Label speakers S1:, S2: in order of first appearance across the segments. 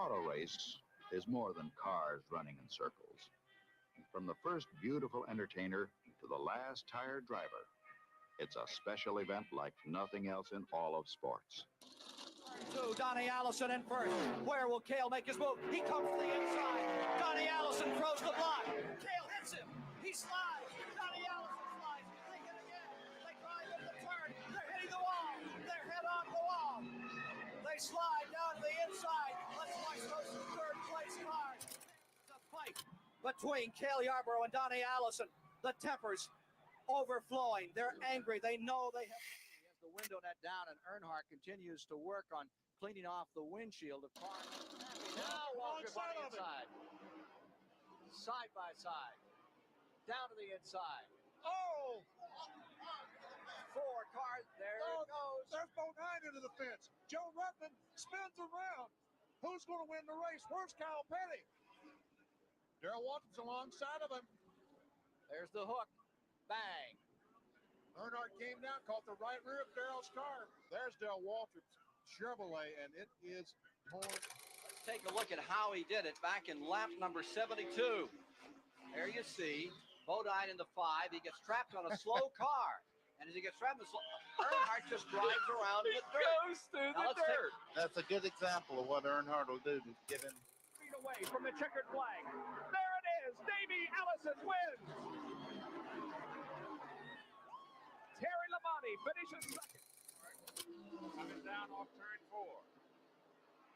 S1: auto race is more than cars running in circles. From the first beautiful entertainer to the last tired driver, it's a special event like nothing else in all of sports.
S2: To Donnie Allison in first. Where will Cale make his move? He comes to the inside. Donnie Allison throws the block. Cale hits him. He slides. Donnie Allison slides. They hit again. They drive into the turn. They're hitting the wall. They're head on the wall. They slide down to the inside. Let's watch those third place cars. It's a fight between Cale Yarborough and Donnie Allison. The tempers overflowing. They're angry. They know they have. He has the window net down, and Earnhardt continues to work on cleaning off the windshield of cars. Now Walker on the inside. Side by side. Down to the inside.
S3: Oh!
S2: 4 cars. There it goes.
S3: There's Bodine into the fence. Joe Ruttman spins around. Who's going to win the race? Where's Kyle Petty? Darrell Waltrip's alongside of him.
S2: There's the hook. Bang.
S3: Earnhardt came down, caught the right rear of Darrell's car. There's Darrell Waltrip's Chevrolet, and it is torn.
S2: Let's take a look at how he did it back in lap number 72. There you see Bodine in the 5. He gets trapped on a slow car. And as he gets trapped, Earnhardt just drives around in the dirt.
S4: Goes through the dirt.
S5: That's a good example of what Earnhardt will do to get him.
S4: Feet away from the checkered flag. There it is. Davey Allison wins. Terry Labonte finishes second. Coming down off turn 4.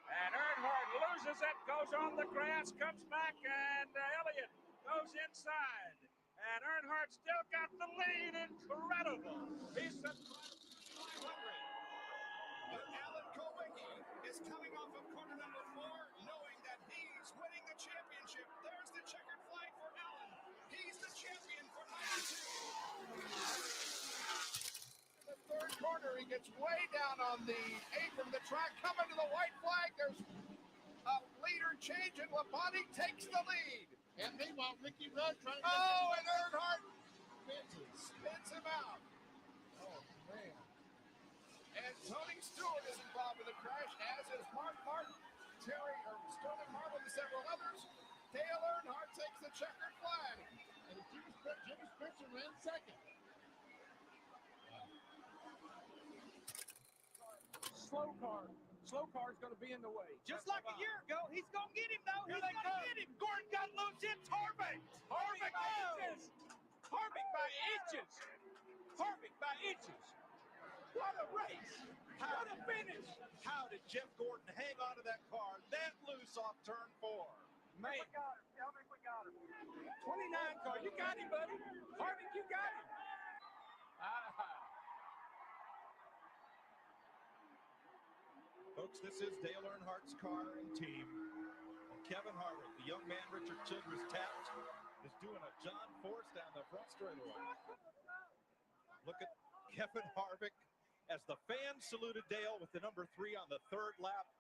S4: And Earnhardt loses it, goes on the grass, comes back, and Elliott goes inside. And Earnhardt still got the lead. Incredible. He's at 500.
S6: But Alan Kulwicki is coming off of corner number 4, knowing that he's winning the championship. There's the checkered flag for Alan. He's the champion for 92.
S3: In the third corner, he gets way down on the apron of the track, coming to the white flag. There's a leader change, and Labonte takes the lead. And meanwhile, Ricky Rudd trying to and Earnhardt spins him out. Oh, man. And Tony Stewart is involved in the crash, as is Mark Martin, Sterling Marlin, and several others. Dale Earnhardt takes the checkered flag. And Jimmy Spencer ran second.
S4: Slow car's going to be in the way.
S2: Just like a year ago, he's going to get him, though. He's going to get him. Gordon got loose. It's Harvick.
S4: Harvick by inches. Harvick by inches. Harvick by inches. What a race. What a finish.
S3: How did Jeff Gordon hang on to that car that loose off turn 4?
S4: Man. I think we got him. 29 car. You got him, buddy. Harvick, you got him.
S3: Folks, this is Dale Earnhardt's car and team. And Kevin Harvick, the young man Richard Childress tapped, is doing a John Force down the front straightaway. Look at Kevin Harvick as the fans saluted Dale with the number 3 on the 3rd lap.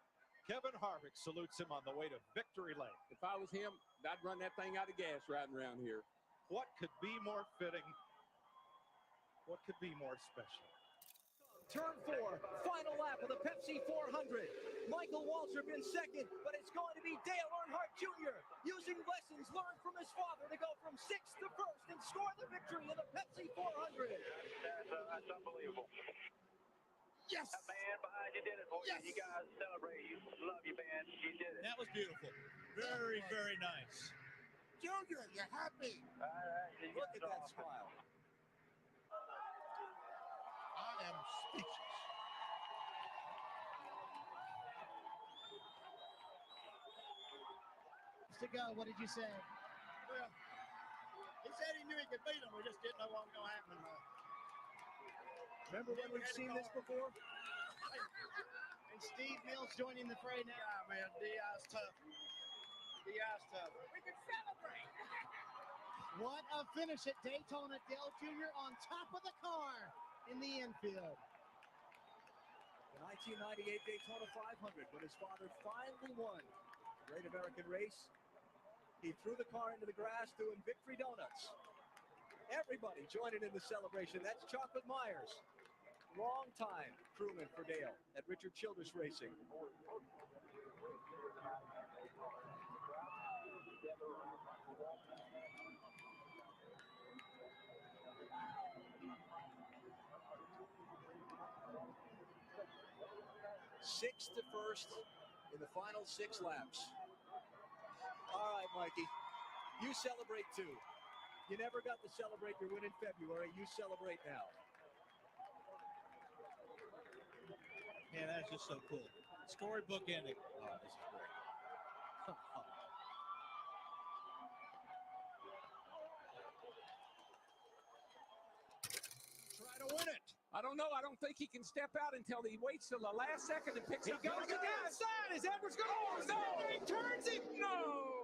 S3: Kevin Harvick salutes him on the way to victory lane.
S7: If I was him, I'd run that thing out of gas riding around here.
S3: What could be more fitting? What could be more special?
S2: Turn 4, final lap of the Pepsi 400. Michael Waltrip in second, but it's going to be Dale Earnhardt Jr. using lessons learned from his father to go from 6th to 1st and score the victory in the Pepsi 400.
S8: That's unbelievable.
S3: Yes!
S8: That band behind you did it for
S3: Yes!
S8: you. You guys celebrate. You love your band. You did it.
S3: That was beautiful. Very, very nice. Junior, you're happy.
S8: All right. You
S2: Look
S8: guys
S2: at that
S8: are
S2: smile.
S3: I am speechless.
S9: To go, what did you say?
S10: Well, he said he knew he could beat him. We just didn't know what was going to happen.
S9: Remember when we've seen this before? And Steve Mills joining the fray now.
S10: Yeah, man, DI's tough. DI's tough.
S4: We can celebrate.
S9: What a finish at Daytona. Dale Jr. on top of the car in the infield.
S2: The 1998 Daytona 500, when his father finally won the Great American Race, he threw the car into the grass doing victory donuts. Everybody joining in the celebration. That's Chocolate Myers, long-time crewman for Dale at Richard Childress Racing. Sixth to first in the final 6 laps. All right, Mikey, you celebrate too. You never got to celebrate your win in February. You celebrate now.
S10: Yeah, that's just so cool. Storybook ending. Oh, this is great.
S3: Try to win it.
S7: I don't know. I don't think he can step out until he waits till the last second and picks
S2: He
S7: up.
S2: goes to the outside as Edwards goes. Oh, no! He turns him.
S7: No!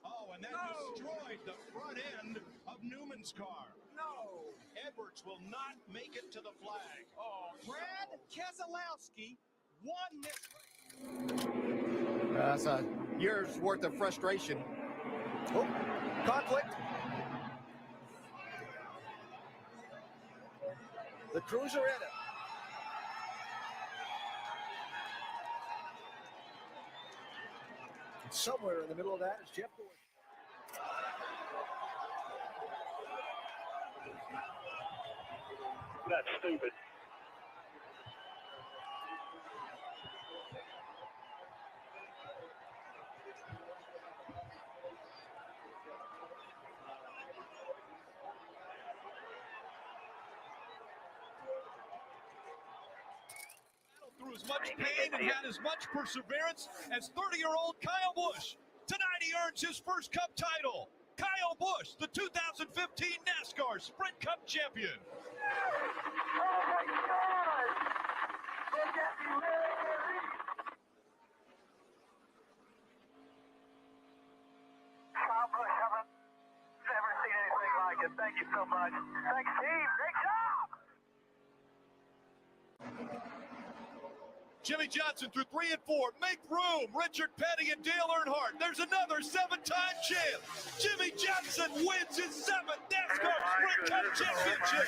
S6: Oh, and that destroyed the front end of Newman's car.
S7: No!
S6: Edwards will not make it to the flag.
S2: Oh, Brad Keselowski won this race.
S3: That's a year's worth of frustration. Oh, conflict. The Cruiser in it. Somewhere in the middle of that is Jeff Gordon.
S8: That's stupid.
S6: Through as much pain and had as much perseverance as 30-year-old Kyle Busch. Tonight he earns his first Cup title. Kyle Busch, the 2015 NASCAR Sprint Cup champion.
S8: Kyle Busch, haven't ever seen anything like it. Thank you so much. Thanks, team. Great job.
S6: Jimmy Johnson through 3 and 4. Make room. Richard Petty and Dale Earnhardt. There's another 7-time champ. Jimmy Johnson wins his 7th NASCAR Sprint Cup championship.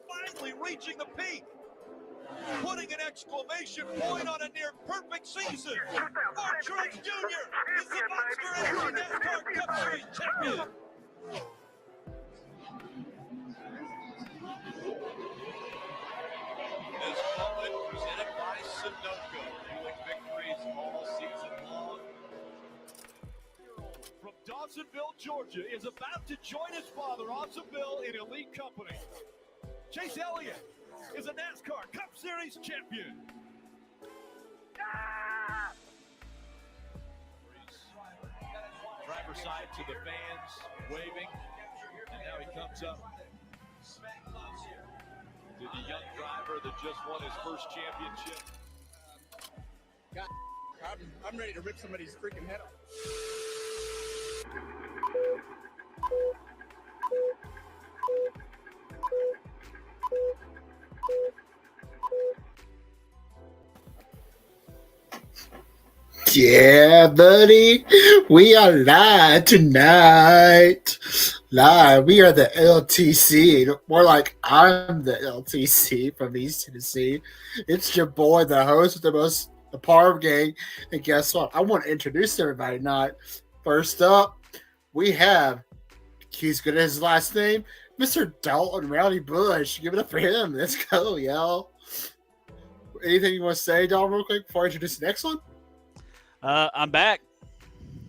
S6: Finally reaching the peak. Putting an exclamation point on a near perfect season. Mark Truex Jr. is the Monster Energy NASCAR Cup Series champion. This moment presented by Sunoco, fueling victories all season long. From Dawsonville, Georgia, is about to join his father, Dawsonville, in elite company. Chase Elliott is a NASCAR Cup Series champion. Driver's side to the fans, waving, and now he comes up to the young driver that just won his first championship.
S3: God, I'm ready to rip somebody's freaking head off.
S11: Yeah, buddy. We are live tonight. Live. We are the LTC. More like I'm the LTC from East Tennessee. It's your boy, the host with the Parv gang. And guess what? I want to introduce everybody tonight. First up, we have, he's good at his last name, Mr. Dalton Rowdy Bush. Give it up for him. Let's go, y'all. Anything you want to say, Dalton, real quick before I introduce the next one?
S12: I'm back.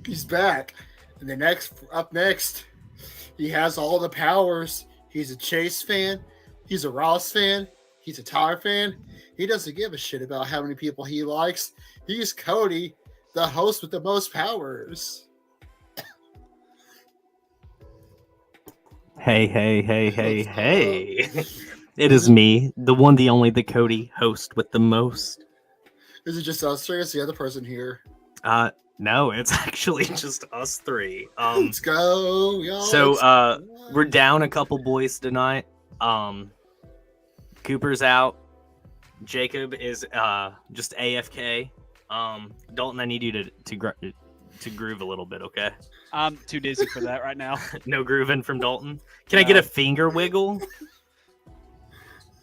S11: He's back. And up next, he has all the powers. He's a Chase fan. He's a Ross fan. He's a Tyler fan. He doesn't give a shit about how many people he likes. He's Cody, the host with the most powers.
S12: Hey. It is me, the one, the only, the Cody, host with the most.
S11: Is it just us three? Is the other person here?
S12: No, it's actually just us three.
S11: Let's go, y'all.
S12: So, we're down a couple boys tonight. Cooper's out. Jacob is just AFK. Dalton, I need you to to groove a little bit, okay?
S13: I'm too dizzy for that right now.
S12: No grooving from Dalton. Can I get a finger wiggle?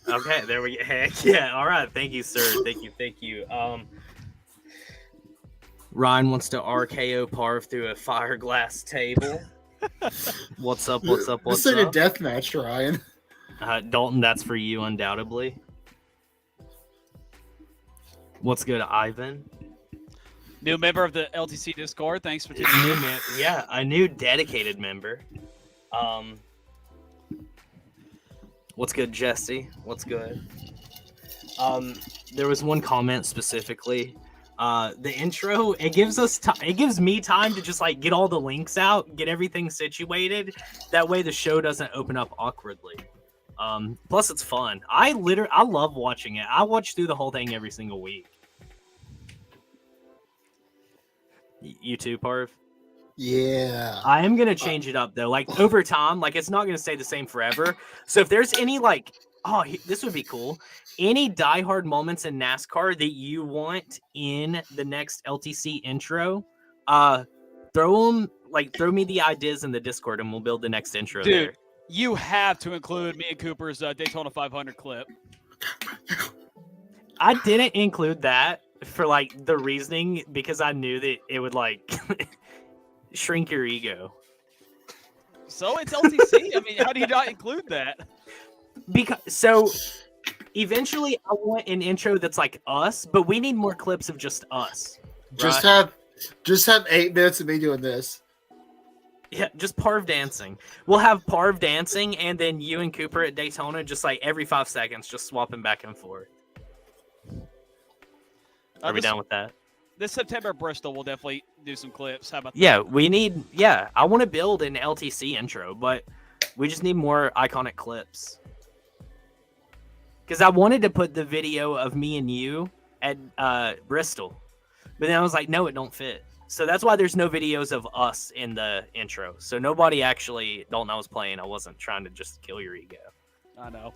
S12: Okay, there we go. Heck yeah. All right. Thank you, sir. Thank you. Ryan wants to RKO Parv through a fire glass table. What's up?
S11: This is like a death match, Ryan.
S12: Dalton, that's for you, undoubtedly. What's good, Ivan?
S13: New member of the LTC Discord. Thanks for tuning in.
S12: Yeah, a new dedicated member. What's good, Jesse? What's good? There was one comment specifically. The intro, it gives me time to just like get all the links out, get everything situated. That way the show doesn't open up awkwardly. Plus it's fun. I love watching it. I watch through the whole thing every single week. You too, Parv?
S11: Yeah.
S12: I am gonna change it up though. Like over time, like it's not gonna stay the same forever. So if there's any like, this would be cool. Any diehard moments in NASCAR that you want in the next LTC intro, throw me the ideas in the Discord and we'll build the next intro.
S13: Dude,
S12: there.
S13: You have to include me and Cooper's Daytona 500 clip.
S12: I didn't include that for like the reasoning because I knew that it would like shrink your ego.
S13: So it's LTC. I mean, how do you not include that?
S12: Because eventually I want an intro that's like us, but we need more clips of just us.
S11: Just
S12: right?
S11: have 8 minutes of me doing this.
S12: Yeah, just Parv dancing. We'll have Parv dancing and then you and Cooper at Daytona just like every 5 seconds, just swapping back and forth. Are we down with that?
S13: This September Bristol, we'll definitely do some clips. How about
S12: that? Yeah, I want to build an LTC intro, but we just need more iconic clips. Because I wanted to put the video of me and you at Bristol, but then I was like, no, it don't fit. So that's why there's no videos of us in the intro. So nobody actually, Dalton, I was playing. I wasn't trying to just kill your ego.
S13: I know.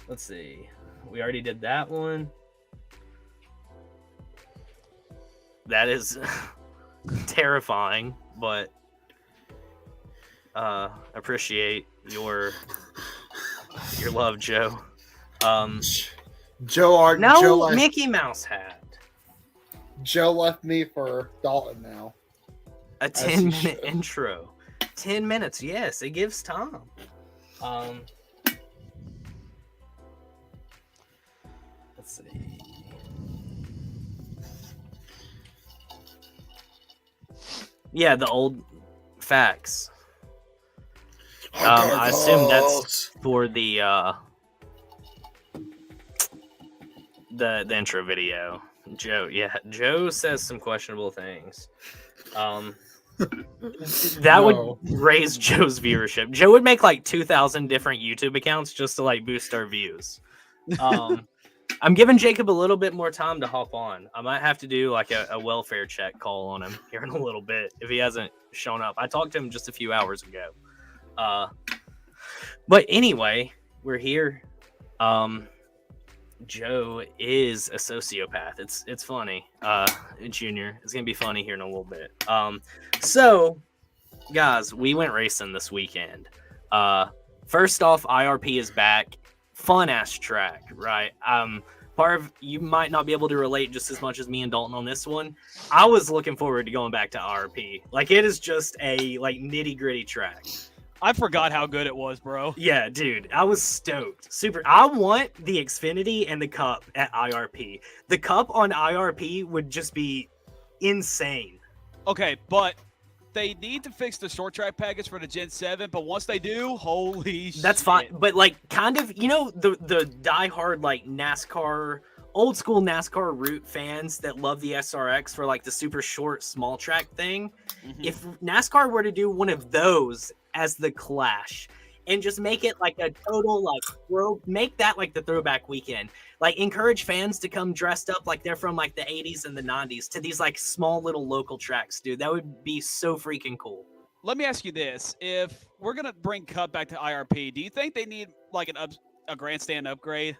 S12: Let's see. We already did that one. That is terrifying, but appreciate your love, Joe.
S11: Joe
S12: Mickey Mouse hat.
S11: Joe left me for Dalton now.
S12: A 10-minute intro. 10 minutes, yes, it gives time. Let's see. Yeah, the old facts. I assume that's for the intro video. Joe says some questionable things. That would raise Joe's viewership. Joe would make like 2,000 different YouTube accounts just to like boost our views. I'm giving Jacob a little bit more time to hop on. I might have to do like a welfare check call on him here in a little bit if he hasn't shown up. I talked to him just a few hours ago. But anyway, we're here. Joe is a sociopath. It's funny. Junior, it's gonna be funny here in a little bit. So guys, we went racing this weekend. First off, IRP is back. Fun ass track, right? Parv, you might not be able to relate just as much as me and Dalton on this one. I was looking forward to going back to IRP. Like it is just a like nitty gritty track.
S13: I forgot how good it was, bro.
S12: Yeah, dude, I was stoked. Super. I want the Xfinity and the Cup at IRP. The Cup on IRP would just be insane.
S13: Okay, but they need to fix the short track package for the Gen 7, but once they do, holy shit.
S12: That's fine. But like kind of, you know, the diehard like NASCAR, old school NASCAR route fans that love the SRX for like the super short small track thing. Mm-hmm. If NASCAR were to do one of those as the Clash and just make it like a total like make that like the throwback weekend, like encourage fans to come dressed up like they're from like the 80s and the 90s to these like small little local tracks, dude. That would be so freaking cool.
S13: Let me ask you this. If we're going to bring Cup back to IRP, do you think they need like a grandstand upgrade?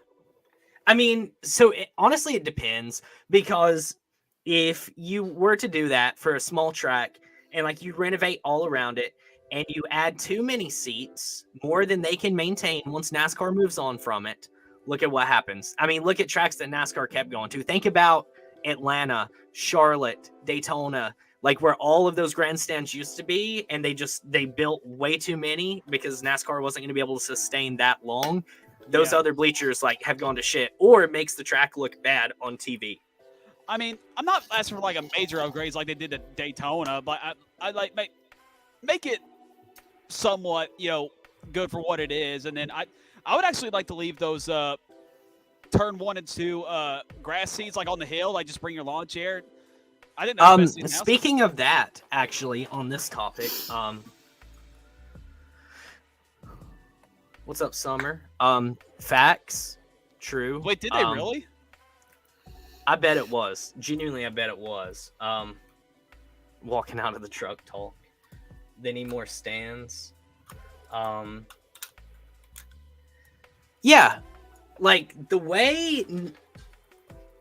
S12: I mean, so honestly, it depends because if you were to do that for a small track and like you renovate all around it and you add too many seats, more than they can maintain once NASCAR moves on from it, look at what happens. I mean, look at tracks that NASCAR kept going to. Think about Atlanta, Charlotte, Daytona, like where all of those grandstands used to be, and they built way too many because NASCAR wasn't going to be able to sustain that long. Those other bleachers like have gone to shit, or it makes the track look bad on TV.
S13: I mean, I'm not asking for like a major upgrades like they did at Daytona, but I like make it somewhat, good for what it is. And then I would actually like to leave those turn 1 and 2 grass seats like on the hill, like just bring your lawn chair. I didn't know.
S12: Speaking of that, actually, on this topic, what's up, Summer? Facts, true.
S13: Wait, did they really?
S12: I bet it was. Genuinely, I bet it was. Walking out of the truck talk. They need more stands. Yeah, like the way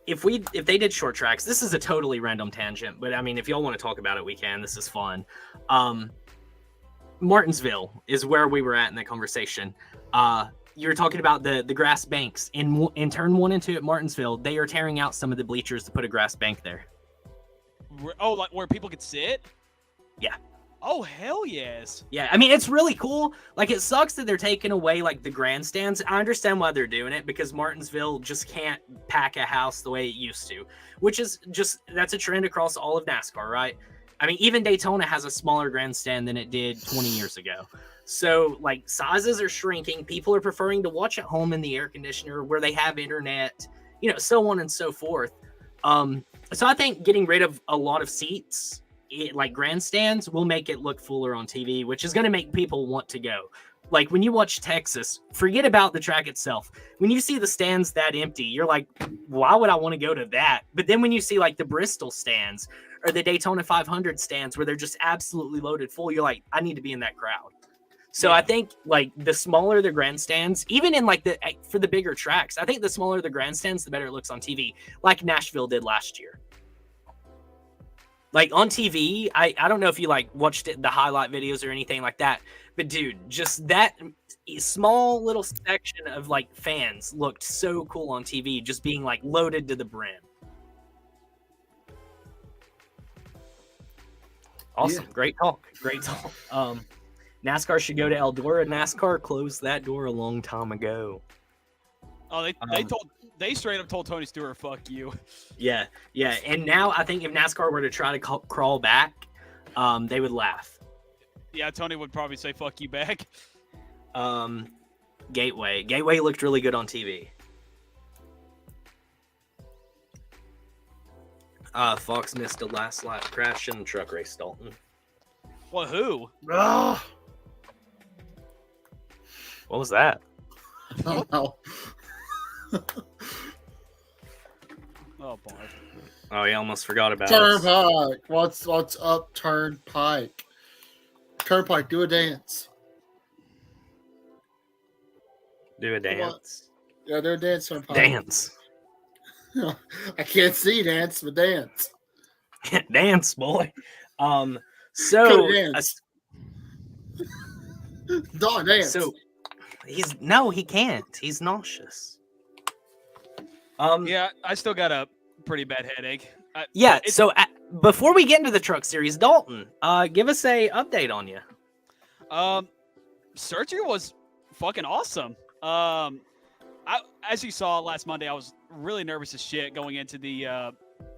S12: if they did short tracks, this is a totally random tangent, but I mean, if y'all want to talk about it, we can. This is fun. Martinsville is where we were at in that conversation. You were talking about the grass banks in turn 1 and 2 at Martinsville. They are tearing out some of the bleachers to put a grass bank there.
S13: Oh, like where people could sit?
S12: Yeah.
S13: Oh, hell yes.
S12: Yeah, I mean, it's really cool. Like, it sucks that they're taking away, like, the grandstands. I understand why they're doing it, because Martinsville just can't pack a house the way it used to, which is that's a trend across all of NASCAR, right? I mean, even Daytona has a smaller grandstand than it did 20 years ago. So, like, sizes are shrinking. People are preferring to watch at home in the air conditioner where they have internet, so on and so forth. So I think getting rid of a lot of seats, like grandstands, will make it look fuller on TV, which is going to make people want to go. Like when you watch Texas, forget about the track itself. When you see the stands that empty, you're like, why would I want to go to that? But then when you see like the Bristol stands or the Daytona 500 stands where they're just absolutely loaded full, you're like, I need to be in that crowd. So I think like the smaller the grandstands, even in like for the bigger tracks, I think the smaller the grandstands, the better it looks on TV, like Nashville did last year. Like on TV, I don't know if you like watched the highlight videos or anything like that, but dude, just that small little section of like fans looked so cool on TV, just being like loaded to the brim. Awesome. Yeah. Great talk. NASCAR should go to Eldora. NASCAR closed that door a long time ago.
S13: Oh, they straight up told Tony Stewart, "Fuck you."
S12: Yeah. And now I think if NASCAR were to try to crawl back, they would laugh.
S13: Yeah, Tony would probably say "fuck you" back.
S12: Gateway looked really good on TV. Fox missed a last lap crash in the truck race, Dalton.
S13: Well, who?
S12: What was that?
S11: Oh, no.
S13: Oh boy.
S12: Oh, he almost forgot about
S11: Turnpike. What's up, Turnpike? Turnpike, do a dance.
S12: Do a dance.
S11: Yeah, do a dance, Turnpike.
S12: Dance.
S11: I can't see dance, but dance.
S12: Dance, boy. So
S11: dance. Don't dance.
S12: So he can't. He's nauseous.
S13: Yeah, I still got a pretty bad headache.
S12: So before we get into the truck series, Dalton, give us a update on you.
S13: Surgery was fucking awesome. As you saw last Monday, I was really nervous as shit going into the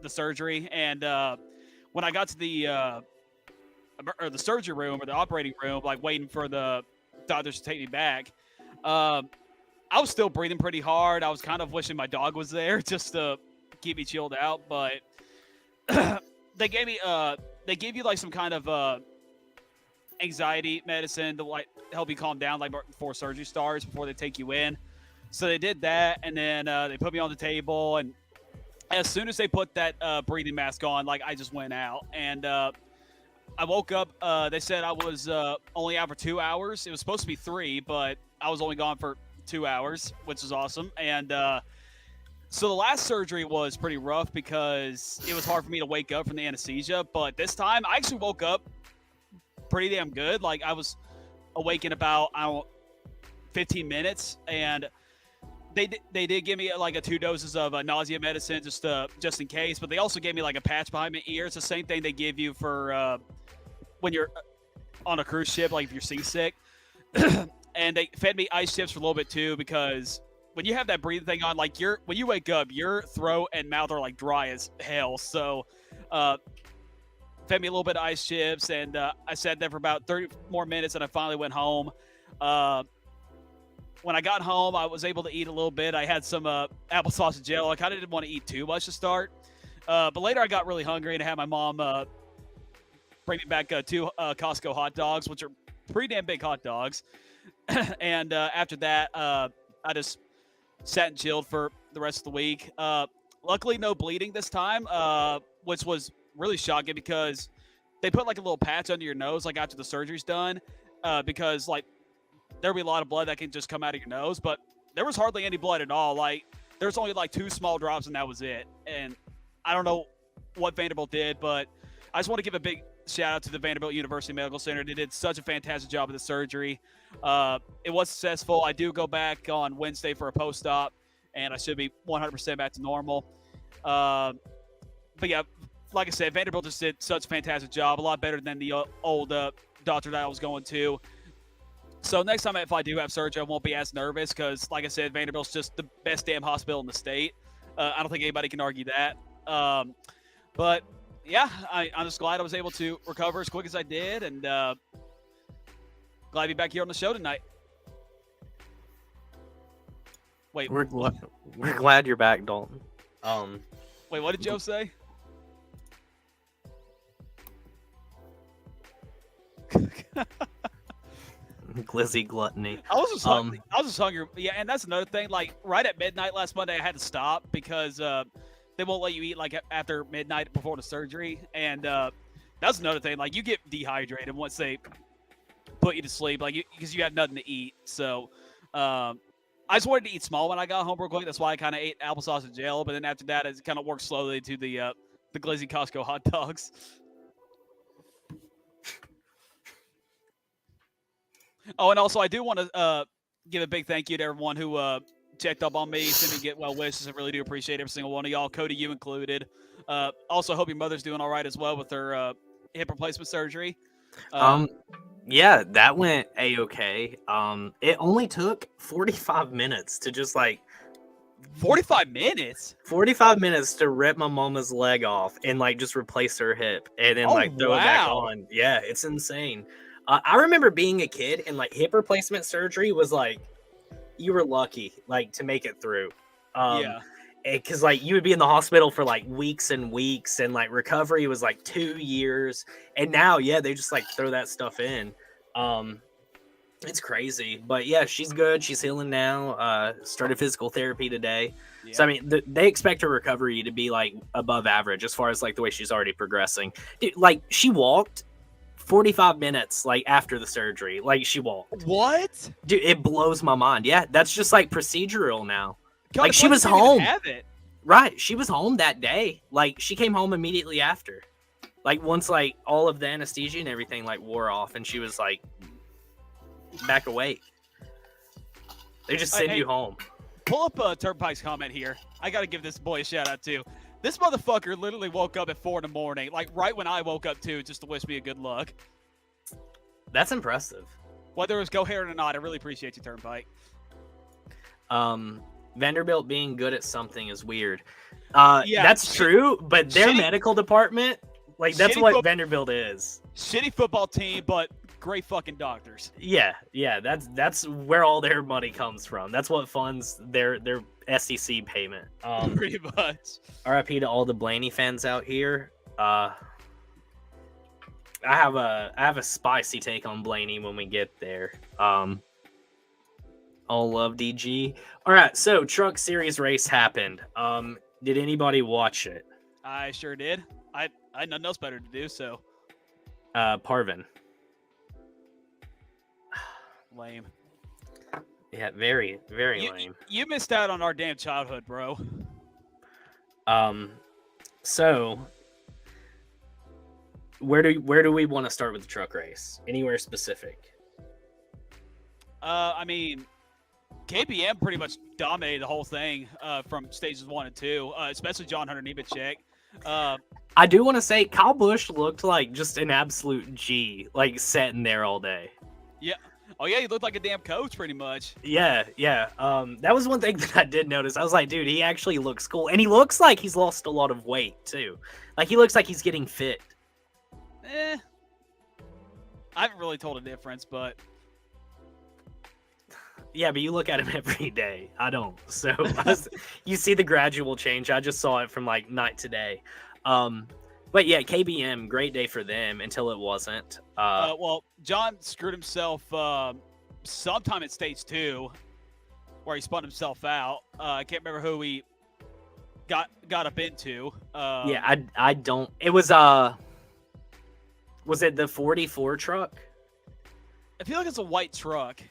S13: surgery, and when I got to the surgery room or the operating room, like waiting for the doctors to take me back, I was still breathing pretty hard. I was kind of wishing my dog was there just to keep me chilled out, but they gave you like some kind of anxiety medicine to like help you calm down, like before surgery starts, before they take you in. So they did that, and then they put me on the table, and as soon as they put that breathing mask on, like I just went out, and I woke up. They said I was only out for 2 hours. It was supposed to be 3, but I was only gone for 2 hours, which is awesome. And So the last surgery was pretty rough because it was hard for me to wake up from the anesthesia. But this time, I actually woke up pretty damn good. Like, I was awake in about 15 minutes, and they did give me like 2 doses of nausea medicine just in case. But they also gave me like a patch behind my ear. It's the same thing they give you for when you're on a cruise ship, like if you're seasick. And they fed me ice chips for a little bit too, because when you have that breathing thing on, like when you wake up, your throat and mouth are like dry as hell. So, fed me a little bit of ice chips, and I sat there for about 30 more minutes, and I finally went home. When I got home, I was able to eat a little bit. I had some applesauce and jello. I kind of didn't want to eat too much to start, but later I got really hungry, and I had my mom bring me back 2 Costco hot dogs, which are pretty damn big hot dogs. And after that, I just sat and chilled for the rest of the week. Luckily, no bleeding this time, which was really shocking because they put like a little patch under your nose, like after the surgery's done, because like there'll be a lot of blood that can just come out of your nose, but there was hardly any blood at all. Like there's only like 2 small drops, and that was it. And I don't know what Vanderbilt did, but I just want to give a big shout out to the Vanderbilt University Medical Center. They did such a fantastic job of the surgery. It was successful. I do go back on Wednesday for a post-op, and I should be 100% back to normal. But yeah, like I said, Vanderbilt just did such a fantastic job, a lot better than the old doctor that I was going to. So next time if I do have surgery, I won't be as nervous because, like I said, Vanderbilt's just the best damn hospital in the state. I don't think anybody can argue that. But yeah, I'm just glad I was able to recover as quick as I did, and glad to be back here on the show tonight. Wait,
S12: we're glad you're back, Dalton.
S13: Wait, what did Joe say?
S12: Glizzy gluttony.
S13: I was just hungry. Yeah, and that's another thing. Like right at midnight last Monday, I had to stop because they won't let you eat like after midnight before the surgery, and that's another thing. Like you get dehydrated once they put you to sleep, like because you have nothing to eat. So I just wanted to eat small when I got home real quick. That's why I kind of ate applesauce and jello. But then after that, it kind of worked slowly to the glizzy Costco hot dogs. Oh, and also I do want to give a big thank you to everyone who checked up on me, sent me get well wishes. I really do appreciate every single one of y'all, Cody, you included. Also, hope your mother's doing all right as well with her hip replacement surgery.
S12: Yeah, that went a-okay. It only took 45 minutes to just
S13: 45 minutes?
S12: 45 minutes to rip my mama's leg off and just replace her hip and then throw it back on. Yeah, it's insane. I remember being a kid and hip replacement surgery was you were lucky to make it through.
S13: Yeah.
S12: Because you would be in the hospital for weeks and weeks, and recovery was 2 years, and now they just throw that stuff in. It's crazy, but yeah, she's good. She's healing now. Started physical therapy today. Yeah. So I mean, they expect her recovery to be above average as far as the way she's already progressing. Dude, she walked 45 minutes after the surgery. She walked.
S13: What?
S12: Dude, it blows my mind. Yeah, that's just procedural now.
S13: God,
S12: she was home.
S13: Have it.
S12: Right, she was home that day. She came home immediately after. Once all of the anesthesia and everything wore off, and she was back awake. They just send you home.
S13: Pull up Turnpike's comment here. I got to give this boy a shout out too. This motherfucker literally woke up at 4 a.m, right when I woke up too, just to wish me a good luck.
S12: That's impressive.
S13: Whether it was Go Heron or not, I really appreciate you, Turnpike.
S12: Vanderbilt being good at something is weird. Yeah, that's true, but their medical department, that's what Vanderbilt is.
S13: Shitty football team, but great fucking doctors.
S12: Yeah, that's where all their money comes from. That's what funds their SEC payment.
S13: Pretty much.
S12: RIP to all the Blaney fans out here. I have a spicy take on Blaney when we get there. All love DG. All right, so Truck Series race happened. Did anybody watch it?
S13: I sure did. I had nothing else better to do, so.
S12: Parvin.
S13: Lame.
S12: Yeah, very, very lame.
S13: You missed out on our damn childhood, bro.
S12: So where do we want to start with the truck race? Anywhere specific?
S13: I mean, KBM pretty much dominated the whole thing from stages 1 and 2, especially John Hunter Nemechek.
S12: I do want to say Kyle Busch looked like just an absolute G, like sitting there all day.
S13: Yeah. Oh yeah, he looked like a damn coach pretty much.
S12: Yeah. That was one thing that I did notice. I was like, dude, he actually looks cool, and he looks like he's lost a lot of weight too. Like he looks like he's getting fit.
S13: I haven't really told a difference, but
S12: yeah, but you look at him every day. I don't. So you see the gradual change. I just saw it from like night to day. But yeah, KBM, great day for them until it wasn't.
S13: Well, John screwed himself sometime at stage 2, where he spun himself out. I can't remember who he got up into.
S12: Yeah, I don't. It was it the 44 truck?
S13: I feel like it's a white truck.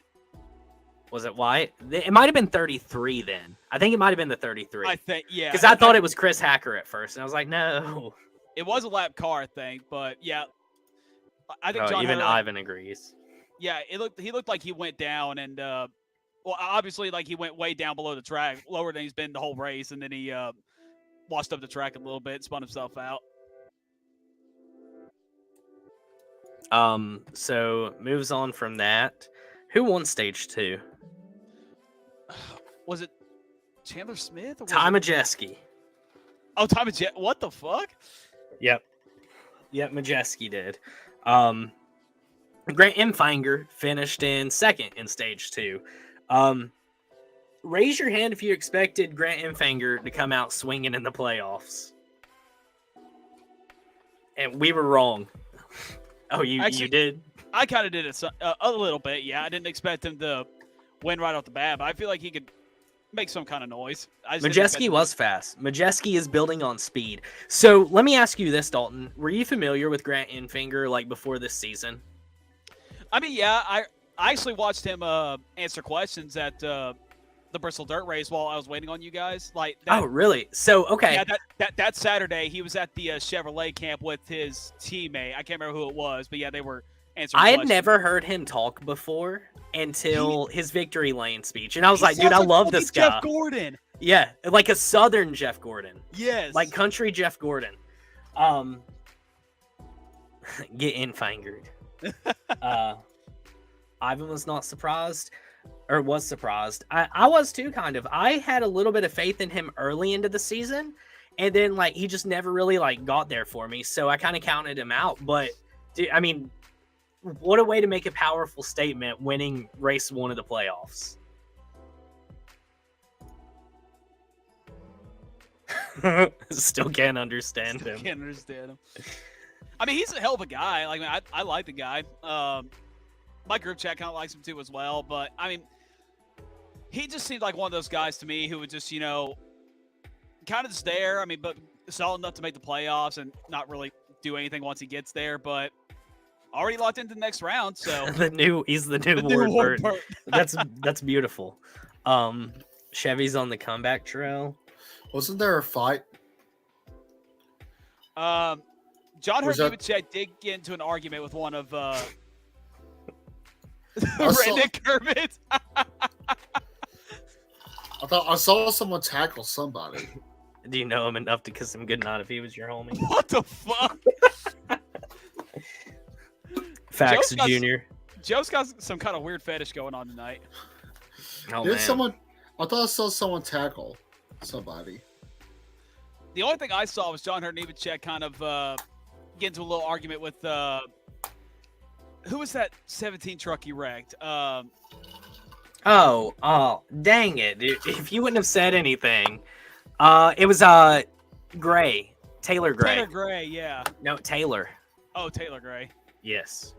S12: Was it white? It might have been 33 then. I think it might have been the 33.
S13: I think, yeah.
S12: Because I thought it was Chris Hacker at first, and I was like, no.
S13: It was a lap car, I think, but yeah. I think John
S12: even
S13: Hunter,
S12: Ivan agrees.
S13: Yeah, he looked like he went down, and well, obviously, like he went way down below the track, lower than he's been the whole race, and then he washed up the track a little bit, spun himself out.
S12: So moves on from that. Who won stage 2?
S13: Was it Chandler Smith? Or
S12: Ty Majeski.
S13: Oh, Ty Majeski. What the fuck?
S12: Yep, Majeski did. Grant Imfinger finished in second in stage 2. Raise your hand if you expected Grant Imfinger to come out swinging in the playoffs. And we were wrong. Oh, you did?
S13: I kind of did it a little bit, yeah. I didn't expect him to win right off the bat, but I feel like he could make some kind of noise.
S12: Majeski was fast. Majeski is building on speed. So let me ask you this, Dalton. Were you familiar with Grant Imfinger like before this season?
S13: I mean, yeah. I actually watched him answer questions at the Bristol Dirt Race while I was waiting on you guys. Like,
S12: oh, really? So, okay.
S13: Yeah, that Saturday, he was at the Chevrolet camp with his teammate. I can't remember who it was, but yeah, they were answering questions.
S12: I had never heard him talk before until his victory lane speech. And I was like, dude, I love this guy.
S13: Jeff Gordon.
S12: Yeah, like a Southern Jeff Gordon.
S13: Yes.
S12: Like country Jeff Gordon. Get infingered. Ivan was not surprised. Or was surprised. I was too, kind of. I had a little bit of faith in him early into the season, and then like he just never really like got there for me. So I kind of counted him out. But dude, I mean, what a way to make a powerful statement, winning race 1 of the playoffs. Still can't understand him.
S13: Can't understand him. I mean, he's a hell of a guy. Like, I like the guy. My group chat kind of likes him too as well, but I mean, he just seemed like one of those guys to me who would just, kind of just there. I mean, but solid enough to make the playoffs and not really do anything once he gets there, but already locked into the next round. So
S12: he's the new Ward Burton. That's beautiful. Chevy's on the comeback trail.
S11: Wasn't there a fight?
S13: John Hurt did get into an argument with one of Reddick Kermit.
S11: I saw someone tackle somebody.
S12: Do you know him enough to kiss him goodnight if he was your homie?
S13: What the fuck?
S12: Facts, Junior.
S13: Joe's got some kind of weird fetish going on tonight.
S12: Oh,
S11: Did
S12: man.
S11: I thought I saw someone tackle somebody.
S13: The only thing I saw was John Hurt Nemechek kind of get into a little argument with who was that 17 truck he wrecked?
S12: Oh, dang it, dude. If you wouldn't have said anything. It was Gray. Taylor Gray.
S13: Taylor Gray, yeah.
S12: No, Taylor.
S13: Oh, Taylor Gray.
S12: Yes.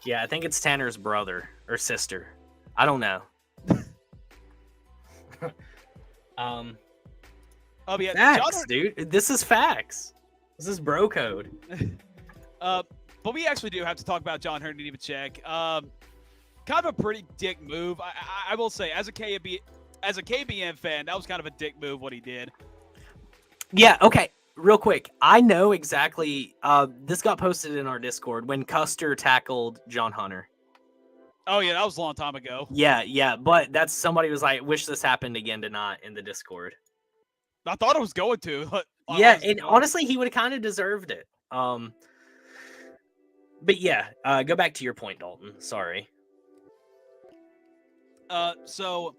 S12: Yeah, I think it's Tanner's brother or sister. I don't know.
S13: Oh, yeah.
S12: Facts, dude. This is facts. This is bro code.
S13: But we actually do have to talk about John Hurt Nemechek. Kind of a pretty dick move. I will say, as a KBM fan, that was kind of a dick move what he did.
S12: Yeah, okay. Real quick, I know exactly. This got posted in our Discord when Custer tackled John Hunter.
S13: Oh yeah, that was a long time ago.
S12: Yeah, but that's somebody was like, "Wish this happened again tonight" in the Discord.
S13: I thought it was going to.
S12: Yeah, and honestly, he would have kind of deserved it. But yeah, go back to your point, Dalton. Sorry.
S13: So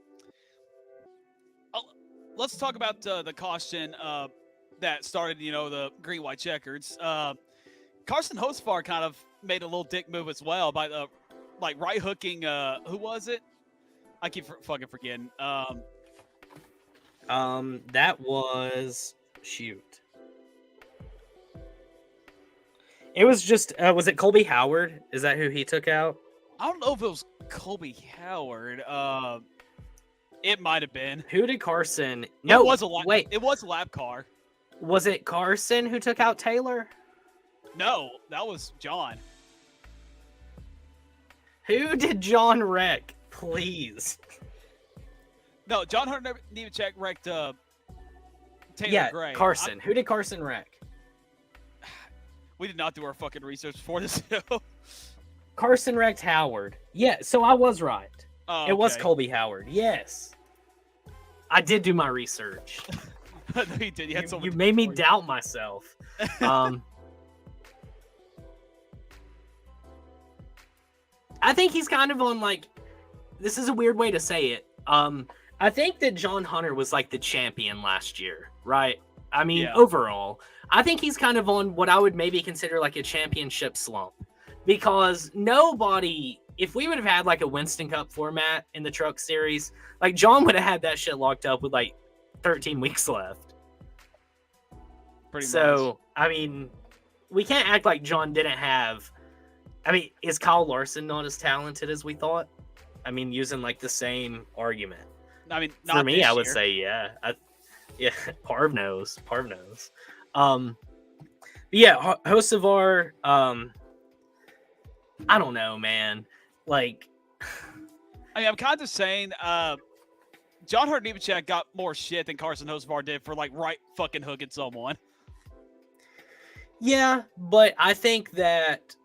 S13: let's talk about the caution that started, the green-white checkers. Carson Hosfar kind of made a little dick move as well by right hooking. Who was it? I keep fucking forgetting.
S12: That was shoot. It was just was it Colby Howard? Is that who he took out?
S13: I don't know if it was Colby Howard. It might have been.
S12: Who did Carson? No,
S13: it was a lap.
S12: Wait,
S13: it was a lap car.
S12: Was it Carson who took out Taylor?
S13: No, that was John.
S12: Who did John wreck? Please.
S13: No, John Hunter Nemechek wrecked Taylor Gray.
S12: Carson. Who did Carson wreck?
S13: We did not do our fucking research before this show.
S12: Carson wrecked Howard. Yeah, so I was right.
S13: Oh,
S12: It was Colby Howard. Yes. I did do my research.
S13: No, you did.
S12: You made me doubt myself. I think he's kind of on this is a weird way to say it. I think that John Hunter was like the champion last year, right? I mean, overall, I think he's kind of on what I would maybe consider like a championship slump, because nobody, if we would have had like a Winston Cup format in the Truck Series, like John would have had that shit locked up with like 13 weeks left.
S13: Pretty
S12: much.
S13: much.
S12: I mean, we can't act like John didn't have. I mean, is Kyle Larson not as talented as we thought? I mean, using like the same argument.
S13: I mean,
S12: for me, I would say yeah. Parv knows. Yeah, Hocevar. I don't know, man. Like,
S13: I mean, I'm kind of saying, John Hurt Nemechek got more shit than Carson Hocevar did for like right fucking hooking someone.
S12: Yeah, but I think that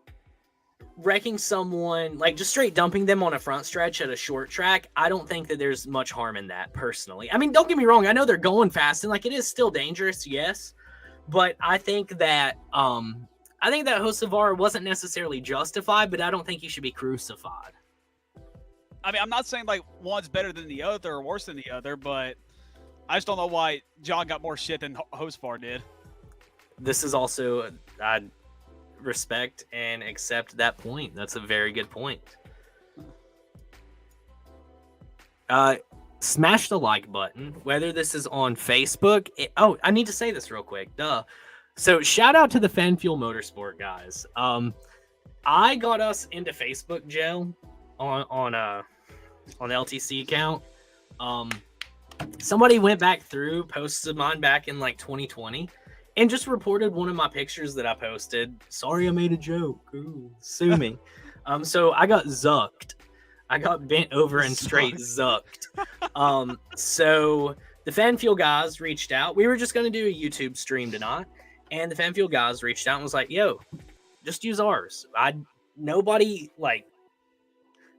S12: wrecking someone, like just straight dumping them on a front stretch at a short track, I don't think that there's much harm in that personally. I mean, don't get me wrong. I know they're going fast and like it is still dangerous. Yes. But I think that Hocevar wasn't necessarily justified, but I don't think he should be crucified.
S13: I mean, I'm not saying like one's better than the other or worse than the other, but I just don't know why John got more shit than Hocevar did.
S12: This is also, I respect and accept that point. That's a very good point. Smash the like button, whether this is on Facebook. I need to say this real quick. Duh. So shout out to the Fan Fuel Motorsport guys. I got us into Facebook jail on the LTC account. Somebody went back through posts of mine back in like 2020 and just reported one of my pictures that I posted. Sorry, I made a joke. Ooh, sue me. So I got zucked. I got bent over and straight zucked. So the Fan Fuel guys reached out. We were just going to do a YouTube stream tonight. And the Fan Fuel guys reached out and was like, yo, just use ours. Nobody, like,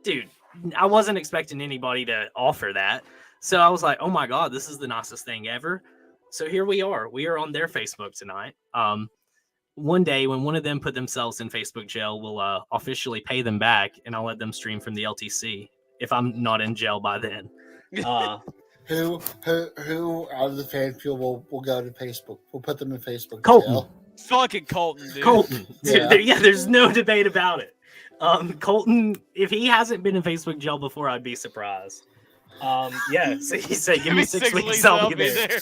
S12: dude, I wasn't expecting anybody to offer that. So I was like, oh my God, this is the nicest thing ever. So here we are. We are on their Facebook tonight. One day when one of them put themselves in Facebook jail, we'll officially pay them back and I'll let them stream from the LTC if I'm not in jail by then.
S11: Who out of the Fan Fuel will go to Facebook? We'll put them in Facebook
S12: Colton.
S11: jail.
S13: Fucking Colton, dude.
S12: Colton. Yeah, there's no debate about it. Colton, if he hasn't been in Facebook jail before, I'd be surprised. Yeah, so he said, give me 6 weeks, I'll be there.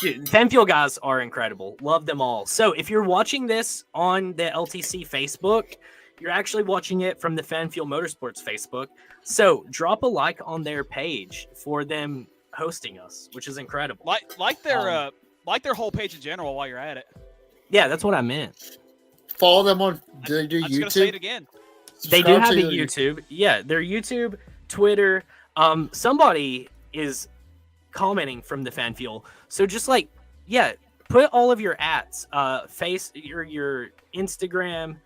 S12: Dude, Fan Fuel guys are incredible. Love them all. So if you're watching this on the LTC Facebook, you're actually watching it from the Fan Fuel Motorsports Facebook. So drop a like on their page for them hosting us, which is incredible.
S13: Like their whole page in general while you're at it.
S12: Yeah, that's what I meant.
S11: Follow them on. Do they do
S13: I'm
S11: YouTube?
S13: just gonna say it again.
S12: They do have a YouTube. Yeah, their YouTube, Twitter. Somebody is commenting from the fan fuel. So just like, yeah, put all of your ats, your Instagram,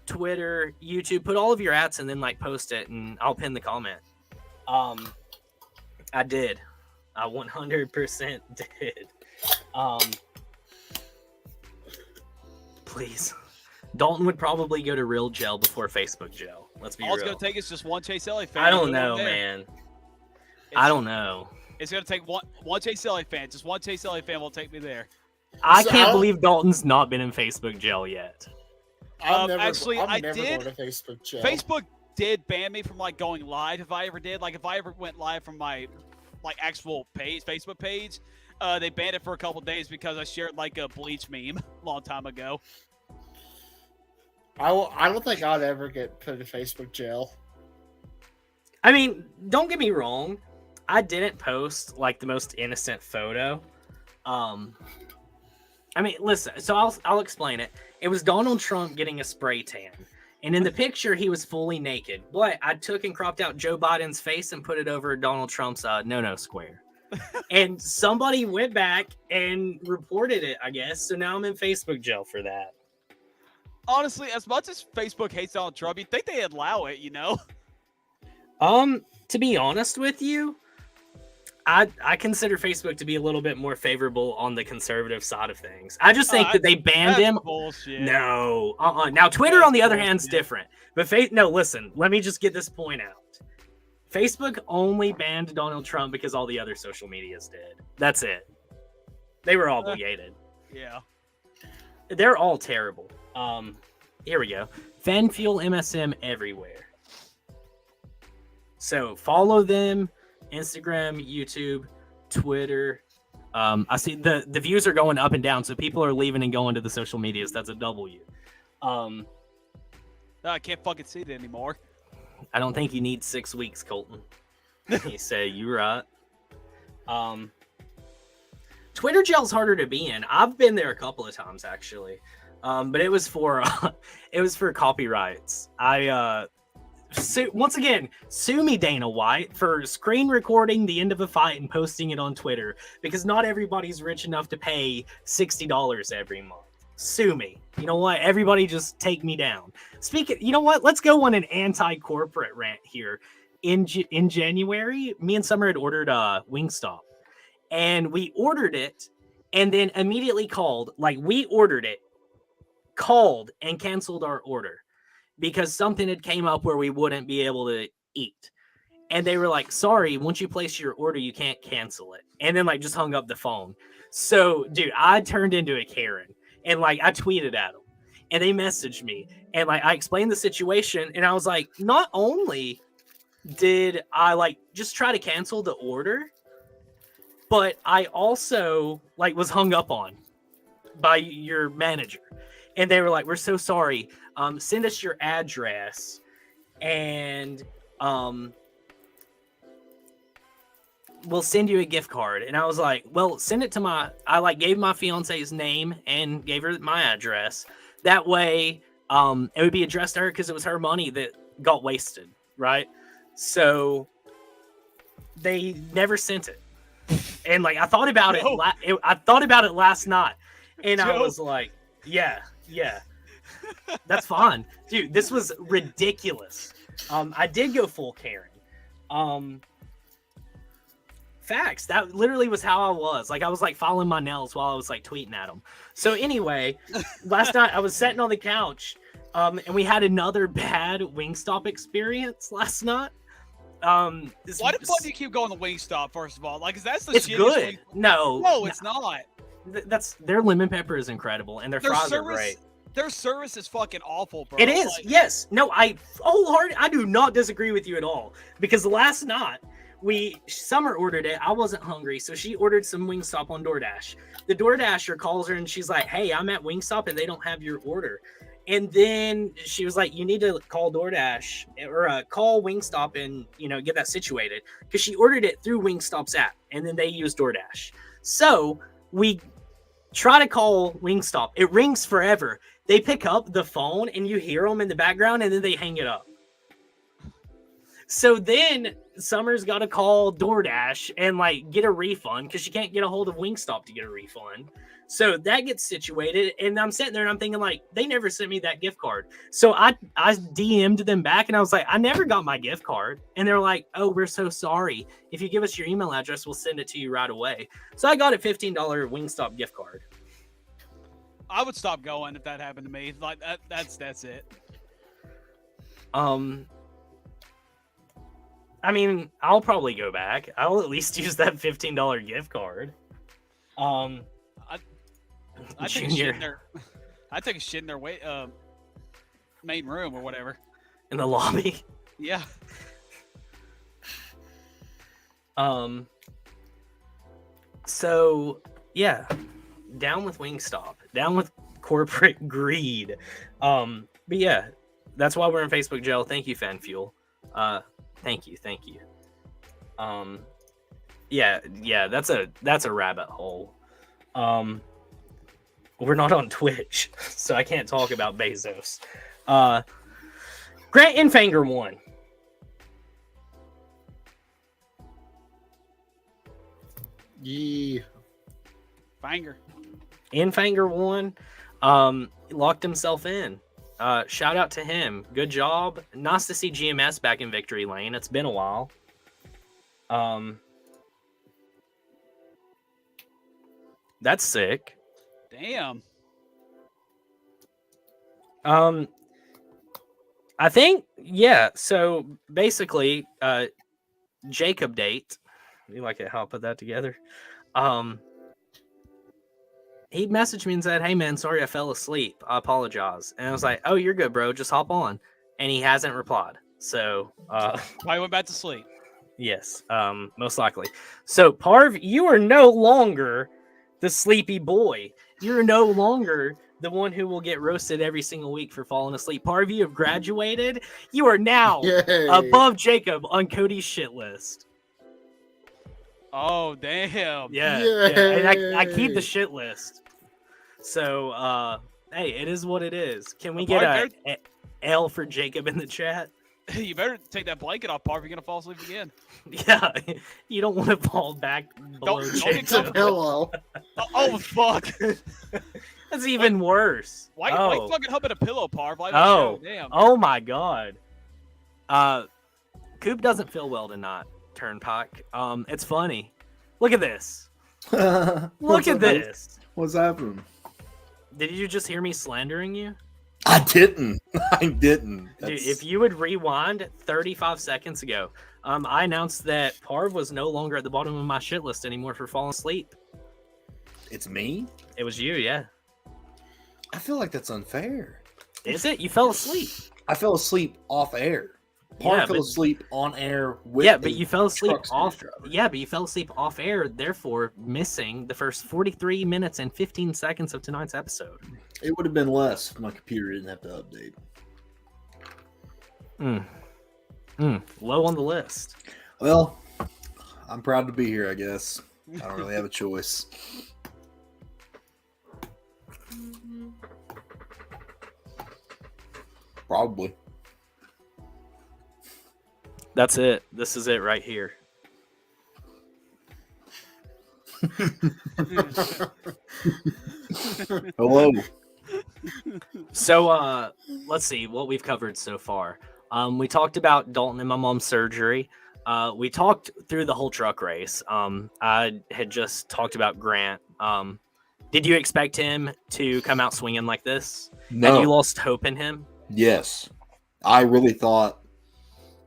S12: Twitter, YouTube, put all of your ats and then like post it and I'll pin the comment. I did. I 100% did. Please. Dalton would probably go to real jail before Facebook jail. Let's be real.
S13: All it's going to take is just one Chase Elliott fan.
S12: I don't know, man. I don't know.
S13: It's going to take one Chase Elliott fan. Just one Chase Elliott fan will take me there.
S12: I can't believe Dalton's not been in Facebook jail yet.
S11: I'm never
S13: I
S11: did.
S13: did.
S11: Going to Facebook jail.
S13: Facebook did ban me from like going live if I ever did. Like if I ever went live from my like actual page, Facebook page, they banned it for a couple days because I shared like a Bleach meme a long time ago.
S11: I don't think I'd ever get put in Facebook jail.
S12: I mean, don't get me wrong. I didn't post like the most innocent photo. I mean, listen. So I'll explain it. It was Donald Trump getting a spray tan, and in the picture he was fully naked. But I took and cropped out Joe Biden's face and put it over Donald Trump's no square. And somebody went back and reported it, I guess. So now I'm in Facebook jail for that.
S13: Honestly, as much as Facebook hates Donald Trump, you'd think they'd allow it, you know?
S12: To be honest with you, I consider Facebook to be a little bit more favorable on the conservative side of things. I just think that they banned him.
S13: Bullshit.
S12: No. Now, Twitter, on the other hand, is different. But no, listen. Let me just get this point out. Facebook only banned Donald Trump because all the other social medias did. That's it. They were obligated.
S13: Yeah.
S12: They're all terrible. Here we go. Fan Fuel MSM everywhere. So follow them. Instagram, YouTube, Twitter. I see the views are going up and down, so people are leaving and going to the social medias. That's a W.
S13: I can't fucking see it anymore.
S12: I don't think you need 6 weeks, Colton. You say you're right. Twitter jail's harder to be in. I've been there a couple of times actually, but it was for copyrights. Once again, sue me, Dana White, for screen recording the end of a fight and posting it on Twitter because not everybody's rich enough to pay $60 every month. Sue me. You know what? Everybody just take me down. You know what? Let's go on an anti-corporate rant here. In January, me and Summer had ordered Wingstop, and we ordered it, and then immediately called. Like we ordered it, called, and canceled our order. Because something had came up where we wouldn't be able to eat. And they were like, sorry, once you place your order, you can't cancel it. And then like just hung up the phone. So, dude, I turned into a Karen. And like I tweeted at them. And they messaged me. And like I explained the situation. And I was like, not only did I like just try to cancel the order, but I also like was hung up on by your manager. And they were like, we're so sorry. Send us your address and we'll send you a gift card. And I was like, well, send it to I like gave my fiance's name and gave her my address. That way it would be addressed to her because it was her money that got wasted. Right. So they never sent it. And like, I thought about it. I thought about it last night and I was like, yeah. That's fine. Dude, this was ridiculous. I did go full Karen. Facts. That literally was how I was. Like, I was like filing my nails while I was like tweeting at them. So anyway, last night I was sitting on the couch and we had another bad Wingstop experience last night.
S13: Why the fuck do you keep going to Wingstop, first of all? Like, that's the
S12: it's good. No,
S13: it's not.
S12: Their lemon pepper is incredible and their fries are great.
S13: Their service is fucking awful, bro.
S12: It is. Like, yes. No, I do not disagree with you at all. Because last night Summer ordered it. I wasn't hungry, so she ordered some Wingstop on DoorDash. The DoorDasher calls her and she's like, "Hey, I'm at Wingstop and they don't have your order." And then she was like, "You need to call DoorDash or call Wingstop and get that situated," because she ordered it through Wingstop's app and then they use DoorDash. So we try to call Wingstop. It rings forever. They pick up the phone and you hear them in the background and then they hang it up. So then Summer's got to call DoorDash and like get a refund because she can't get a hold of Wingstop to get a refund. So that gets situated, and I'm sitting there and I'm thinking like they never sent me that gift card. So I DM'd them back and I was like, I never got my gift card, and they're like, oh, we're so sorry. If you give us your email address, we'll send it to you right away. So I got a $15 Wingstop gift card.
S13: I would stop going if that happened to me. Like that's it.
S12: I mean, I'll probably go back. I'll at least use that $15 gift card.
S13: I take a shit
S12: Junior
S13: in their, I take a shit in their main room or whatever.
S12: in the lobby.
S13: Yeah.
S12: So yeah, down with Wingstop, down with corporate greed. But yeah, that's why we're in Facebook jail. Thank you, Fan Fuel. Thank you. Yeah, that's a rabbit hole. We're not on Twitch, so I can't talk about Bezos. Grant Infanger won.
S11: Yeah.
S13: Fanger.
S12: Infanger won. Locked himself in. Shout out to him. Good job. Nice to see GMS back in victory lane. It's been a while. That's sick.
S13: Damn.
S12: I think, yeah. So basically, Jacob date. You like it how I put that together? He messaged me and said, "Hey man, sorry I fell asleep. I apologize." And I was like, "Oh, you're good, bro. Just hop on." And he hasn't replied. So,
S13: probably went back to sleep.
S12: Yes, most likely. So, Parv, you are no longer the sleepy boy. You're no longer the one who will get roasted every single week for falling asleep. Parv, you have graduated. You are now above Jacob on Cody's shit list.
S13: Oh, damn.
S12: Yeah. And I keep the shit list. So, hey, it is what it is. Can we get a L for Jacob in the chat?
S13: You better take that blanket off, Parv. You're going to fall asleep again.
S12: Yeah, you don't want to fall back below Jacob.
S11: Pillow.
S13: Oh, fuck.
S12: That's even worse.
S13: Why you fucking humping a pillow, Parv? Damn.
S12: Oh my god. Coop doesn't feel well tonight, Turnpike. It's funny. Look at this. Look at this.
S11: What's happening?
S12: Did you just hear me slandering you?
S11: I didn't. Dude,
S12: if you would rewind 35 seconds ago, I announced that Parv was no longer at the bottom of my shit list anymore for falling asleep.
S11: It's me?
S12: It was you, yeah.
S11: I feel like that's unfair.
S12: Is it? You fell asleep.
S11: I fell asleep off air. Parv fell asleep on air with
S12: but you fell asleep off. Yeah, but you fell asleep off air, therefore missing the first 43 minutes and 15 seconds of tonight's episode.
S11: It would have been less if my computer didn't have to update.
S12: Low on the list.
S11: Well, I'm proud to be here, I guess. I don't really have a choice. Probably.
S12: That's it. This is it right here.
S11: Hello.
S12: So, let's see what we've covered so far. We talked about Dalton and my mom's surgery. We talked through the whole truck race. I had just talked about Grant. Did you expect him to come out swinging like this?
S11: No.
S12: Had you lost hope in him?
S11: Yes. I really thought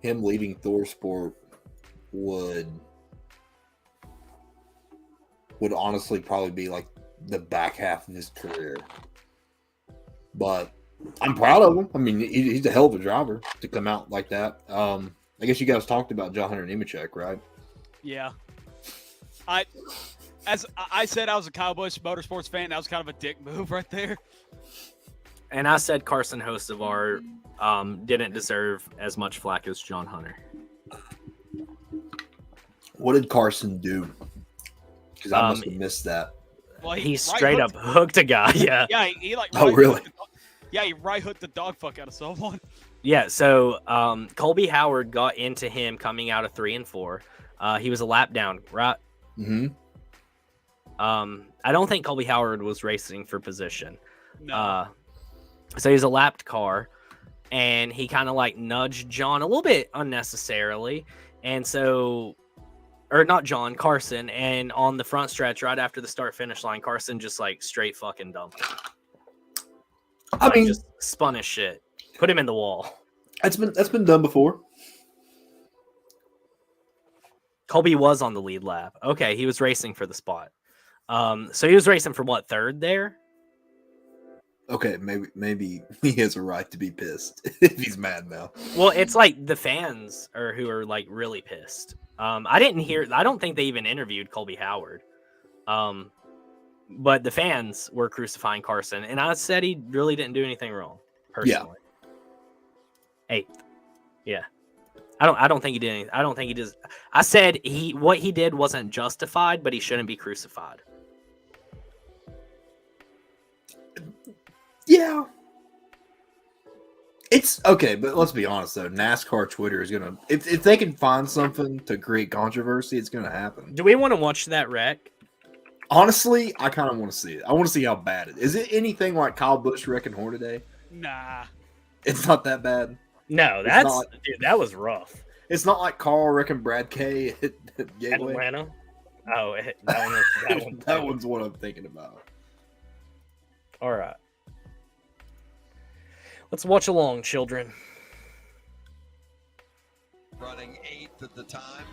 S11: him leaving ThorSport would honestly probably be like the back half of his career. But I'm proud of him. I mean, he's a hell of a driver to come out like that. I guess you guys talked about John Hunter Nemechek, right?
S13: Yeah. As I said, I was a Kyle Busch Motorsports fan. That was kind of a dick move right there.
S12: And I said Carson Hocevar didn't deserve as much flack as John Hunter.
S11: What did Carson do? Because I must have missed that.
S12: Well, he straight up hooked a guy. Yeah.
S13: Yeah, he like.
S11: Oh, really?
S13: Yeah, he right hooked the dog fuck out of someone.
S12: Yeah, so Colby Howard got into him coming out of 3 and 4. He was a lap down, right?
S11: Mm-hmm.
S12: I don't think Colby Howard was racing for position.
S13: No.
S12: So he's a lapped car, and he kind of like nudged John a little bit unnecessarily. And so, or not John, Carson. And on the front stretch, right after the start finish line, Carson just like straight fucking dumped him.
S11: I mean,
S12: just spun his shit, put him in the wall.
S11: That's been done before.
S12: Colby was on the lead lap. Okay, he was racing for the spot. So he was racing for what, third there?
S11: Okay, maybe he has a right to be pissed if he's mad now.
S12: Well, it's like the fans who are like really pissed. I don't think they even interviewed Colby Howard. But the fans were crucifying Carson, and I said he really didn't do anything wrong, personally. Yeah. 8th. Yeah. I don't think he did anything. I don't think he did. I said what he did wasn't justified, but he shouldn't be crucified.
S11: Yeah. It's okay, but let's be honest though. NASCAR Twitter is gonna if they can find something to create controversy, it's gonna happen.
S12: Do we want to watch that wreck?
S11: Honestly, I kind of want to see it. I want to see how bad it is. Is it anything like Kyle Busch wrecking Hornaday?
S13: Nah.
S11: It's not that bad.
S12: No, dude, that was rough.
S11: It's not like Carl wrecking Brad K at Gateway.
S12: Atlanta. Oh,
S11: that one's what I'm thinking about.
S12: All right. Let's watch along, children.
S14: Running 8th at the time.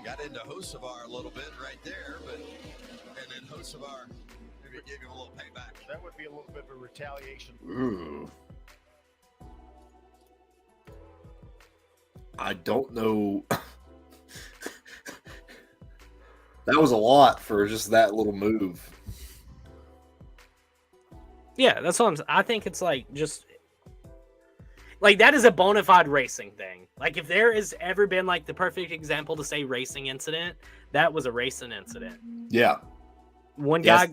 S14: Got into Hocevar a little bit right there, and then Hocevar maybe give him a little payback.
S3: That would be a little bit of a retaliation.
S11: Ooh. I don't know. That was a lot for just that little move.
S12: Yeah, that's what I think it's like just like that is a bona fide racing thing. Like if there has ever been like the perfect example to say racing incident, that was a racing incident.
S11: Yeah.
S12: One guy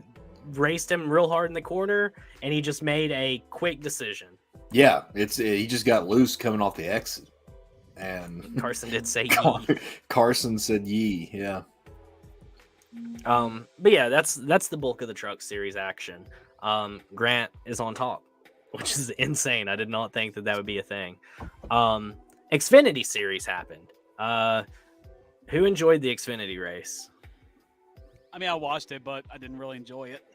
S12: raced him real hard in the corner and he just made a quick decision.
S11: Yeah, he just got loose coming off the exit. And
S12: Carson did say yee.
S11: Carson said yee, yeah.
S12: But yeah, that's the bulk of the Truck Series action. Grant is on top, which is insane. I did not think that would be a thing. Xfinity Series happened. Who enjoyed the Xfinity race?
S13: I mean, I watched it, but I didn't really enjoy it.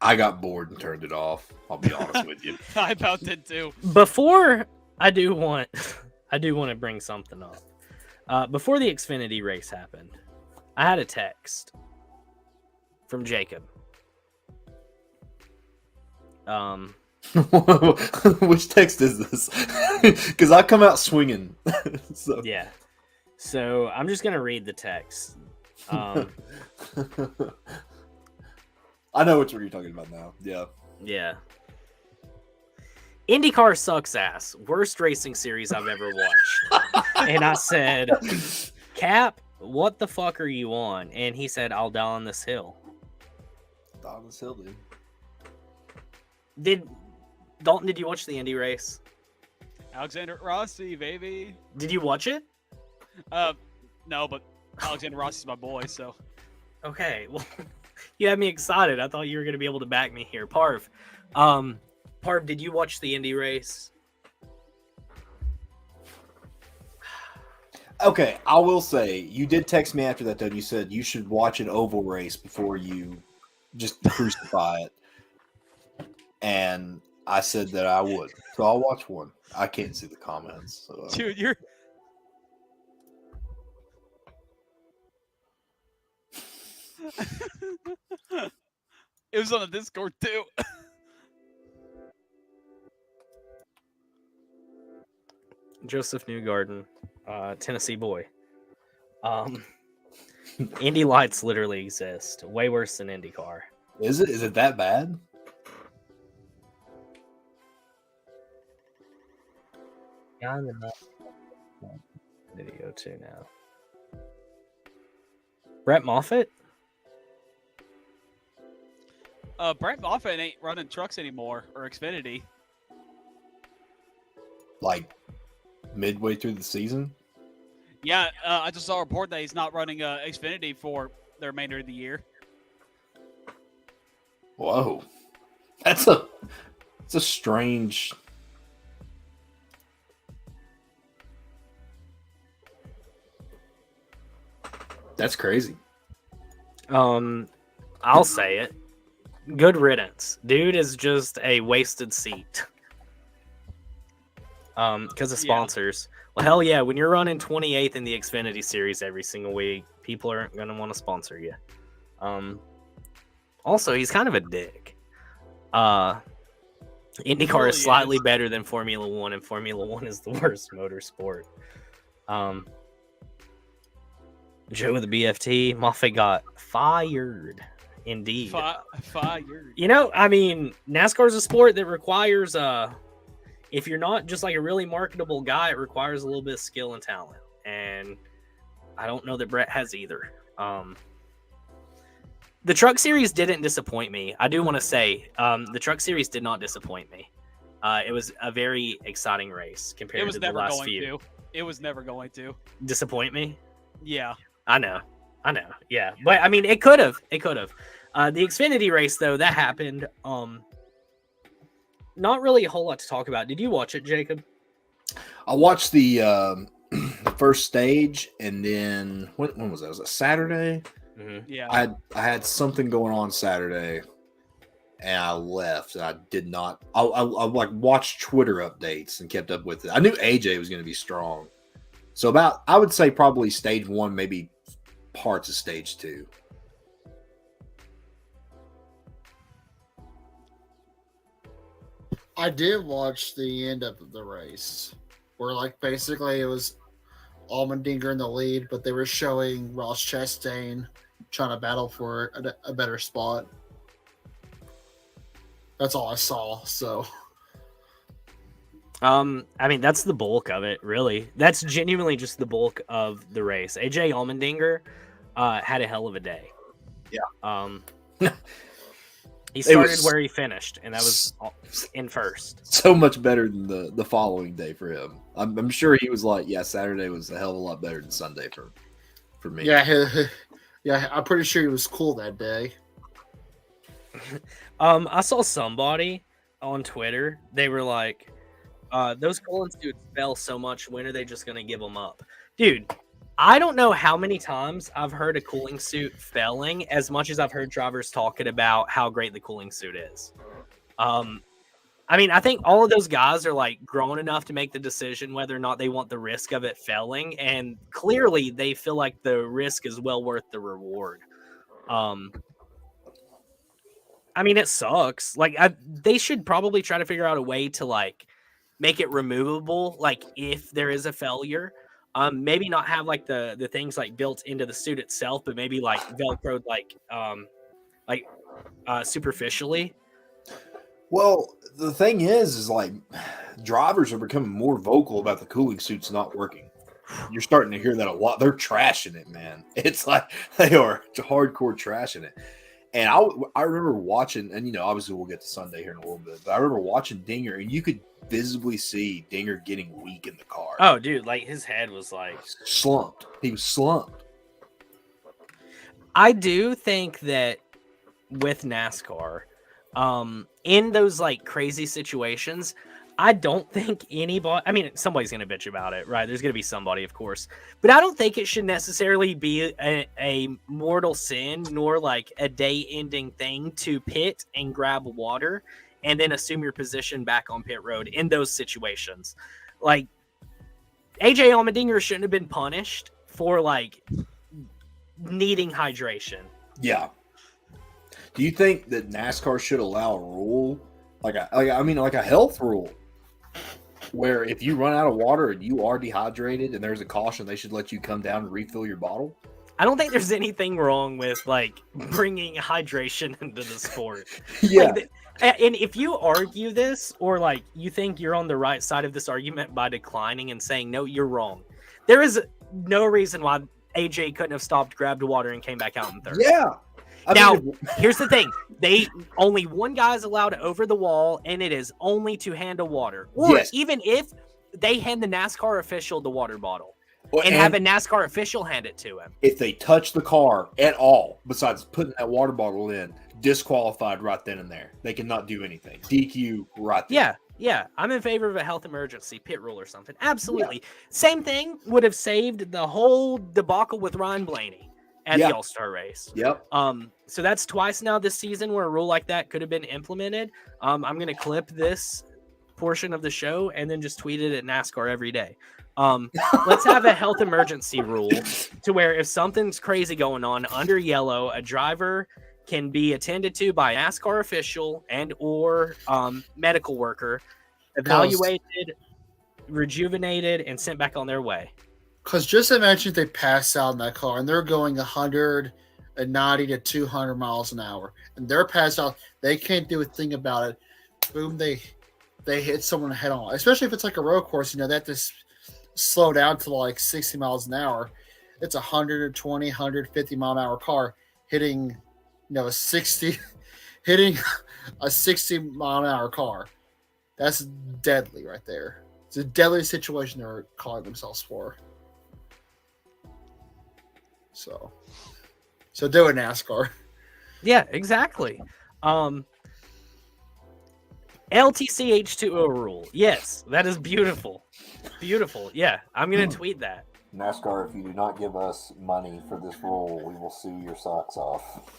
S11: I got bored and turned it off. I'll be honest with you.
S13: I about did too.
S12: Before I do want to bring something up. Before the Xfinity race happened, I had a text from Jacob.
S11: Which text is this? Because I come out swinging. So.
S12: Yeah. So I'm just gonna read the text.
S11: I know what you're talking about now. Yeah.
S12: Yeah. IndyCar sucks ass. Worst racing series I've ever watched. And I said, Cap, what the fuck are you on? And he said, I'll die on this hill.
S11: Die on this hill, dude.
S12: Dalton, did you watch the Indy race?
S13: Alexander Rossi, baby.
S12: Did you watch it?
S13: No, but Alexander Rossi's my boy, so.
S12: Okay, well, you had me excited. I thought you were going to be able to back me here. Parv, did you watch the Indy race?
S11: Okay, I will say, you did text me after that, though. You said you should watch an oval race before you just crucify it. And I said that I would. So I'll watch one. I can't see the comments. So.
S13: Dude, you're... It was on the Discord, too.
S12: Joseph Newgarden, Tennessee boy. Indy lights literally exist. Way worse than IndyCar.
S11: Is it? Is it that bad?
S12: Video too now. Brett Moffitt?
S13: Brett Moffitt ain't running trucks anymore, or Xfinity.
S15: Like midway through the season.
S13: Yeah, I just saw a report that he's not running Xfinity for the remainder of the year.
S15: Whoa, it's a strange. That's crazy.
S12: I'll say it. Good riddance. Dude is just a wasted seat. Because of sponsors. Yeah. Well, hell yeah, when you're running 28th in the Xfinity Series every single week, people aren't going to want to sponsor you. Also, he's kind of a dick. IndyCar really is slightly better than Formula 1, and Formula 1 is the worst motorsport. Joe with the BFT, Moffitt got fired. Indeed.
S13: Fired.
S12: You know, I mean, NASCAR is a sport that requires, if you're not just like a really marketable guy, it requires a little bit of skill and talent. And I don't know that Brett has either. The Truck Series didn't disappoint me. I do want to say, the Truck Series did not disappoint me. It was a very exciting race compared to the last few.
S13: It was never going to.
S12: Disappoint me?
S13: Yeah.
S12: I know. Yeah. But I mean, it could have. The Xfinity race, though, that happened. Not really a whole lot to talk about. Did you watch it, Jacob?
S15: I watched the first stage, and then when was that? Was it Saturday?
S12: Mm-hmm.
S13: Yeah.
S15: I had something going on Saturday, and I left. And I did not. I like watched Twitter updates and kept up with it. I knew AJ was going to be strong, so I would say probably stage 1, maybe parts of stage 2.
S11: I did watch the end of the race where, like, basically it was Allmendinger in the lead, but they were showing Ross Chastain trying to battle for a better spot. That's all I saw. So,
S12: I mean, that's the bulk of it, really. That's genuinely just the bulk of the race. AJ Allmendinger had a hell of a day.
S15: Yeah.
S12: He started where he finished, and that was in first.
S15: So much better than the following day for him. I'm sure he was like, yeah, Saturday was a hell of a lot better than Sunday for me.
S11: Yeah, I'm pretty sure he was cool that day.
S12: I saw somebody on Twitter. They were like, those cooling suits fell so much. When are they just going to give them up? Dude, I don't know how many times I've heard a cooling suit failing as much as I've heard drivers talking about how great the cooling suit is. I mean, I think all of those guys are like grown enough to make the decision whether or not they want the risk of it failing. And clearly they feel like the risk is well worth the reward. I mean, it sucks. Like, they should probably try to figure out a way to like make it removable. Like if there is a failure, maybe not have like the things like built into the suit itself, but maybe like Velcroed like superficially.
S15: Well, the thing is like drivers are becoming more vocal about the cooling suits not working. You're starting to hear that a lot. They're trashing it, man. It's like they are hardcore trashing it. And I remember watching, and you know, obviously we'll get to Sunday here in a little bit, but I remember watching Dinger, and you could visibly see Dinger getting weak in the car.
S12: Oh, dude, like his head was like
S15: slumped. He was slumped.
S12: I do think that with NASCAR, in those like crazy situations, I don't think anybody, I mean, somebody's going to bitch about it, right? There's going to be somebody, of course, but I don't think it should necessarily be a mortal sin nor like a day ending thing to pit and grab water and then assume your position back on pit road in those situations. Like AJ Allmendinger shouldn't have been punished for like needing hydration.
S15: Yeah. Do you think that NASCAR should allow a rule, like a health rule, where if you run out of water and you are dehydrated and there's a caution, they should let you come down and refill your bottle?
S12: I don't think there's anything wrong with like bringing hydration into the sport.
S15: Yeah.
S12: Like, and if you argue this, or like you think you're on the right side of this argument by declining and saying, no, you're wrong, there is no reason why AJ couldn't have stopped, grabbed water, and came back out in third.
S15: Yeah.
S12: Now, here's the thing. Only one guy is allowed over the wall, and it is only to handle water. Or even if they hand the NASCAR official the water bottle and have a NASCAR official hand it to him.
S15: If they touch the car at all, besides putting that water bottle in, disqualified right then and there. They cannot do anything. DQ right there.
S12: Yeah. I'm in favor of a health emergency, pit rule or something. Absolutely. Yeah. Same thing would have saved the whole debacle with Ryan Blaney at the All-Star race.
S15: Yep.
S12: So that's twice now this season where a rule like that could have been implemented. I'm going to clip this portion of the show and then just tweet it at NASCAR every day. Let's have a health emergency rule to where if something's crazy going on under yellow, a driver can be attended to by a NASCAR official and or medical worker, evaluated, rejuvenated, and sent back on their way.
S11: Because just imagine if they pass out in that car and they're going 190 to 200 miles an hour and they're passed out. They can't do a thing about it. Boom, they hit someone head on. Especially if it's like a road course, they have to slow down to like 60 miles an hour. It's 120, 150 mile an hour car hitting, a 60 mile an hour car. That's deadly right there. It's a deadly situation they're calling themselves for. So do it, NASCAR.
S12: Yeah, exactly. LTC H2O rule. Yes, that is beautiful. Beautiful. Yeah, I'm going to tweet that.
S15: NASCAR, if you do not give us money for this rule, we will sue your socks off.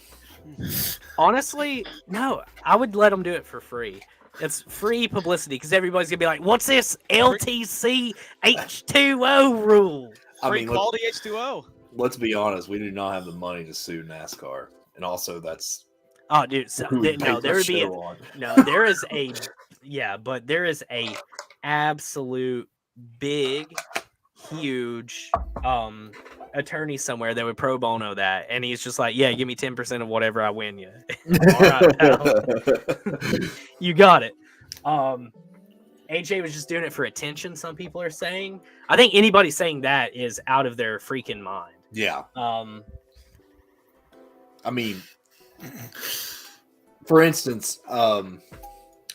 S12: Honestly, no, I would let them do it for free. It's free publicity because everybody's going to be like, what's this LTC H2O rule?
S13: Free quality H2O.
S15: Let's be honest, we do not have the money to sue NASCAR. And also that's...
S12: Oh, dude, there is a absolute big, huge attorney somewhere that would pro bono that, and he's just like, yeah, give me 10% of whatever I win you. All right, pal. You got it. AJ was just doing it for attention, some people are saying. I think anybody saying that is out of their freaking mind.
S15: Yeah. I mean, for instance, I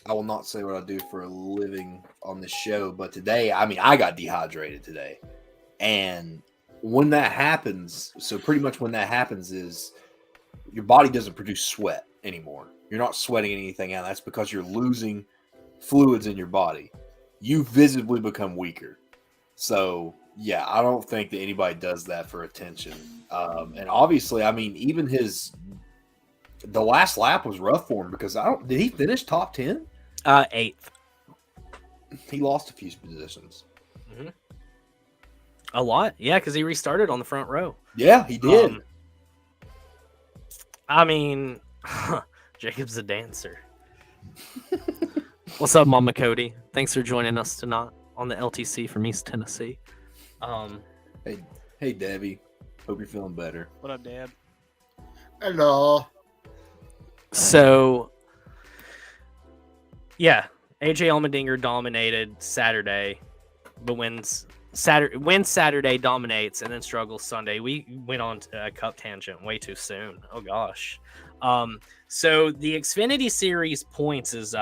S15: will not say what I do for a living on this show, but today, I got dehydrated today. And when that happens, pretty much when that happens is your body doesn't produce sweat anymore. You're not sweating anything out. That's because you're losing fluids in your body. You visibly become weaker. So, yeah, I don't think that anybody does that for attention. And obviously, even the last lap was rough for him because did he finish top 10?
S12: 8th.
S15: He lost a few positions.
S12: Mm-hmm. A lot, yeah, because he restarted on the front row.
S15: Yeah, he did.
S12: Jacob's a dancer. What's up, Mama Cody? Thanks for joining us tonight on the LTC from East Tennessee.
S15: Hey, Debbie. Hope you're feeling better.
S13: What up, Dad?
S11: Hello.
S12: So, yeah, AJ Allmendinger dominated Saturday, but wins Saturday, dominates, and then struggles Sunday. We went on a cup tangent way too soon. Oh gosh. So the Xfinity Series points is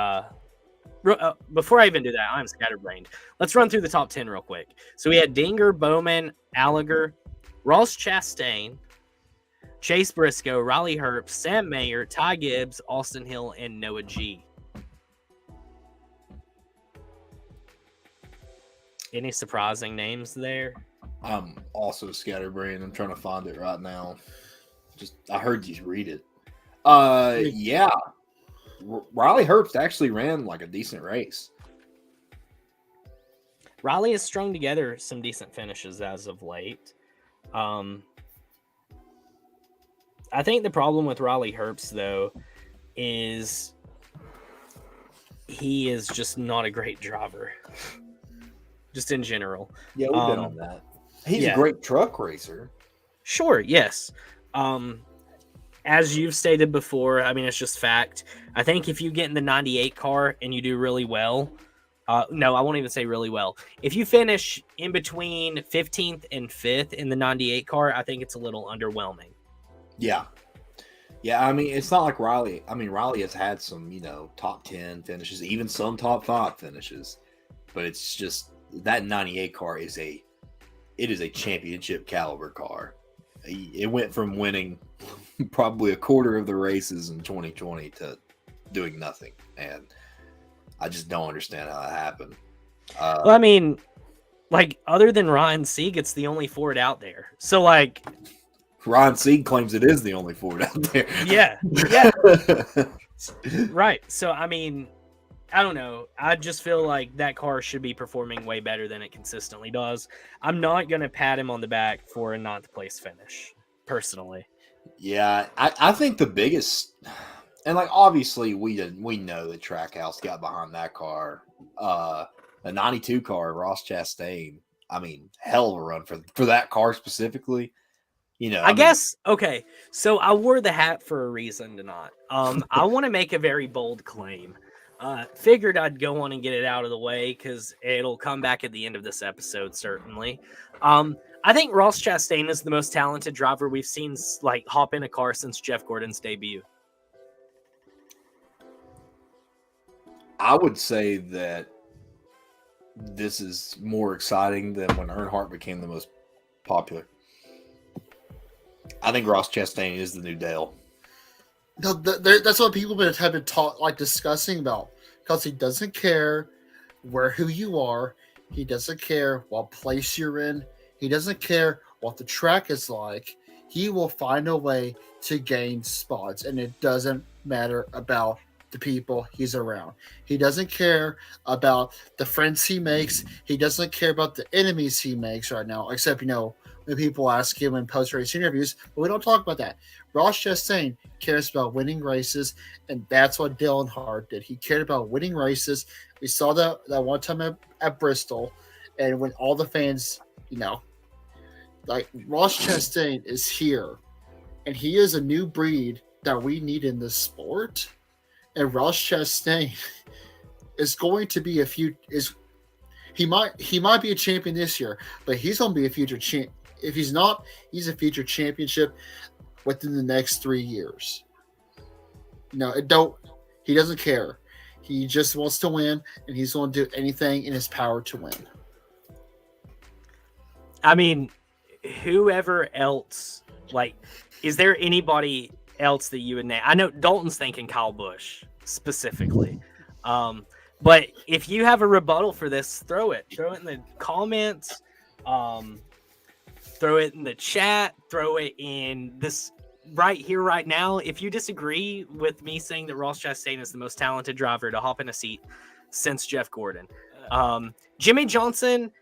S12: before I even do that, I'm scatterbrained. Let's run through the top 10 real quick. So we had Dinger, Bowman, Allgaier, Ross Chastain, Chase Briscoe, Riley Herbst, Sam Mayer, Ty Gibbs, Austin Hill, and Noah G. Any surprising names there?
S15: I'm also scatterbrained. I'm trying to find it right now. I heard you read it. Yeah. Riley Herbst actually ran like a decent race.
S12: Riley has strung together some decent finishes as of late. I think the problem with Riley Herbst, though, is he is just not a great driver. Just in general.
S15: Yeah, we've been on that. He's a great truck racer.
S12: Sure, yes. As you've stated before, it's just fact. I think if you get in the 98 car and you do really well, no, I won't even say really well. If you finish in between 15th and 5th in the 98 car, I think it's a little underwhelming.
S15: Yeah. Yeah, I mean, it's not like Riley. I mean, Riley has had some, top 10 finishes, even some top 5 finishes. But it's just that 98 car is a championship caliber car. It went from winning probably a quarter of the races in 2020 to doing nothing. And I just don't understand how that happened.
S12: Well, I mean, like, other than Ryan Sieg, it's the only Ford out there. So, like,
S15: Ryan Sieg claims it is the only Ford out there.
S12: Yeah. Right. So, I mean, I don't know. I just feel like that car should be performing way better than it consistently does. I'm not going to pat him on the back for a 9th place finish, personally.
S15: Yeah, I think the biggest, and like obviously we know that Trackhouse got behind that car, a 92 car, Ross Chastain. I mean, hell of a run for that car specifically.
S12: I guess, okay, so I wore the hat for a reason tonight. I want to make a very bold claim. Figured I'd go on and get it out of the way because it'll come back at the end of this episode, certainly. I think Ross Chastain is the most talented driver we've seen like hop in a car since Jeff Gordon's debut.
S15: I would say that this is more exciting than when Earnhardt became the most popular. I think Ross Chastain is the new Dale.
S11: No, that's what people have been discussing about, because he doesn't care who you are. He doesn't care what place you're in. He doesn't care what the track is like. He will find a way to gain spots, and it doesn't matter about the people he's around. He doesn't care about the friends he makes. He doesn't care about the enemies he makes right now, except, when people ask him in post-race interviews, but we don't talk about that. Ross Chastain cares about winning races, and that's what Dale Earnhardt did. He cared about winning races. We saw that one time at Bristol, and when all the fans, Ross Chastain is here, and he is a new breed that we need in this sport. And Ross Chastain is going to be he might be a champion this year, but he's going to be a future champ. If he's not, he's a future championship within the next 3 years. He doesn't care. He just wants to win, and he's going to do anything in his power to win.
S12: I mean, whoever else, is there anybody else that you would name? I know Dalton's thinking Kyle Busch specifically. But if you have a rebuttal for this, throw it in the comments. Throw it in the chat. Throw it in this right here, right now. If you disagree with me saying that Ross Chastain is the most talented driver to hop in a seat since Jeff Gordon, Jimmy Johnson,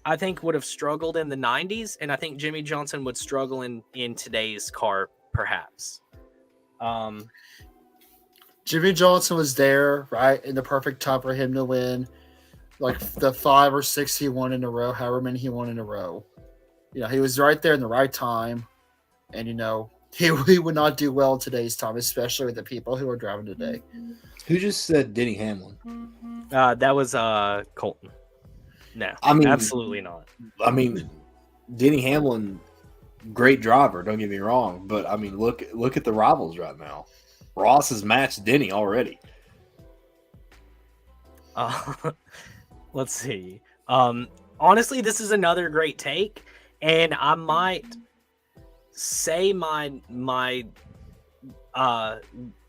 S12: I think, would have struggled in the 90s, and I think Jimmy Johnson would struggle in today's car, perhaps.
S11: Jimmy Johnson was there, right, in the perfect time for him to win, like the 5 or 6 he won in a row, however many he won in a row. He was right there in the right time, and he would not do well in today's time, especially with the people who are driving today.
S15: Who just said Denny Hamlin?
S12: That was Colton. No, absolutely not.
S15: I mean, Denny Hamlin, great driver. Don't get me wrong, but I mean, look at the rivals right now. Ross has matched Denny already.
S12: Let's see. Honestly, this is another great take, and I might say my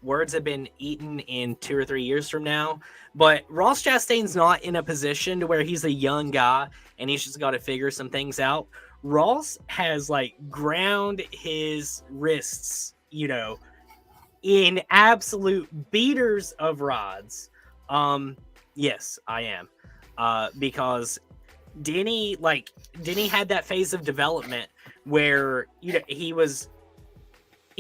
S12: words have been eaten in 2 or 3 years from now. But Ross Chastain's not in a position to where he's a young guy and he's just got to figure some things out. Ross has ground his wrists, in absolute beaters of rods. Yes, I am. Because Denny had that phase of development where, he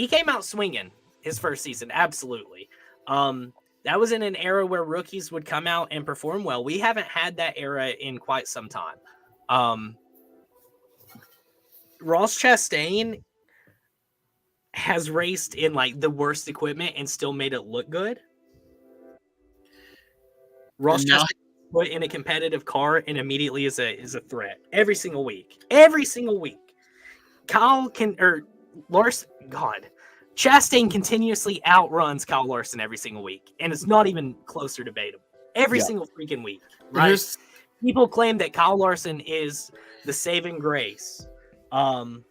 S12: came out swinging his first season. Absolutely. That was in an era where rookies would come out and perform well. We haven't had that era in quite some time. Ross Chastain has raced in the worst equipment and still made it look good. Ross Chastain put in a competitive car and immediately is a threat every single week. Every single week. Chastain continuously outruns Kyle Larson every single week, and it's not even closer debatable. Every single freaking week, right? People claim that Kyle Larson is the saving grace. I'll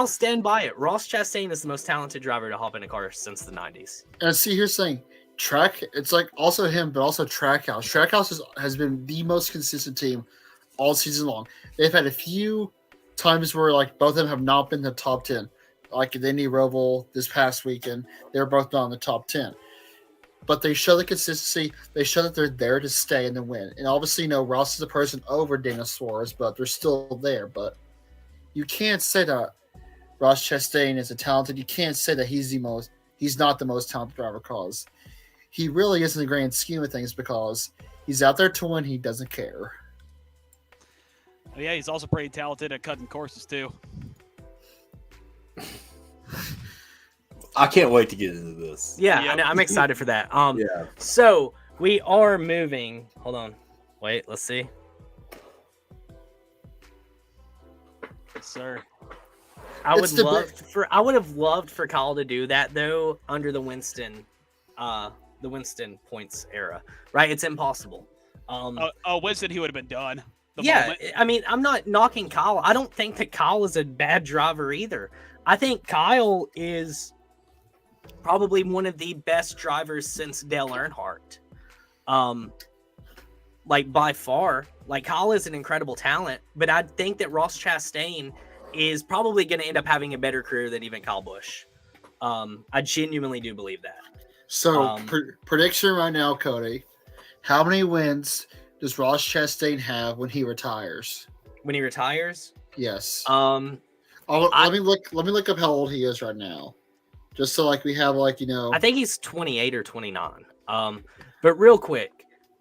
S12: stand by it. Ross Chastain is the most talented driver to hop in a car since the 90s.
S11: And see, here's the thing. It's like also him, but also Trackhouse. Trackhouse has been the most consistent team all season long. They've had a few times where like both of them have not been in the top 10. Like the Indy Roval this past weekend, they were both not in the top 10. But they show the consistency. They show that they're there to stay and to win. And obviously, Ross is a person over Daniel Suarez, but they're still there. But you can't say that Ross Chastain is a talented. You can't say that he's not the most talented driver, because he really is in the grand scheme of things, because he's out there to win. He doesn't care.
S13: Oh, yeah, he's also pretty talented at cutting courses too.
S15: I can't wait to get into this.
S12: Yeah, yep. I'm excited for that. So we are moving. Hold on. Wait, let's see.
S13: Yes, sir.
S12: I would have loved for Kyle to do that though under the Winston points era. Right? It's impossible.
S13: Winston, he would have been done.
S12: I mean, I'm not knocking Kyle. I don't think that Kyle is a bad driver either. I think Kyle is probably one of the best drivers since Dale Earnhardt. Like by far. Like Kyle is an incredible talent, but I think that Ross Chastain is probably going to end up having a better career than even Kyle Busch. I genuinely do believe that.
S11: So prediction right now, Cody. How many wins does Ross Chastain have when he retires?
S12: When he retires?
S11: Yes. Let me look up how old he is right now, just so like we have like
S12: I think he's 28 or 29. But real quick,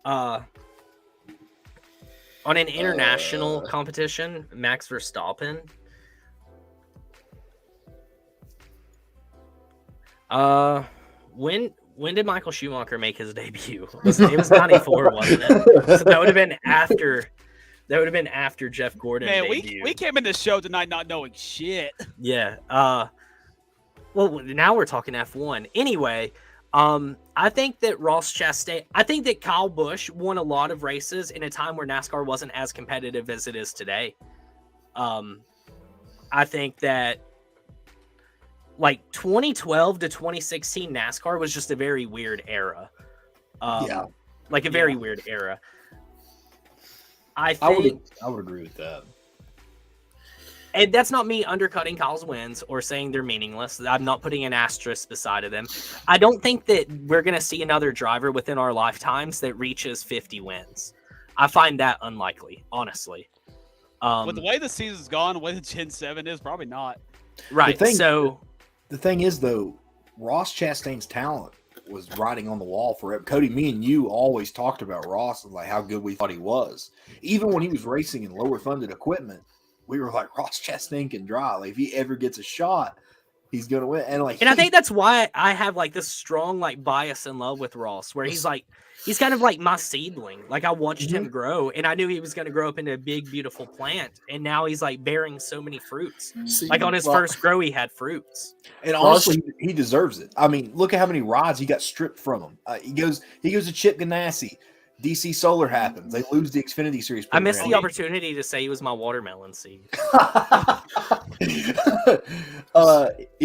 S12: on an international competition, Max Verstappen. When did Michael Schumacher make his debut? It was 94, wasn't it? So that would have been after. That would have been after Jeff Gordon.
S13: Man, we came in this show tonight not knowing shit.
S12: Yeah. Well, now we're talking F1. Anyway, I think that Ross Chastain. I think that Kyle Busch won a lot of races in a time where NASCAR wasn't as competitive as it is today. I think that like 2012 to 2016 NASCAR was just a very weird era. Like a very weird era. I
S15: would agree with that.
S12: And that's not me undercutting Kyle's wins or saying they're meaningless. I'm not putting an asterisk beside of them. I don't think that we're going to see another driver within our lifetimes that reaches 50 wins. I find that unlikely, honestly.
S13: With the way the season's gone, the way the Gen 7 is, probably not.
S12: Right.
S15: The thing is, though, Ross Chastain's talent was writing on the wall for it. Cody, me and you always talked about Ross and like how good we thought he was. Even when he was racing in lower funded equipment, we were like, Ross Chastain can drive. Like, if he ever gets a shot, he's gonna win. And
S12: I think that's why I have like this strong like bias and love with Ross, where he's kind of like my seedling. Like I watched him grow, and I knew he was going to grow up into a big, beautiful plant, and now he's like bearing so many fruits. Like on his first grow, he had fruits.
S15: And honestly, he deserves it. I mean, look at how many rods he got stripped from him. He goes to Chip Ganassi. DC Solar happens. They lose the Xfinity Series program.
S12: I missed the opportunity to say he was my watermelon seed.
S15: He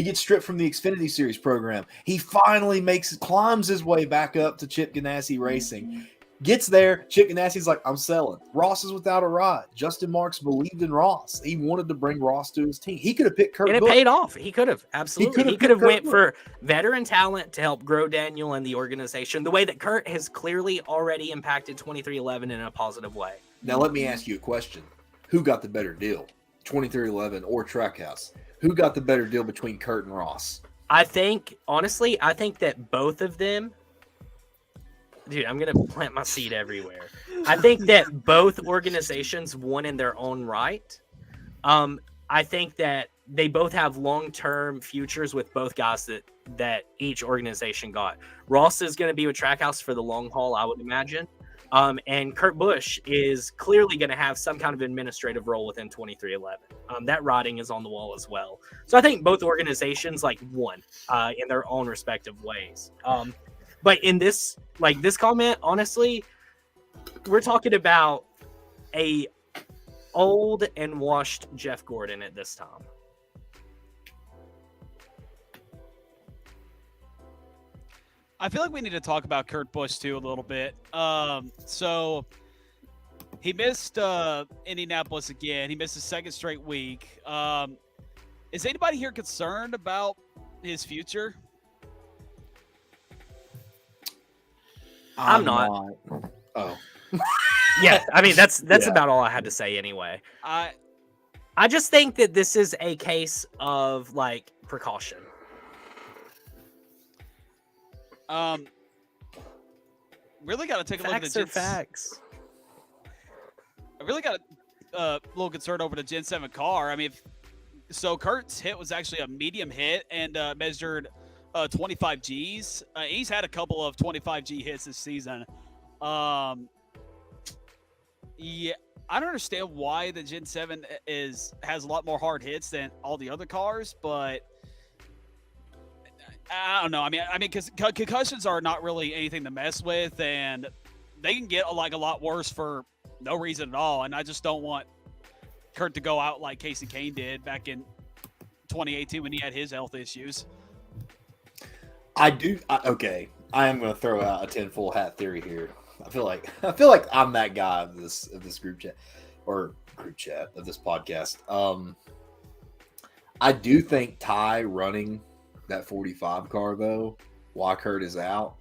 S15: gets stripped from the Xfinity Series program. He finally climbs his way back up to Chip Ganassi Racing. Gets there. Chip Ganassi's like, I'm selling. Ross is without a ride. Justin Marks believed in Ross. He wanted to bring Ross to his team. He could have picked Kurt
S12: Busch. And it paid off. He could have. Absolutely. He could have went
S15: Busch
S12: for veteran talent to help grow Daniel and the organization the way that Kurt has clearly already impacted 2311 in a positive way.
S15: Now, let me ask you a question. Who got the better deal? 2311 or Trackhouse? Who got the better deal between Kurt and Ross?
S12: I think that both of them. Dude, I'm going to plant my seed everywhere. I think that both organizations won in their own right. I think that they both have long-term futures with both guys that each organization got. Ross is going to be with Trackhouse for the long haul, I would imagine. And Kurt Busch is clearly going to have some kind of administrative role within 2311. That writing is on the wall as well. So I think both organizations won in their own respective ways. But in this comment, honestly, we're talking about a old and washed Jeff Gordon at this time.
S13: I feel like we need to talk about Kurt Busch too a little bit. So he missed Indianapolis again. He missed his second straight week. Is anybody here concerned about his future?
S12: I'm not.
S15: Oh.
S12: Yeah, I mean that's about all I had to say anyway. I just think that this is a case of precaution.
S13: Really got to take a look at the
S12: facts.
S13: I really got a little concerned over the Gen 7 car. I mean, so Kurt's hit was actually a medium hit and measured 25 Gs. He's had a couple of 25 G hits this season. Yeah, I don't understand why the Gen 7 has a lot more hard hits than all the other cars, but I don't know. I mean, because concussions are not really anything to mess with, and they can get a lot worse for no reason at all. And I just don't want Kurt to go out like Casey Kane did back in 2018 when he had his health issues.
S15: Okay, I am going to throw out a tinfoil hat theory here. I feel like I'm that guy of this group chat of this podcast. I do think Ty running that 45 car though, while Kurt is out,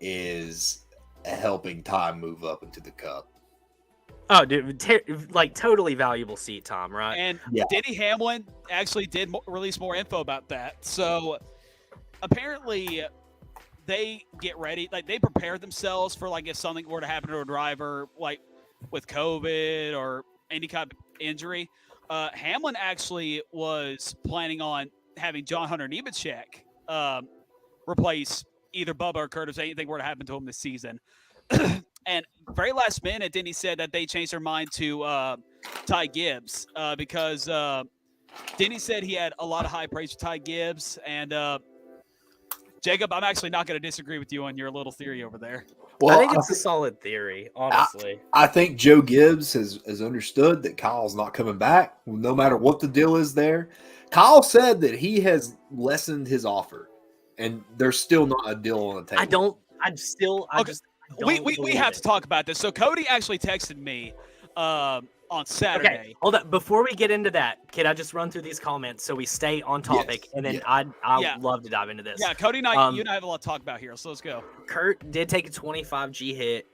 S15: is helping Ty move up into the Cup.
S12: Oh, dude, totally valuable seat, Tom, right?
S13: And Denny Hamlin actually did release more info about that. So apparently they get ready, they prepare themselves for if something were to happen to a driver, with COVID or any kind of injury. Hamlin actually was planning on having John Hunter Nemechek replace either Bubba or Kurt if anything were to happen to him this season. And very last minute, Denny said that they changed their mind to Ty Gibbs because Denny said he had a lot of high praise for Ty Gibbs. And Jacob, I'm actually not going to disagree with you on your little theory over there.
S12: Well, I think it's a solid theory, honestly.
S15: I think Joe Gibbs has understood that Kyle's not coming back, no matter what the deal is there. Kyle said that he has lessened his offer, and there's still not a deal on the table.
S13: We have to talk about this. So Cody actually texted me on Saturday.
S12: Okay, hold up. Before we get into that, can I just run through these comments so we stay on topic? And then I'd love to dive into this.
S13: Yeah, Cody and I, you and I have a lot to talk about here, so let's go.
S12: Kurt did take a 25 G hit.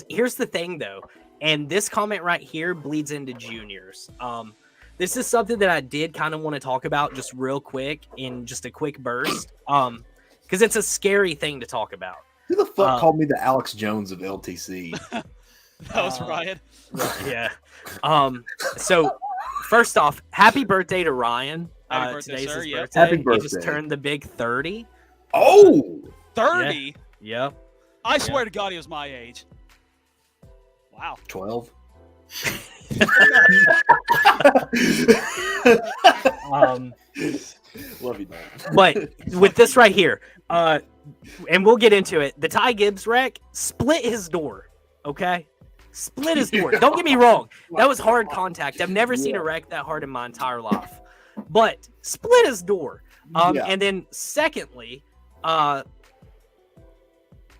S12: Here's the thing, though, and this comment right here bleeds into juniors. This is something that I did kind of want to talk about just real quick in just a quick burst, because it's a scary thing to talk about.
S15: Who the fuck called me the Alex Jones of LTC?
S13: That was Ryan.
S12: Yeah. So first off, happy birthday to Ryan.
S13: Happy birthday,
S12: today's
S13: sir.
S12: his
S13: Yep.
S12: birthday.
S15: Happy birthday.
S12: He just turned the big 30.
S15: Oh,
S13: 30?
S12: Yeah.
S13: I swear to God, he was my age. Wow.
S15: 12. Love you, man.
S12: But with this right here, and we'll get into it. The Ty Gibbs wreck split his door. Okay, split his door. Don't get me wrong, that was hard contact. I've never seen a wreck that hard in my entire life. But split his door. And then secondly,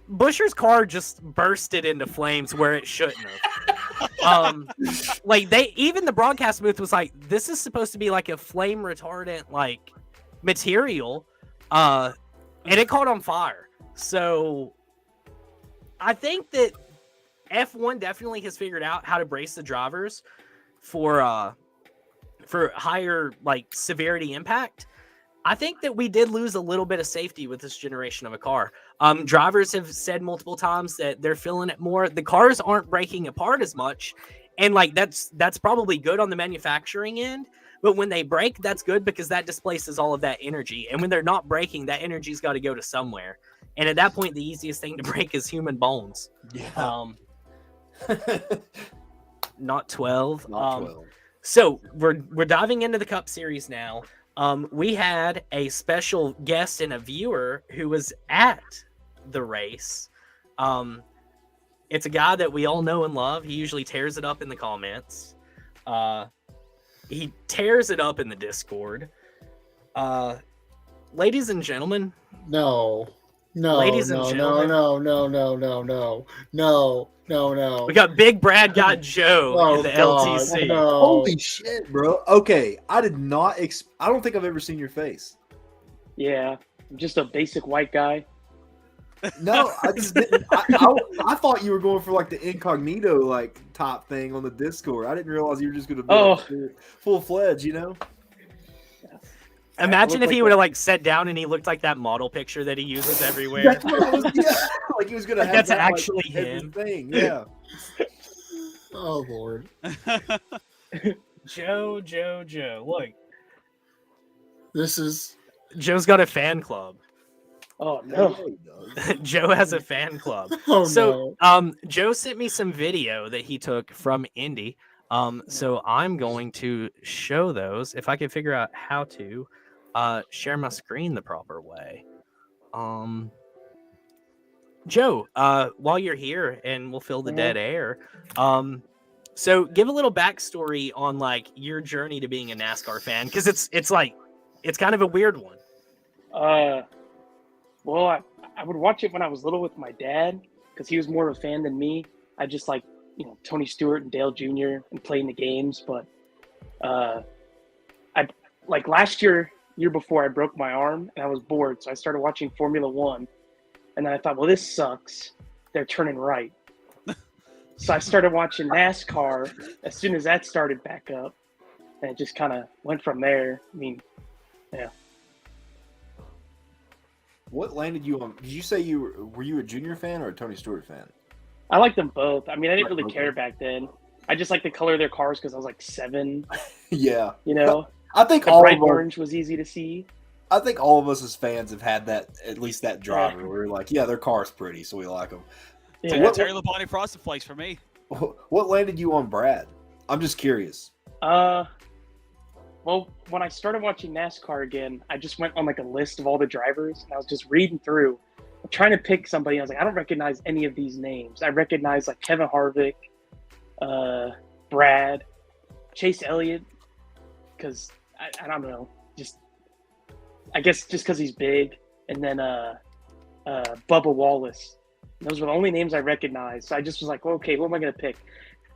S12: Buscher's car just bursted into flames where it shouldn't have. Even the broadcast booth was like, this is supposed to be like a flame retardant material, and it caught on fire. So I think that F1 definitely has figured out how to brace the drivers for higher severity impact. I think that we did lose a little bit of safety with this generation of a car. Drivers have said multiple times that they're feeling it more. The cars aren't breaking apart as much. And that's probably good on the manufacturing end. But when they break, that's good because that displaces all of that energy. And when they're not breaking, that energy's got to go to somewhere. And at that point, the easiest thing to break is human bones.
S15: Yeah.
S12: Not 12.
S15: Not 12.
S12: So we're diving into the Cup Series now. We had a special guest and a viewer who was at the race. It's a guy that we all know and love. He usually tears it up in the comments. He tears it up in the Discord. Ladies and gentlemen.
S11: No.
S12: Ladies and gentlemen.
S11: No.
S12: We got Big Brad, got Joe in the LTC.
S11: No.
S15: Holy shit, bro. Okay, I did not. I don't think I've ever seen your face.
S16: Yeah, I'm just a basic white guy.
S15: No, I just didn't. I thought you were going for like the incognito like top thing on the Discord. I didn't realize you were just going to be full fledged. You know.
S12: Imagine if he would have like sat down and he looked like that model picture that he uses everywhere.
S15: Like he was gonna have
S12: that's
S15: that,
S12: actually
S15: like,
S12: him.
S15: Thing. Yeah.
S11: Oh Lord.
S12: Joe. Look.
S11: This is
S12: Joe's got a fan club.
S16: Oh no.
S12: Joe has a fan club.
S11: Oh,
S12: so Joe sent me some video that he took from Indy. So I'm going to show those if I can figure out how to share my screen the proper way. Joe, while you're here and we'll fill the dead air. So give a little backstory on like your journey to being a NASCAR fan, because it's kind of a weird one.
S16: Well, I would watch it when I was little with my dad because he was more of a fan than me. I just like, Tony Stewart and Dale Jr. and playing the games. But I like last year before I broke my arm and I was bored. So I started watching Formula One. And then I thought, well, this sucks. They're turning right. So I started watching NASCAR as soon as that started back up. And it just kind of went from there. I mean, yeah.
S15: What landed you on? Did you say were you a Junior fan or a Tony Stewart fan?
S16: I liked them both. I mean, I didn't really care back then. I just liked the color of their cars because I was like 7.
S15: Yeah.
S16: I
S15: think
S16: the
S15: all
S16: bright
S15: of us,
S16: orange was easy to see.
S15: I think all of us as fans have had that, at least that driver where we're like, yeah, their car's pretty, so we like them.
S13: Yeah.
S15: So
S13: Terry Labonte Frosted Flakes for me.
S15: What landed you on Brad? I'm just curious.
S16: Well, when I started watching NASCAR again, I just went on like a list of all the drivers. And I was just reading through, trying to pick somebody. I was like, I don't recognize any of these names. I recognize like Kevin Harvick, Brad, Chase Elliott, because I don't know, I guess just because he's big, and then Bubba Wallace. Those were the only names I recognized. So I just was like, well, okay, what am I going to pick?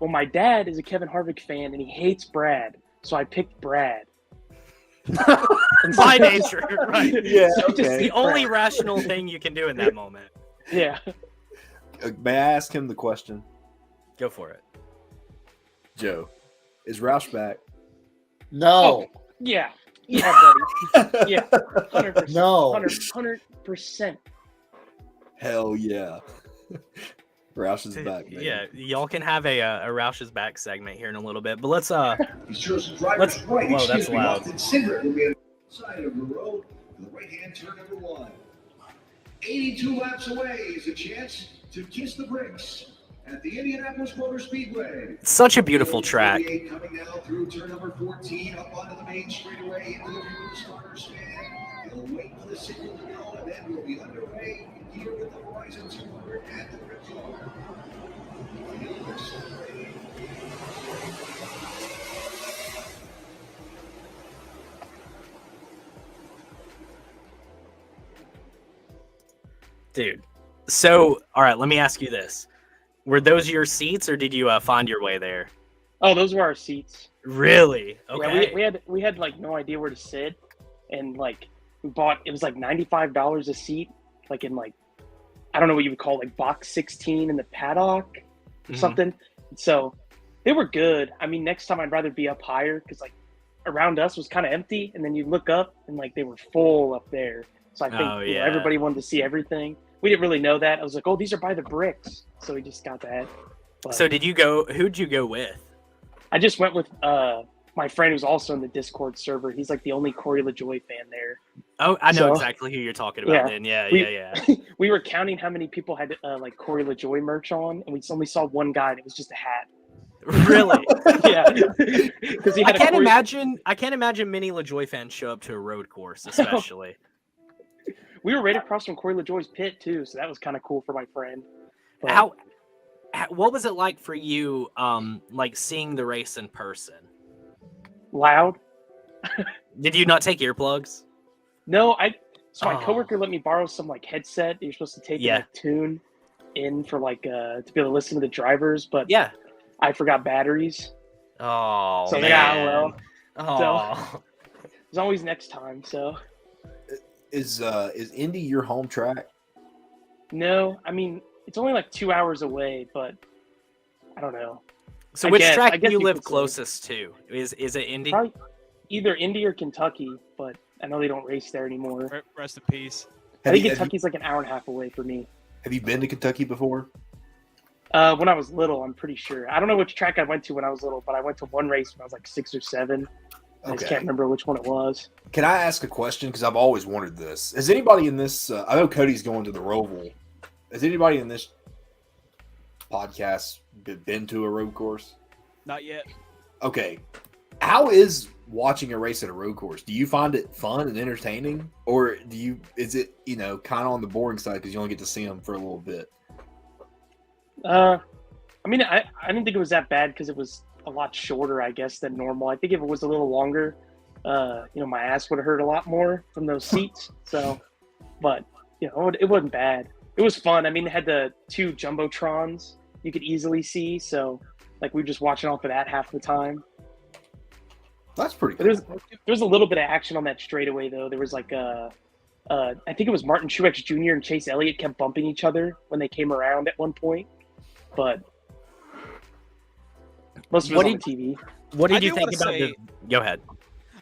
S16: Well, my dad is a Kevin Harvick fan, and he hates Brad. So I picked Brad.
S12: By nature, right?
S15: Yeah,
S12: so
S15: okay.
S12: Just the only rational thing you can do in that moment.
S16: Yeah.
S15: May I ask him the question?
S12: Go for it.
S15: Joe, is Roush back?
S11: No.
S16: Oh, yeah. Yeah, buddy. Yeah. 100%.
S11: No.
S16: 100%.
S15: Hell yeah. Roush is back, man.
S12: Yeah, y'all can have a Roush's back segment here in a little bit, but let's
S6: Whoa,
S12: that's loud.
S6: Cinder will be on the side of the road to the right-hand turn number 1. 82 laps away is a chance to kiss the brakes at the Indianapolis Motor Speedway.
S12: Such a beautiful track.
S6: Coming down through turn number 14 up onto the main straightaway into the starter stand. They'll wait for the signal to go, and then we'll be underway here with the Horizon 200 at the Red Zone.
S12: Dude, so all right, let me ask you this: were those your seats, or did you find your way there?
S16: Oh, those were our seats.
S12: Really? Okay.
S16: Yeah, we had like no idea where to sit, and like we bought it was like $95 a seat, like in like I don't know what you would call like box 16 in the paddock or something. So they were good. I mean, next time I'd rather be up higher because like around us was kind of empty, and then you look up and like they were full up there. So I think everybody wanted to see everything. We didn't really know that. I was like, oh, these are by the bricks. So we just got that. But
S12: so did you go? Who'd you go with?
S16: I just went with my friend who's also in the Discord server. He's like the only Corey LaJoy fan there.
S12: Oh, I know
S16: So,
S12: exactly who you're talking about. Then, yeah.
S16: We were counting how many people had like Corey LaJoy merch on, and we only saw one guy, and it was just a hat.
S12: Really?
S16: Yeah, because he
S12: I
S16: had a
S12: can't
S16: Corey...
S12: imagine many LaJoy fans show up to a road course, especially.
S16: We were right across from Corey LaJoy's pit too, so that was kind of cool for my friend.
S12: But... What was it like for you, like seeing the race in person?
S16: Loud.
S12: Did you not take earplugs?
S16: No, So my coworker let me borrow some like headset that you're supposed to take and like tune in for like to be able to listen to the drivers, but I forgot batteries.
S12: Oh,
S16: so
S12: man.
S16: So it's always next time. So
S15: is Indy your home track?
S16: No, I mean it's only like 2 hours away, but I don't know.
S12: So which track do you live closest to? Is it Indy?
S16: Probably either Indy or Kentucky, but I know they don't race there anymore.
S13: Rest in peace.
S16: I think Kentucky's like an hour and a half away for me.
S15: Have you been to Kentucky before?
S16: When I was little, I'm pretty sure. I don't know which track I went to when I was little, but I went to one race when I was like 6 or 7. I just can't remember which one it was.
S15: Can I ask a question? Because I've always wondered this. Has anybody in this? I know Cody's going to the Roval. Has anybody in this podcast been to a road course?
S13: Not yet.
S15: Okay. How is watching a race at a road course? Do you find it fun and entertaining, or is it kind of on the boring side because you only get to see them for a little bit?
S16: I mean, I didn't think it was that bad because it was a lot shorter, I guess, than normal. I think if it was a little longer, my ass would have hurt a lot more from those seats. So, but it wasn't bad. It was fun. I mean, it had the 2 jumbotrons you could easily see, so like we were just watching off of that half the time.
S15: That's pretty cool.
S16: There was a little bit of action on that straightaway, though. There was like I think it was Martin Truex Jr. and Chase Elliott kept bumping each other when they came around at one point, but most of it was on TV.
S12: What did you think about Go ahead.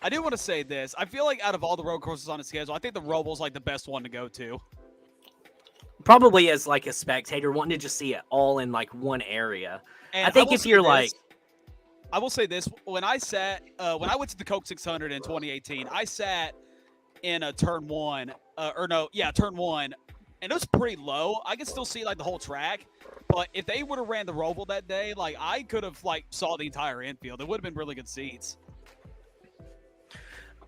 S13: I do want to say this. I feel like out of all the road courses on the schedule, I think the Roval's like the best one to go to.
S12: Probably as like a spectator wanting to just see it all in like one area.
S13: And
S12: I think if you're like,
S13: I will say this: when I went to the Coke 600 in 2018, I sat in a turn 1, turn 1, and it was pretty low. I could still see like the whole track, but if they would have ran the Roval that day, like I could have like saw the entire infield. It would have been really good seats.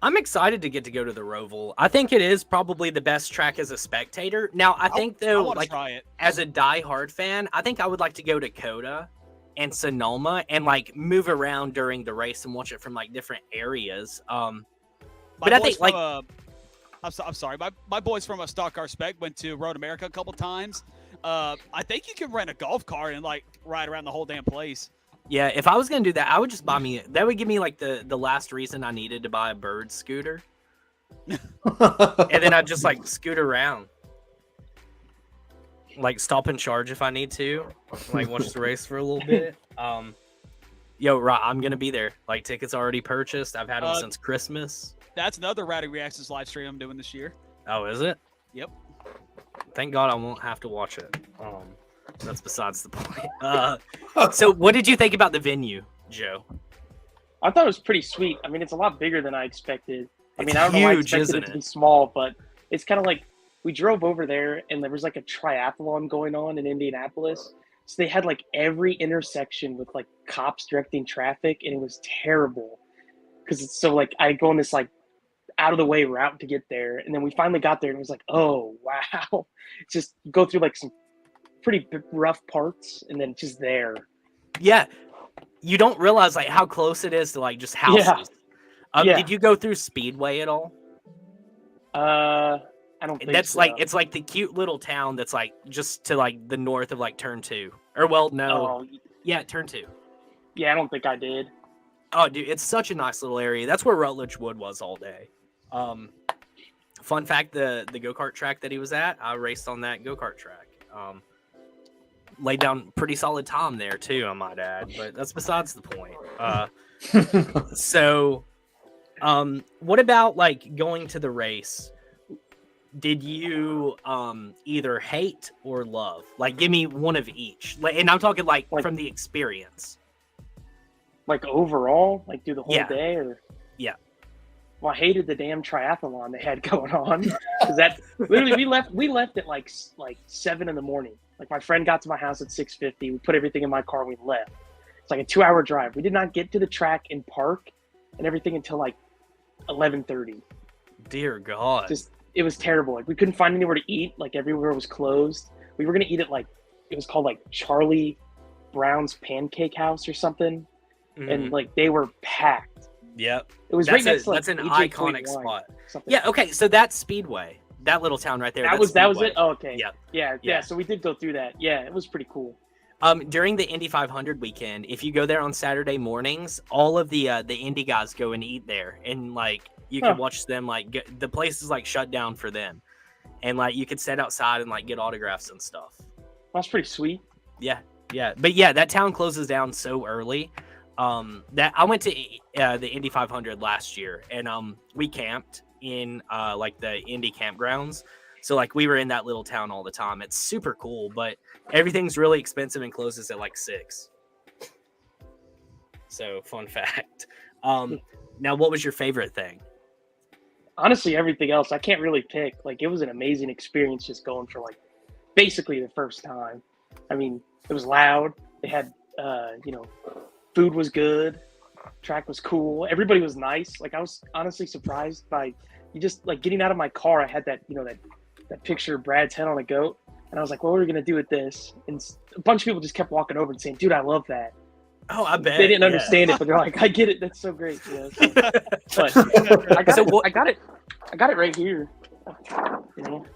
S12: I'm excited to get to go to the Roval. I think it is probably the best track as a spectator. Now, I think though, like as a diehard fan, I think I would like to go to Coda and Sonoma and like move around during the race and watch it from like different areas. But I think like
S13: I'm sorry, my boys from a Stock Car Spec went to Road America a couple times. I think you can rent a golf cart and like ride around the whole damn place.
S12: Yeah, if I was gonna do that, I would just buy me. That would give me like the last reason I needed to buy a bird scooter, and then I'd just like scoot around, like stop and charge if I need to, like watch the race for a little bit. I'm gonna be there. Like tickets already purchased. I've had them since Christmas.
S13: That's another Rowdy Reactions live stream I'm doing this year.
S12: Oh, is it?
S13: Yep.
S12: Thank God I won't have to watch it. That's besides the point. So what did you think about the venue, Joe?
S16: I thought it was pretty sweet. I mean, it's a lot bigger than I expected. I
S12: It's
S16: don't know why I
S12: huge,
S16: expected
S12: isn't
S16: it to
S12: it?
S16: be small, but it's kind of like we drove over there and there was like a triathlon going on in Indianapolis. So they had like every intersection with like cops directing traffic, and it was terrible because it's so like I go on this like out of the way route to get there, and then we finally got there and it was like, oh wow, it's just you go through like some pretty rough parts and then just there.
S12: Yeah, you don't realize like how close it is to like just houses. Did you go through Speedway at all?
S16: I don't think
S12: that's
S16: so.
S12: like it's like the cute little town that's like just to like the north of like turn 2. Or well, no. Yeah, turn 2.
S16: Yeah, I don't think I did.
S12: Oh, dude, it's such a nice little area. That's where Rutledge Wood was all day. Fun fact, the go-kart track that he was at, I raced on that go-kart track. Laid down pretty solid time there too, I might add, but that's besides the point. So what about like going to the race? Did you either hate or love? Like give me one of each. And I'm talking like from the experience.
S16: Like overall, like through the whole day, or Well, I hated the damn triathlon they had going on because that literally we left at like 7 in the morning. Like my friend got to my house at 6:50. We put everything in my car and we left. It's like a 2-hour drive. We did not get to the track and park and everything until like 11:30.
S12: Dear God.
S16: It was terrible. Like we couldn't find anywhere to eat. Like everywhere was closed. We were gonna eat at it was called like Charlie Brown's Pancake House or something, and like they were packed.
S12: Yep.
S16: It was
S12: that's
S16: right next to
S12: that's an
S16: AJ
S12: iconic
S16: 41,
S12: spot.
S16: something.
S12: Yeah. Okay. So that's Speedway. That little town right there.
S16: That was it. Oh, okay.
S12: Yeah.
S16: Yeah. So we did go through that. Yeah, it was pretty cool.
S12: During the Indy 500 weekend, if you go there on Saturday mornings, all of the Indy guys go and eat there, and like you can watch them. Like the place is like shut down for them, and like you could sit outside and like get autographs and stuff.
S16: That's pretty sweet.
S12: Yeah. But yeah, that town closes down so early. That I went to the Indy 500 last year, and we camped in like the Indy campgrounds. So like we were in that little town all the time. It's super cool, but everything's really expensive and closes at like 6. So fun fact. Now what was your favorite thing?
S16: Honestly, everything else I can't really pick. Like it was an amazing experience just going for like basically the first time. I mean, it was loud. They had food was good. Track was cool. Everybody was nice. Like I was honestly surprised by you just like getting out of my car. I had that that picture of Brad's head on a goat, and I was like, "What are we gonna do with this?" And a bunch of people just kept walking over and saying, "Dude, I love that."
S12: Oh, I bet
S16: they didn't understand it, but they're like, "I get it. That's so great." You know? But I got it right here. You know?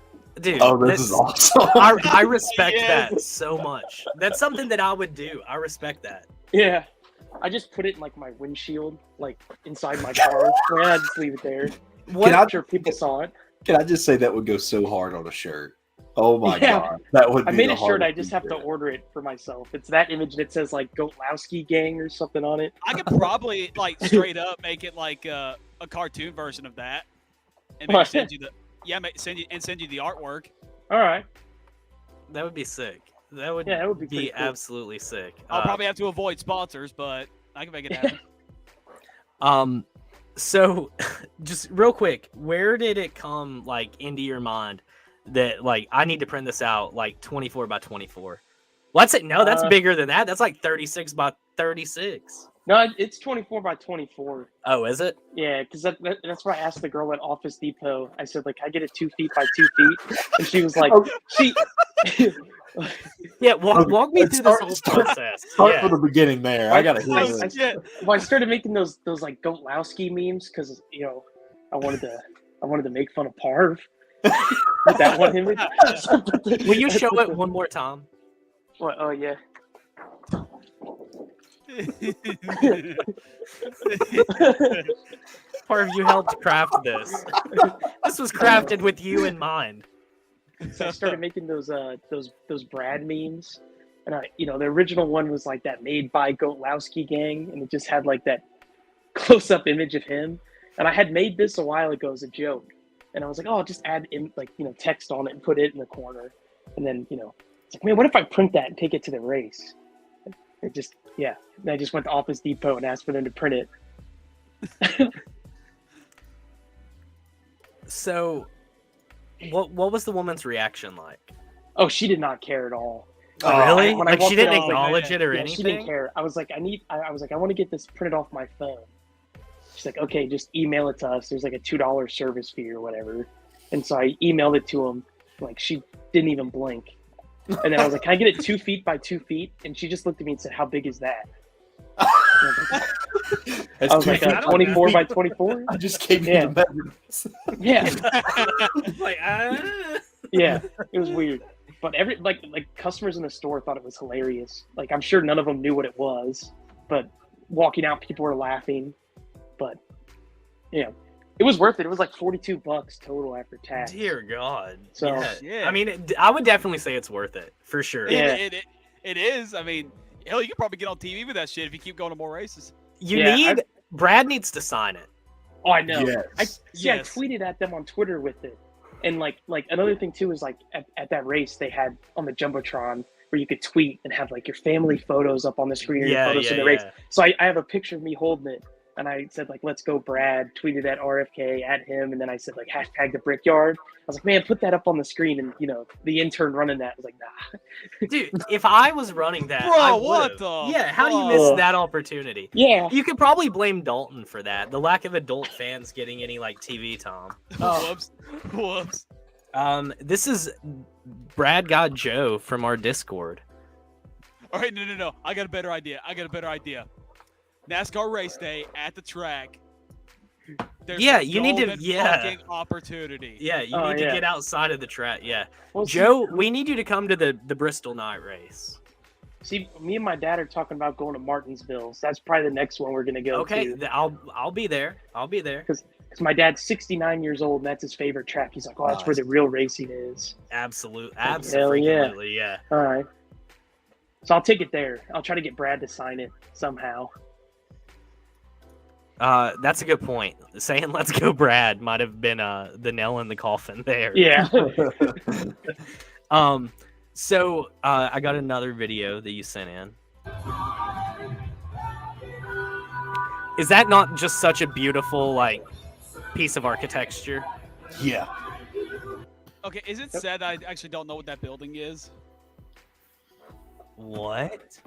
S12: Dude,
S15: this is awesome.
S12: I respect that so much. That's something that I would do. I respect that.
S16: Yeah. I just put it in like my windshield, like inside my car. I just leave it there. I'm sure people saw it.
S15: Can I just say that would go so hard on a shirt? Oh my God. That would be
S16: I made a shirt, I just have to order it for myself. It's that image that says like Goatlowski Gang or something on it.
S13: I could probably like straight up make it like a cartoon version of that. And maybe send you the artwork.
S16: All right.
S12: That would be sick. That would be cool. Absolutely sick.
S13: I'll probably have to avoid sponsors, but I can make it happen.
S12: So just real quick, where did it come like into your mind that like I need to print this out like 24 by 24? What's it? No, that's bigger than that. That's like 36 by 36.
S16: No, it's 24 by 24.
S12: Oh, is it?
S16: Yeah, because that's what I asked the girl at Office Depot. I said, like, I get it 2 feet by 2 feet, and she was like,
S12: Yeah, walk me through this whole process.
S15: Start from the beginning there. I gotta hear this.
S16: I started making those like Goatlowski memes because I wanted to make fun of Parv with that one image.
S12: Will you show it one more time?
S16: What? Oh yeah.
S12: Parv, you helped craft this. This was crafted with you in mind.
S16: So I started making those Brad memes, and the original one was like that made by Goatlowski Gang, and it just had like that close-up image of him. And I had made this a while ago as a joke, and I was like, oh, I'll just add text on it and put it in the corner, and then it's like, man, what if I print that and take it to the race? It just And I just went to Office Depot and asked for them to print it.
S12: So. What was the woman's reaction like?
S16: Oh, she did not care at all.
S12: Oh, really? Like she didn't acknowledge it or anything?
S16: She didn't care. I was like, I want to get this printed off my phone. She's like, okay, just email it to us. There's like a $2 service fee or whatever. And so I emailed it to him. Like she didn't even blink. And then I was like, can I get it 2 feet by 2 feet? And she just looked at me and said, how big is that? I was like 24 by 24.
S15: I just gave you the measurements.
S16: Yeah. Yeah, it was weird. But customers in the store thought it was hilarious. Like I'm sure none of them knew what it was, but walking out, people were laughing. But it was worth it. It was like $42 total after tax.
S12: Dear God.
S16: So
S12: I mean, I would definitely say it's worth it for sure.
S16: Yeah,
S13: it is. I mean, hell, you could probably get on TV with that shit if you keep going to more races.
S12: Brad needs to sign it.
S16: Oh, I know.
S15: Yes.
S16: I tweeted at them on Twitter with it. And like another thing too is like at that race they had on the Jumbotron where you could tweet and have like your family photos up on the screen or your photos of the race. So I have a picture of me holding it and I said like, "Let's go, Brad." Tweeted at RFK at him, and then I said like hashtag the Brickyard. I was like, "Man, put that up on the screen." And the intern running that was like, "Nah."
S12: Dude, if I was running that,
S13: Bro,
S12: I
S13: what
S12: would've.
S13: the
S12: Yeah, how do you miss
S16: fuck?
S12: that opportunity?
S16: Yeah.
S12: You could probably blame Dalton for that. The lack of adult fans getting any like TV time.
S13: Whoops.
S12: This is Brad got Joe from our Discord.
S13: All right, no. I got a better idea. NASCAR race day at the track. There's
S12: You need to
S13: fucking opportunity.
S12: Yeah, you need to get outside of the track. Yeah,
S16: Well,
S12: Joe, we need you to come to the Bristol night race.
S16: See, me and my dad are talking about going to Martinsville. So that's probably the next one we're gonna go
S12: Okay,
S16: to.
S12: I'll be there.
S16: Because my dad's 69 years old and that's his favorite track. He's like, "Oh, that's where the real racing is."
S12: Absolutely,
S16: Hell yeah.
S12: yeah.
S16: All right. So I'll take it there. I'll try to get Brad to sign it somehow.
S12: That's a good point. Saying "Let's go, Brad" might have been the nail in the coffin there.
S16: Yeah.
S12: So I got another video that you sent in. Is that not just such a beautiful like piece of architecture?
S15: Yeah.
S13: Okay, is it said I actually don't know what that building is?
S12: What?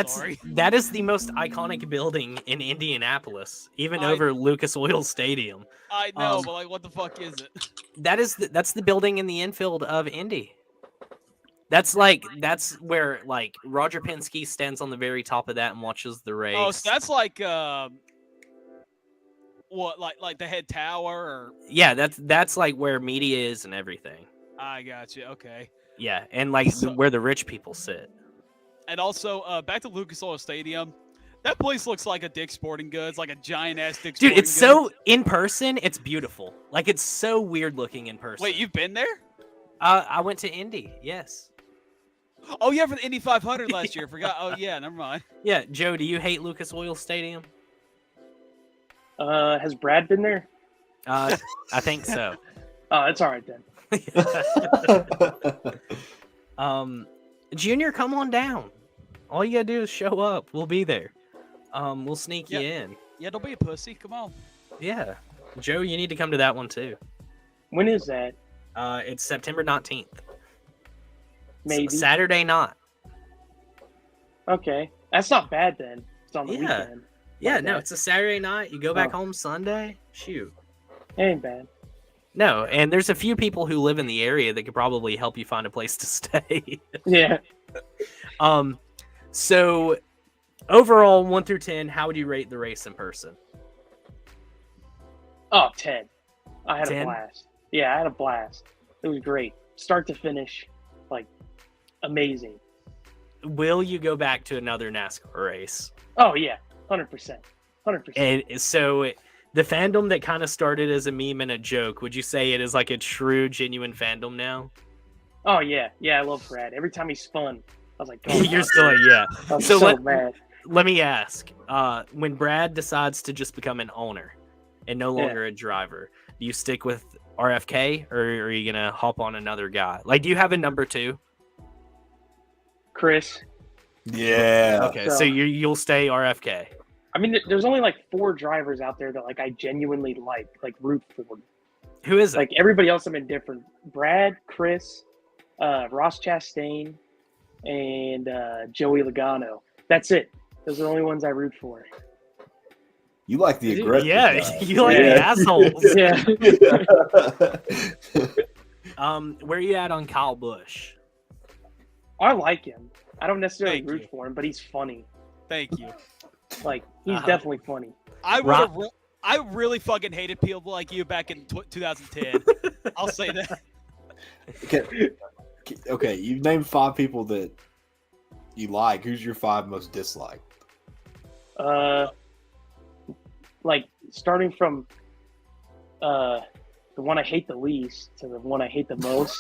S13: Sorry.
S12: That is the most iconic building in Indianapolis, even over Lucas Oil Stadium.
S13: I know, but like, what the fuck is it?
S12: That's the building in the infield of Indy. That's where like Roger Penske stands on the very top of that and watches the race.
S13: Oh, so that's like what, like the head tower? Or...
S12: Yeah, that's like where media is and everything.
S13: I got you. Okay.
S12: Yeah, and like where the rich people sit.
S13: And also, back to Lucas Oil Stadium. That place looks like a Dick's Sporting Goods, like a giant ass Dick's Sporting Goods.
S12: Dude, it's so in person, it's beautiful. Like it's so weird looking in person.
S13: Wait, you've been there?
S12: I went to Indy. Yes.
S13: Oh yeah, for the Indy 500 last year. Forgot. Oh yeah, never mind.
S12: Yeah, Joe, do you hate Lucas Oil Stadium?
S16: Has Brad been there?
S12: I think so.
S16: Oh, it's all right then.
S12: Junior, come on down. All you gotta do is show up. We'll be there. We'll sneak you in.
S13: Yeah, don't be a pussy. Come on.
S12: Yeah. Joe, you need to come to that one too.
S16: When is that?
S12: It's September 19th.
S16: Maybe.
S12: Saturday night.
S16: Okay. That's not bad then. It's on the weekend.
S12: Yeah, no, it's a Saturday night. You go back home Sunday. Shoot.
S16: Ain't bad.
S12: No, and there's a few people who live in the area that could probably help you find a place to stay.
S16: Yeah.
S12: So overall, 1 through 10, how would you rate the race in person?
S16: Oh, 10. I had
S12: 10?
S16: a blast. Yeah, I had a blast. It was great. Start to finish, like, amazing.
S12: Will you go back to another NASCAR race?
S16: Oh, yeah. 100%. 100%.
S12: And so the fandom that kind of started as a meme and a joke, would you say it is like a true, genuine fandom now?
S16: Oh, yeah. Yeah, I love Brad. Every time he spun, I was like, oh,
S12: you're still like, yeah.
S16: I'm so mad.
S12: Let me ask, when Brad decides to just become an owner and no longer a driver, do you stick with RFK or are you going to hop on another guy? Like, do you have a number 2?
S16: Chris.
S15: Yeah.
S12: Okay, so you'll stay RFK.
S16: I mean, there's only like 4 drivers out there that like I genuinely like root for.
S12: Who is it?
S16: Like everybody else, I'm indifferent. Brad, Chris, Ross Chastain, and Joey Logano. That's it. Those are the only ones I root for.
S15: You like the aggressive guy.
S12: You like the assholes.
S16: Yeah.
S12: Where are you at on Kyle Busch?
S16: I like him. I don't necessarily root for him, but he's funny.
S13: Thank you.
S16: Like, he's definitely funny.
S13: I really fucking hated people like you back in 2010. I'll say that.
S15: Okay, you've named 5 people that you like. Who's your 5 most disliked?
S16: Like starting from the one I hate the least to the one I hate the most.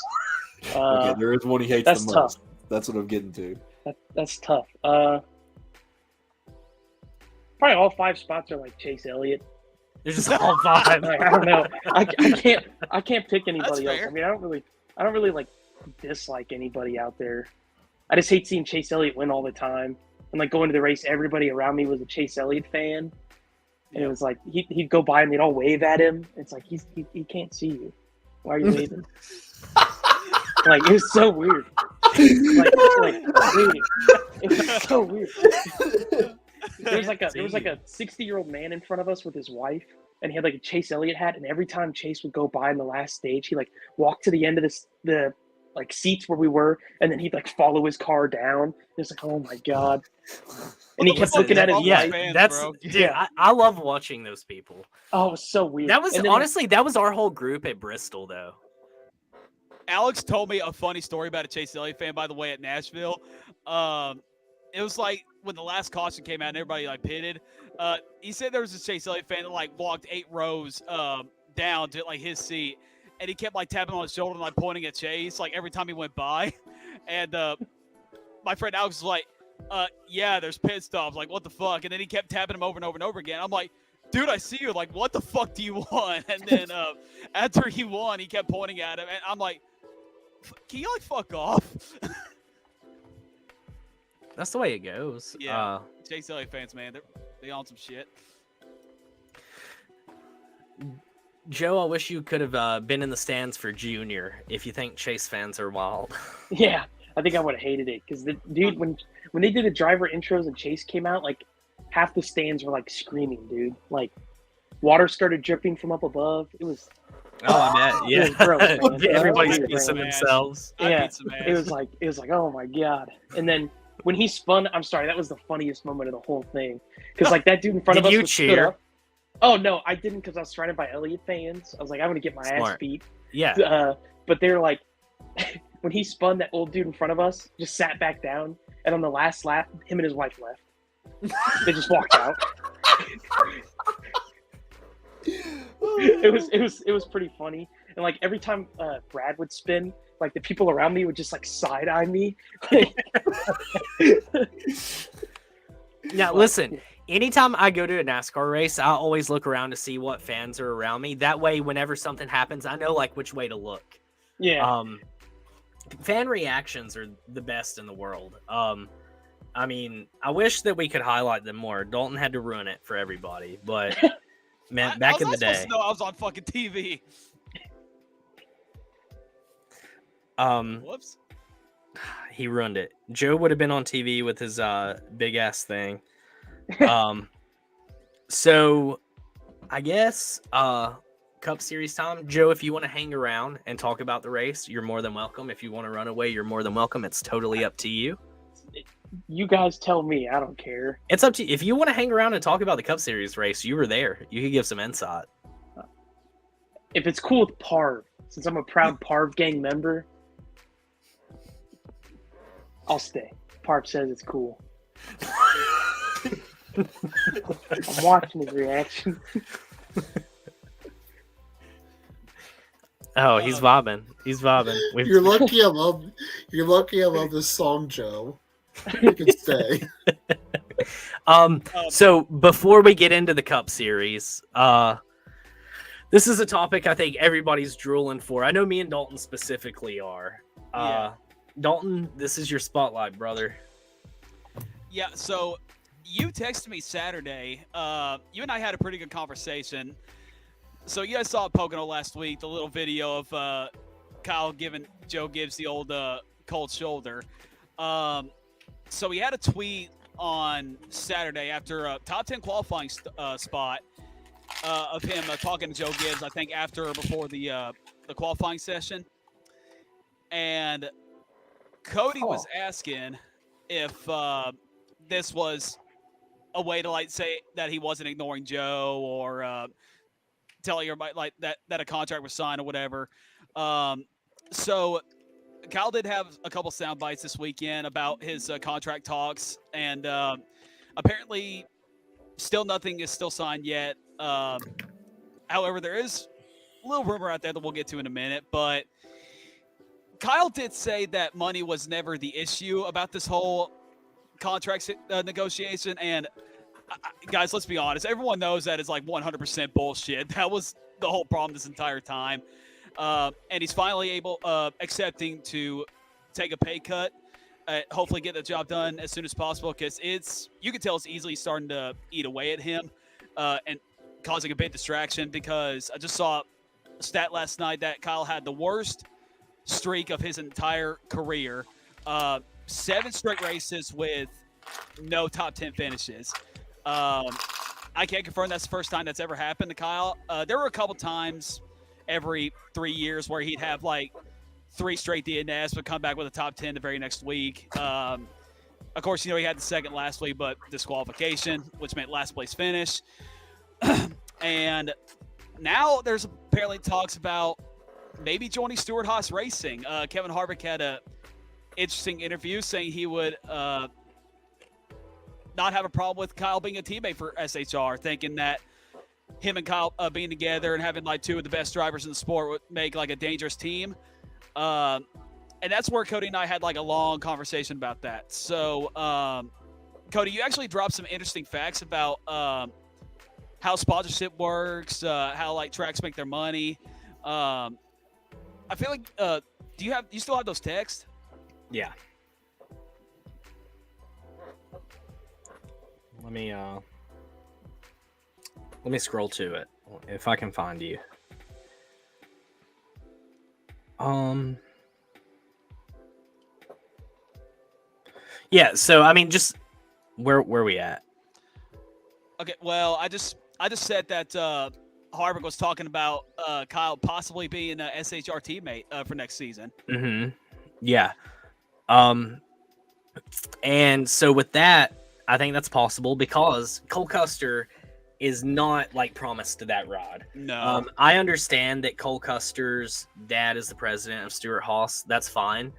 S15: Okay, there is one he hates the most.
S16: Tough.
S15: That's what I'm getting to.
S16: That's tough. Probably all 5 spots are like Chase Elliott.
S12: They're just all 5.
S16: Like, I don't know. I can't pick anybody else. I mean, I don't really like dislike anybody out there. I just hate seeing Chase Elliott win all the time. and like going to the race, everybody around me was a Chase Elliott fan, and it was like he'd go by and they'd all wave at him. It's like he can't see you. Why are you waving? Like, it was so weird. Like dude, it was so weird. There was like a 60-year-old man in front of us with his wife, and he had like a Chase Elliott hat. And every time Chase would go by in the last stage, he like walked to the end of the like seats where we were, and then he'd like follow his car down. It's like, oh my god. And he kept looking at his wife.
S12: Dude, I love watching those people.
S16: Oh, it was so weird.
S12: That was honestly that was our whole group at Bristol though.
S13: Alex told me a funny story about a Chase Elliott fan, by the way, at Nashville. It was like when the last caution came out and everybody like pitted. He said there was a Chase Elliott fan that like walked 8 rows down to like his seat, and he kept like tapping on his shoulder and like pointing at Chase like every time he went by. And my friend Alex was like, "Yeah, there's pit stops. Like, what the fuck?" And then he kept tapping him over and over and over again. I'm like, dude, I see you. Like, what the fuck do you want? And then after he won, he kept pointing at him, and I'm like, can you like fuck off?
S12: That's the way it goes.
S13: Yeah, Chase Elliott fans, man, they on some shit.
S12: Joe, I wish you could have been in the stands for Junior if you think Chase fans are wild.
S16: Yeah, I think I would have hated it because the dude when they did the driver intros and Chase came out, like half the stands were like screaming, dude. Like water started dripping from up above. It was.
S12: Oh, I bet. Yeah.
S16: It was gross, man.
S12: Everybody's pissing themselves.
S16: Yeah. It was like, oh my god. And then when he spun, I'm sorry, that was the funniest moment of the whole thing. Because like that dude in front of us
S12: Did you
S16: was stood
S12: cheer?
S16: up. Oh no, I didn't because I was surrounded by Elliott fans. I was like, I'm gonna get my ass beat.
S12: Yeah.
S16: But they're like, when he spun, that old dude in front of us just sat back down, and on the last lap, him and his wife left. They just walked out. It was pretty funny, and like every time Brad would spin, like the people around me would just like side eye me.
S12: Now listen, anytime I go to a NASCAR race, I always look around to see what fans are around me. That way, whenever something happens, I know like which way to look.
S16: Yeah.
S12: Fan reactions are the best in the world. I mean, I wish that we could highlight them more. Dalton had to ruin it for everybody, but man, back in the day,
S13: I was on fucking TV. Whoops.
S12: He ruined it. Joe would have been on TV with his big ass thing. So I guess Cup Series time. Joe, if you want to hang around and talk about the race, you're more than welcome. If you want to run away, you're more than welcome. It's totally up to you.
S16: You guys tell me. I don't care.
S12: It's up to you. If you want to hang around and talk about the Cup Series race, you were there. You could give some insight.
S16: If it's cool with Parv, since I'm a proud Parv gang member, I'll stay. Parv says it's cool. I'm watching his reaction.
S12: Oh, he's vibing. He's vibing.
S11: You're lucky I love this song, Joe. You can stay.
S12: So before we get into the Cup Series, this is a topic I think everybody's drooling for. I know me and Dalton specifically are. Dalton, this is your spotlight, brother.
S13: Yeah, so you texted me Saturday. You and I had a pretty good conversation. So you guys saw at Pocono last week, the little video of Kyle giving Joe Gibbs the old cold shoulder. So he had a tweet on Saturday after a top 10 qualifying spot of him talking to Joe Gibbs, I think after or before the qualifying session. And Cody was asking if this was a way to like say that he wasn't ignoring Joe or telling everybody like that a contract was signed or whatever. So Kyle did have a couple sound bites this weekend about his contract talks, and apparently still nothing is still signed yet. However, there is a little rumor out there that we'll get to in a minute, but Kyle did say that money was never the issue about this whole contract negotiation. And guys, let's be honest. Everyone knows that it's like 100% bullshit. That was the whole problem this entire time. And he's finally accepting to take a pay cut. hopefully get the job done as soon as possible because you can tell it's easily starting to eat away at him and causing a big distraction because I just saw a stat last night that Kyle had the worst streak of his entire career. 7 straight races with no top 10 finishes. I can't confirm that's the first time that's ever happened to Kyle. There were a couple times every 3 years where he'd have like 3 straight DNS, but come back with a top 10 the very next week. Of course, he had the second last week, but disqualification, which meant last place finish. And now there's apparently talks about maybe joining Stewart-Haas Racing. Kevin Harvick had a interesting interview saying he would not have a problem with Kyle being a teammate for SHR, thinking that him and Kyle being together and having like 2 of the best drivers in the sport would make like a dangerous team. And that's where Cody and I had like a long conversation about that. So, Cody, you actually dropped some interesting facts about how sponsorship works, how like tracks make their money. I feel like, do you still have those texts?
S12: Yeah. Let me scroll to it if I can find you. Yeah, so I mean, just where we at?
S13: Okay, well, I just said that Harvick was talking about Kyle possibly being a SHR teammate for next season.
S12: Mm-hmm. Yeah. And so with that, I think that's possible because Cole Custer is not like promised to that rod.
S13: No.
S12: I understand that Cole Custer's dad is the president of Stewart-Haas. That's fine.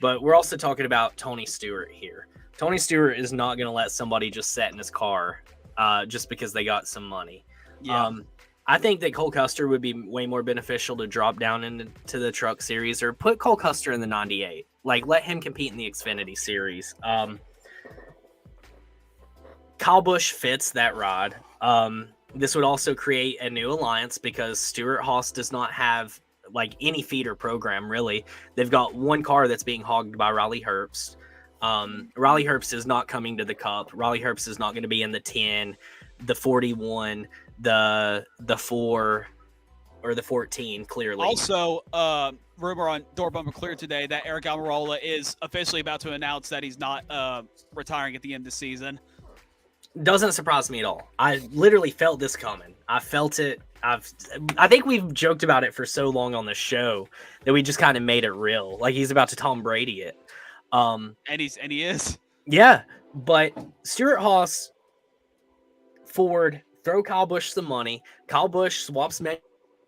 S12: But we're also talking about Tony Stewart here. Tony Stewart is not going to let somebody just sit in his car just because they got some money.
S13: Yeah.
S12: I think that Cole Custer would be way more beneficial to drop down into the truck series or put Cole Custer in the 98. Like, let him compete in the Xfinity series. Kyle Busch fits that rod. This would also create a new alliance because Stewart-Haas does not have like any feeder program, really. They've got one car that's being hogged by Riley Herbst. Riley Herbst is not coming to the Cup. Riley Herbst is not going to be in the 10, the 41, the 4, or the 14, clearly.
S13: Also, rumor on Door Bumper Clear today that Eric Almirola is officially about to announce that he's not retiring at the end of the season.
S12: Doesn't surprise me at all. I literally felt this coming. I felt it. I think we've joked about it for so long on the show that we just kind of made it real. Like he's about to Tom Brady it.
S13: And he is.
S12: Yeah, but Stewart-Haas, Ford, throw Kyle Busch some money. Kyle Busch swaps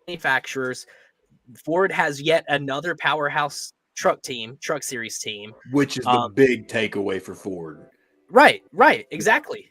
S12: manufacturers. Ford has yet another powerhouse truck series team.
S15: Which is the big takeaway for Ford.
S12: Right, exactly.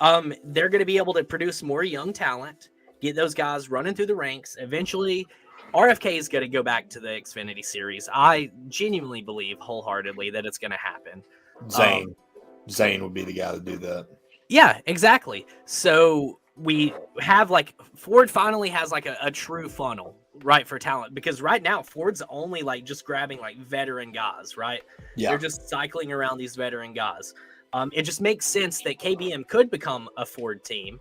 S12: They're going to be able to produce more young talent, get those guys running through the ranks. Eventually, RFK is going to go back to the Xfinity series. I genuinely believe wholeheartedly that it's going to happen.
S15: Zane would be the guy to do that.
S12: Yeah, exactly. So we have like Ford finally has like a true funnel, right, for talent, because right now Ford's only like just grabbing like veteran guys, right?
S15: Yeah.
S12: They're just cycling around these veteran guys. It just makes sense that KBM could become a Ford team.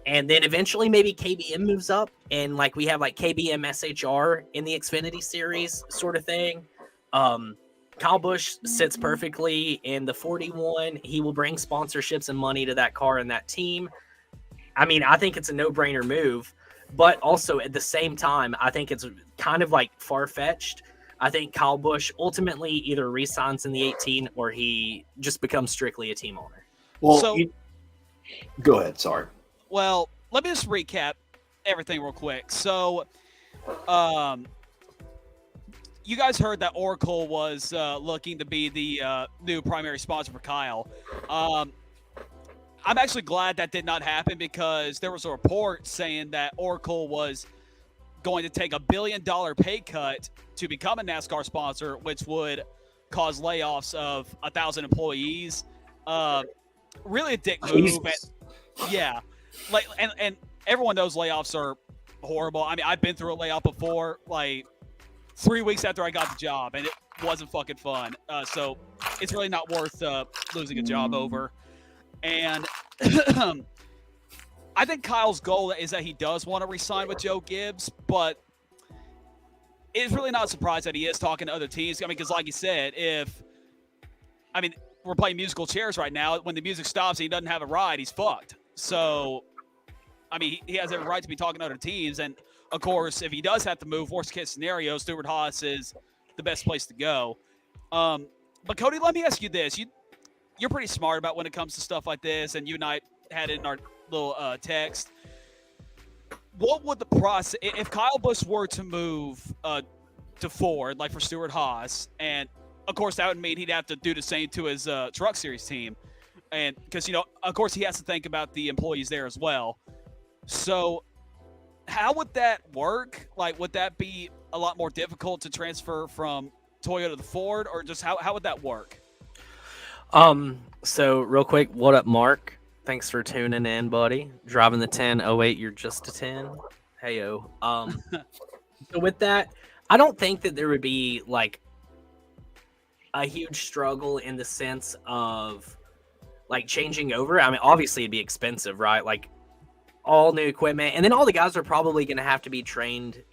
S12: And then eventually maybe KBM moves up and like we have like KBM SHR in the Xfinity series sort of thing. Kyle Busch sits perfectly in the 41. He will bring sponsorships and money to that car and that team. I mean, I think it's a no-brainer move, but also at the same time, I think it's kind of like far-fetched. I think Kyle Busch ultimately either re-signs in the 18 or he just becomes strictly a team owner.
S15: Well, go ahead. Sorry.
S13: Well, let me just recap everything real quick. So, you guys heard that Oracle was looking to be the new primary sponsor for Kyle. I'm actually glad that did not happen because there was a report saying that Oracle was going to take $1 billion pay cut to become a NASCAR sponsor, which would cause layoffs of 1,000 employees. Really a dick move. Yeah. Like, and everyone knows layoffs are horrible. I mean, I've been through a layoff before, like 3 weeks after I got the job, and it wasn't fucking fun. So it's really not worth losing a job over. And I think Kyle's goal is that he does want to re-sign with Joe Gibbs, but it's really not a surprise that he is talking to other teams. I mean, because like you said, we're playing musical chairs right now. When the music stops and he doesn't have a ride, he's fucked. So, I mean, he has every right to be talking to other teams. And, of course, if he does have to move, worst-case scenario, Stewart-Haas is the best place to go. But, Cody, let me ask you this. You're pretty smart about when it comes to stuff like this, and you and I had it in our little text. What would the process – if Kyle Busch were to move to Ford, like for Stewart-Haas, and, of course, that would mean he'd have to do the same to his Truck Series team. And because, of course, he has to think about the employees there as well. So how would that work? Like, would that be a lot more difficult to transfer from Toyota to Ford, or just how would that work?
S12: So real quick, what up, Mark? Thanks for tuning in, buddy. Driving the 1008, you're just a 10. Heyo. So with that, I don't think that there would be like a huge struggle in the sense of like changing over. I mean, obviously it'd be expensive, right? Like all new equipment, and then all the guys are probably going to have to be trained,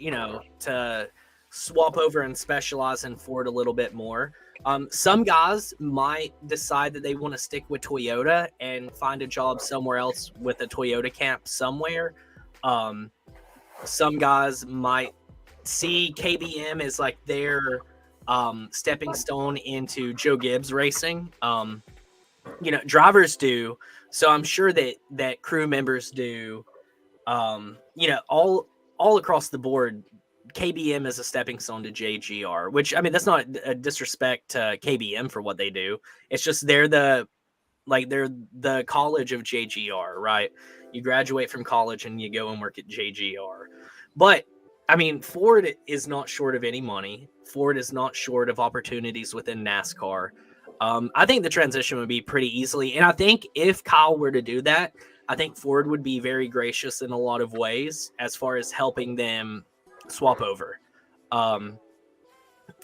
S12: to swap over and specialize in Ford a little bit more. Some guys might decide that they want to stick with Toyota and find a job somewhere else with a Toyota camp somewhere. Some guys might see KBM as like their stepping stone into Joe Gibbs racing. Drivers do. So I'm sure that crew members do. All across the board, KBM is a stepping stone to JGR, which, I mean, that's not a disrespect to KBM for what they do. It's just they're the college of JGR, right? You graduate from college and you go and work at JGR. But, I mean, Ford is not short of any money. Ford is not short of opportunities within NASCAR. I think the transition would be pretty easily. And I think if Kyle were to do that, I think Ford would be very gracious in a lot of ways as far as helping them swap over.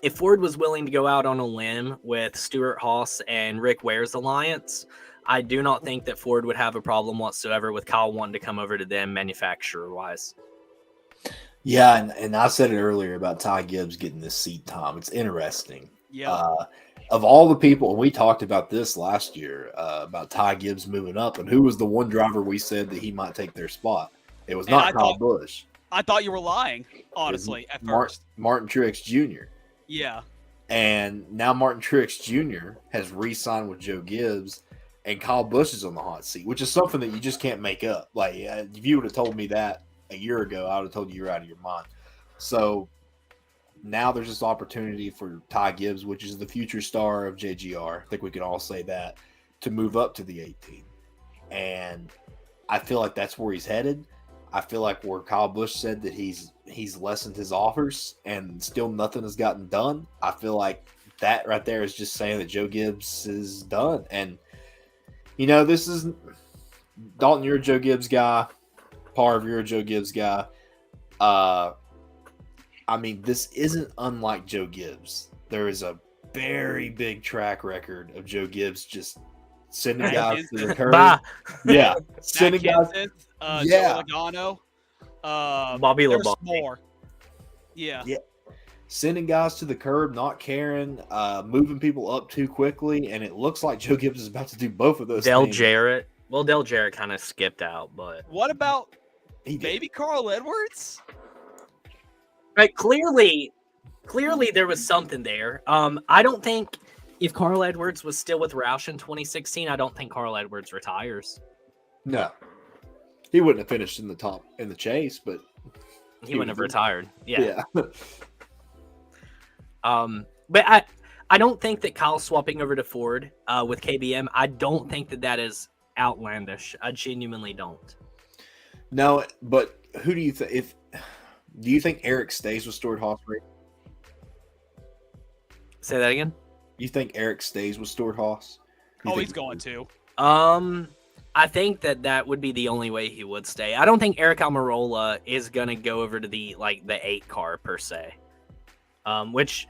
S12: If Ford was willing to go out on a limb with Stewart-Haas and Rick Ware's alliance, I do not think that Ford would have a problem whatsoever with Kyle wanting to come over to them manufacturer-wise.
S15: Yeah, and I said it earlier about Ty Gibbs getting this seat time. It's interesting.
S13: Yeah.
S15: Of all the people, and we talked about this last year, about Ty Gibbs moving up, and who was the one driver we said that he might take their spot? It was not Kyle Busch.
S13: I thought you were lying, honestly, at first.
S15: Martin Truex Jr.
S13: Yeah.
S15: And now Martin Truex Jr. has re-signed with Joe Gibbs, and Kyle Busch is on the hot seat, which is something that you just can't make up. Like, if you would have told me that a year ago, I would have told you you're out of your mind. So now there's this opportunity for Ty Gibbs, which is the future star of JGR. I think we can all say that, to move up to the 18. And I feel like that's where he's headed. I feel like where Kyle Busch said that he's lessened his offers and still nothing has gotten done. I feel like that right there is just saying that Joe Gibbs is done. And, this is Dalton, you're a Joe Gibbs guy. Parv, you're a Joe Gibbs guy. I mean, this isn't unlike Joe Gibbs. There is a very big track record of Joe Gibbs just sending guys to the curb. Yeah. Sending guys.
S13: Joe Logano.
S12: Bobby Labonte.
S13: More. Yeah.
S15: Sending guys to the curb, not caring, moving people up too quickly, and it looks like Joe Gibbs is about to do both of those things.
S12: Jarrett. Well, Dale Jarrett kind of skipped out, but
S13: what about baby Carl Edwards?
S12: Right, clearly there was something there. I don't think if Carl Edwards was still with Roush in 2016, I don't think Carl Edwards retires.
S15: No. He wouldn't have finished in the chase, but
S12: he wouldn't have retired. Yeah.
S15: But
S12: I don't think that Kyle's swapping over to Ford with KBM. I don't think that is outlandish. I genuinely don't.
S15: No, but who do you think? Do you think Eric stays with Stewart-Haas?
S12: Say that again.
S15: You think Eric stays with Stewart-Haas?
S13: He's going to.
S12: I think that would be the only way he would stay. I don't think Eric Almirola is gonna go over to the 8 car per se. Which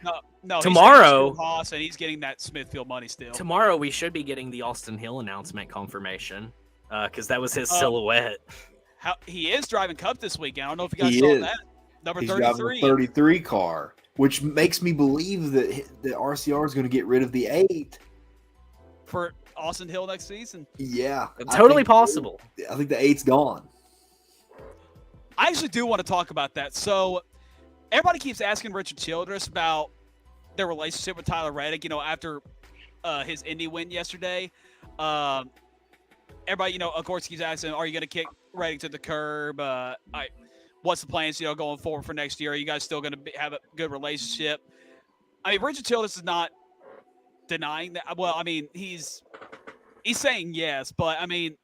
S13: No,
S12: tomorrow,
S13: he's Haas, and he's getting that Smithfield money still.
S12: Tomorrow we should be getting the Austin Hill announcement confirmation because that was his silhouette.
S13: He is driving Cup this weekend. I don't know if you guys
S15: He
S13: saw
S15: is.
S13: that. Number
S15: He's
S13: 33.
S15: driving the 33 car, which makes me believe that the RCR is going to get rid of the 8
S13: for Austin Hill next season.
S15: Yeah,
S12: totally possible.
S15: I think the 8's gone.
S13: I actually do want to talk about that. So everybody keeps asking Richard Childress about their relationship with Tyler Reddick, after his Indy win yesterday. Everybody, of course, keeps asking, are you going to kick Reddick to the curb? What's the plans, going forward for next year? Are you guys still going to have a good relationship? I mean, Richard Childress is not denying that. Well, I mean, he's saying yes, but I mean,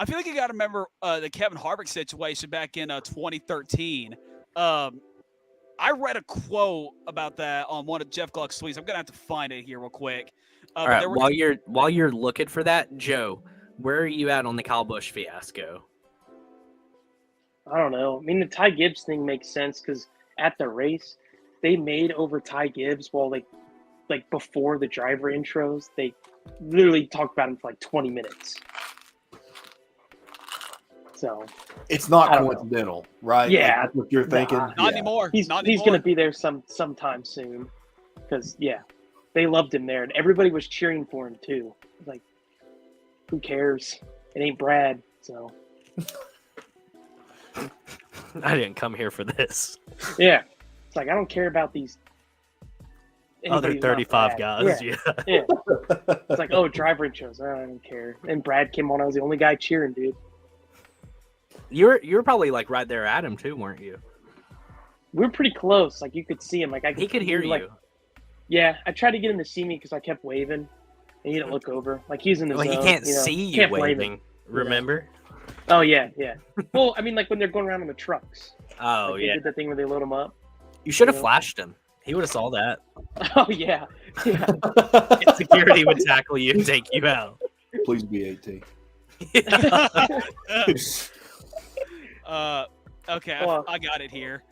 S13: I feel like you got to remember the Kevin Harvick situation back in 2013. I read a quote about that on one of Jeff Gluck's tweets. I'm gonna have to find it here real quick.
S12: All right, while you're looking for that, Joe, where are you at on the Kyle Busch fiasco?
S16: I don't know. I mean, the Ty Gibbs thing makes sense because at the race, they made over Ty Gibbs while like before the driver intros, they literally talked about him for like 20 minutes. So
S15: it's not coincidental, right?
S16: Yeah,
S15: like what you're thinking.
S13: Not anymore.
S16: He's going to be there sometime soon because they loved him there, and everybody was cheering for him too. Like, who cares? It ain't Brad, so.
S12: I didn't come here for this.
S16: Yeah, it's like I don't care about these
S12: other 35 guys. Yeah.
S16: It's like, oh, driver intros. I don't care. And Brad came on. I was the only guy cheering, dude.
S12: You were probably like right there at him too, weren't you?
S16: We were pretty close. Like you could see him. Like
S12: he could hear you.
S16: Yeah, I tried to get him to see me because I kept waving, and he didn't look over. Like he's in the zone.
S12: He can't see you waving. Remember?
S16: Oh yeah. Well, I mean, like when they're going around in the trucks.
S12: Oh
S16: like, they did the thing where they load them up.
S12: You should have flashed him. He would have saw that.
S16: Oh yeah.
S12: Security would tackle you and take you out.
S15: Please be 18.
S13: Okay, I got it here.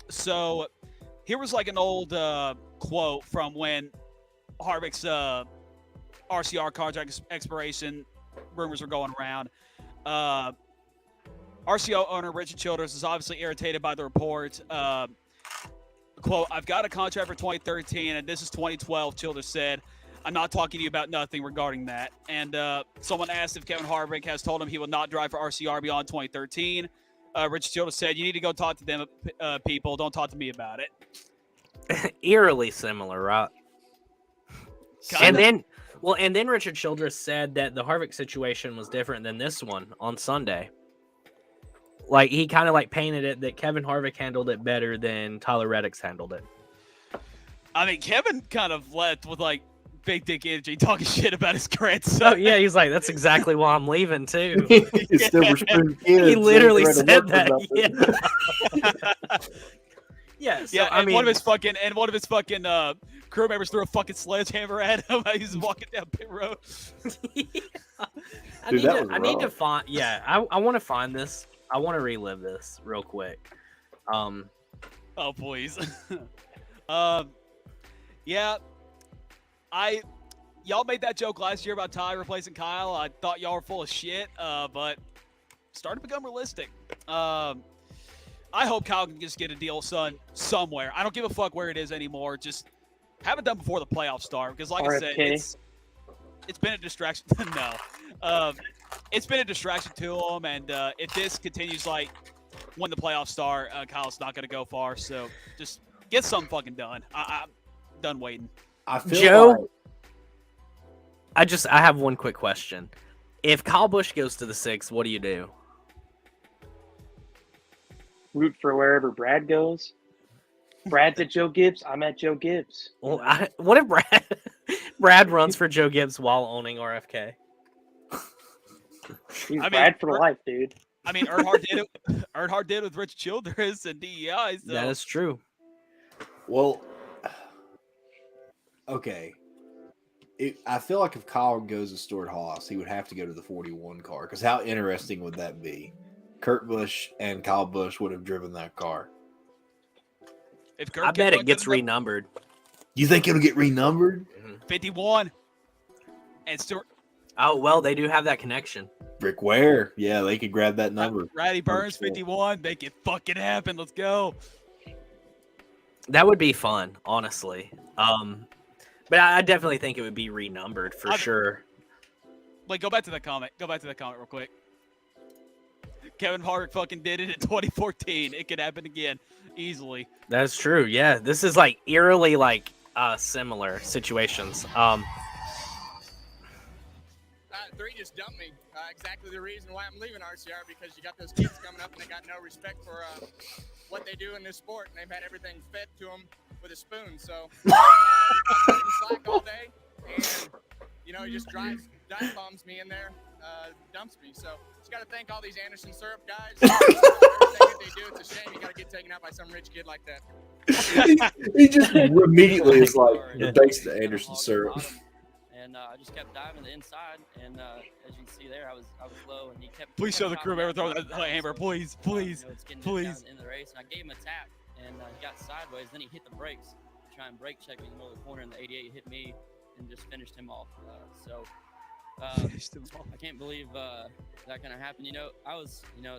S13: So here was like an old quote from when Harvick's RCR contract expiration rumors were going around. RCO owner Richard Childress is obviously irritated by the report. Quote, I've got a contract for 2013, and this is 2012, Childress said. I'm not talking to you about nothing regarding that. And someone asked if Kevin Harvick has told him he will not drive for RCR beyond 2013. Richard Childress said, you need to go talk to them people. Don't talk to me about it.
S12: Eerily similar, right? And then Richard Childress said that the Harvick situation was different than this one on Sunday. Like, he kind of like painted it that Kevin Harvick handled it better than Tyler Reddick's handled it.
S13: I mean, Kevin kind of left with like big dick energy talking shit about his grandson.
S12: Oh, yeah, he's like, that's exactly why I'm leaving, too.
S15: He
S12: literally said that. Yeah. So, I mean,
S13: one of his fucking crew members threw a fucking sledgehammer at him while he was walking down pit road.
S12: I need to find. Yeah, I want to find this. I want to relive this real quick.
S13: Oh, please. Yeah. Y'all made that joke last year about Ty replacing Kyle. I thought y'all were full of shit, but starting to become realistic. I hope Kyle can just get a deal somewhere. I don't give a fuck where it is anymore. Just have it done before the playoffs start. Because like I said, it's been a distraction. No. It's been a distraction to him. And if this continues like when the playoffs start, Kyle's not going to go far. So just get something fucking done. I'm done waiting.
S15: I feel
S12: Joe, I have one quick question. If Kyle Busch goes to the 6, what do you do?
S16: Root for wherever Brad goes. Brad's at Joe Gibbs. I'm at Joe Gibbs.
S12: Well, what if Brad runs for Joe Gibbs while owning RFK?
S16: He's Brad for life, dude.
S13: I mean, Earnhardt did it. Earnhardt did it with Richard Childress and DEI. So.
S12: That is true.
S15: Well, okay. I feel like if Kyle goes to Stuart Haas, he would have to go to the 41 car. Because how interesting would that be? Kurt Busch and Kyle Busch would have driven that car.
S12: I bet it gets renumbered.
S15: You think it'll get renumbered?
S13: 51. And Stuart.
S12: Oh, well, they do have that connection.
S15: Rick Ware. Yeah, they could grab that number.
S13: Ratty Burns, 51. Make it fucking happen. Let's go.
S12: That would be fun, honestly. But I definitely think it would be renumbered for sure.
S13: Like, go back to that comment. Go back to that comment real quick. Kevin Harvick fucking did it in 2014. It could happen again easily.
S12: That's true. Yeah, this is like eerily like similar situations.
S17: Three just dumped me. Exactly the reason why I'm leaving RCR, because you got those kids coming up and they got no respect for what they do in this sport, and they've had everything fed to them with a spoon. So I'm slack all day, and he just dive bombs me in there, dumps me. So just got to thank all these Anderson syrup guys. Everything that they do, it's a shame you got to get taken out by some rich kid like that.
S15: He just immediately is like, thanks to Anderson syrup.
S18: And I just kept diving the inside, and as you can see there, I was low, and he kept.
S13: Please show the crew ever throw that hammer, please, please, please.
S18: In the race, and I gave him a tap, and he got sideways. Then he hit the brakes to try and brake check me in the middle of the corner, and the 88 hit me and just finished him off. I can't believe that kind of happened.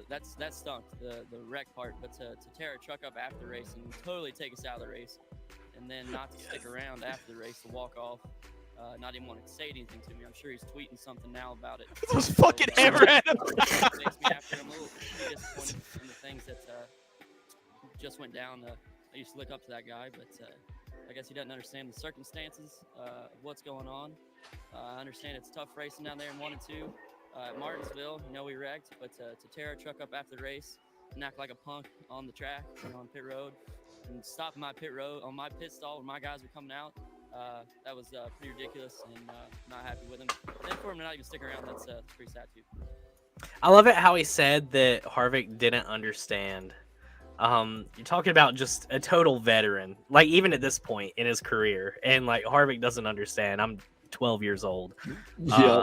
S18: That stunk, the wreck part. But to tear a truck up after the race and totally take us out of the race, and then not to stick around after the race to walk off. Not even want to say anything to me. I'm sure he's tweeting something now about it.
S13: Those fucking hammer at him.
S18: Makes me after him a little disappointed in the things that just went down. I used to look up to that guy, but I guess he doesn't understand the circumstances of what's going on. I understand it's tough racing down there in 1 and 2. At Martinsville, we wrecked, but to tear a truck up after the race and act like a punk on the track and on pit road and stop my pit road on my pit stall when my guys were coming out. That was pretty ridiculous, and not happy with him. And for him to not even stick around, that's pretty sad too.
S12: I love it how he said that Harvick didn't understand. You're talking about just a total veteran, like even at this point in his career, and like Harvick doesn't understand. I'm 12 years old.
S15: Yeah.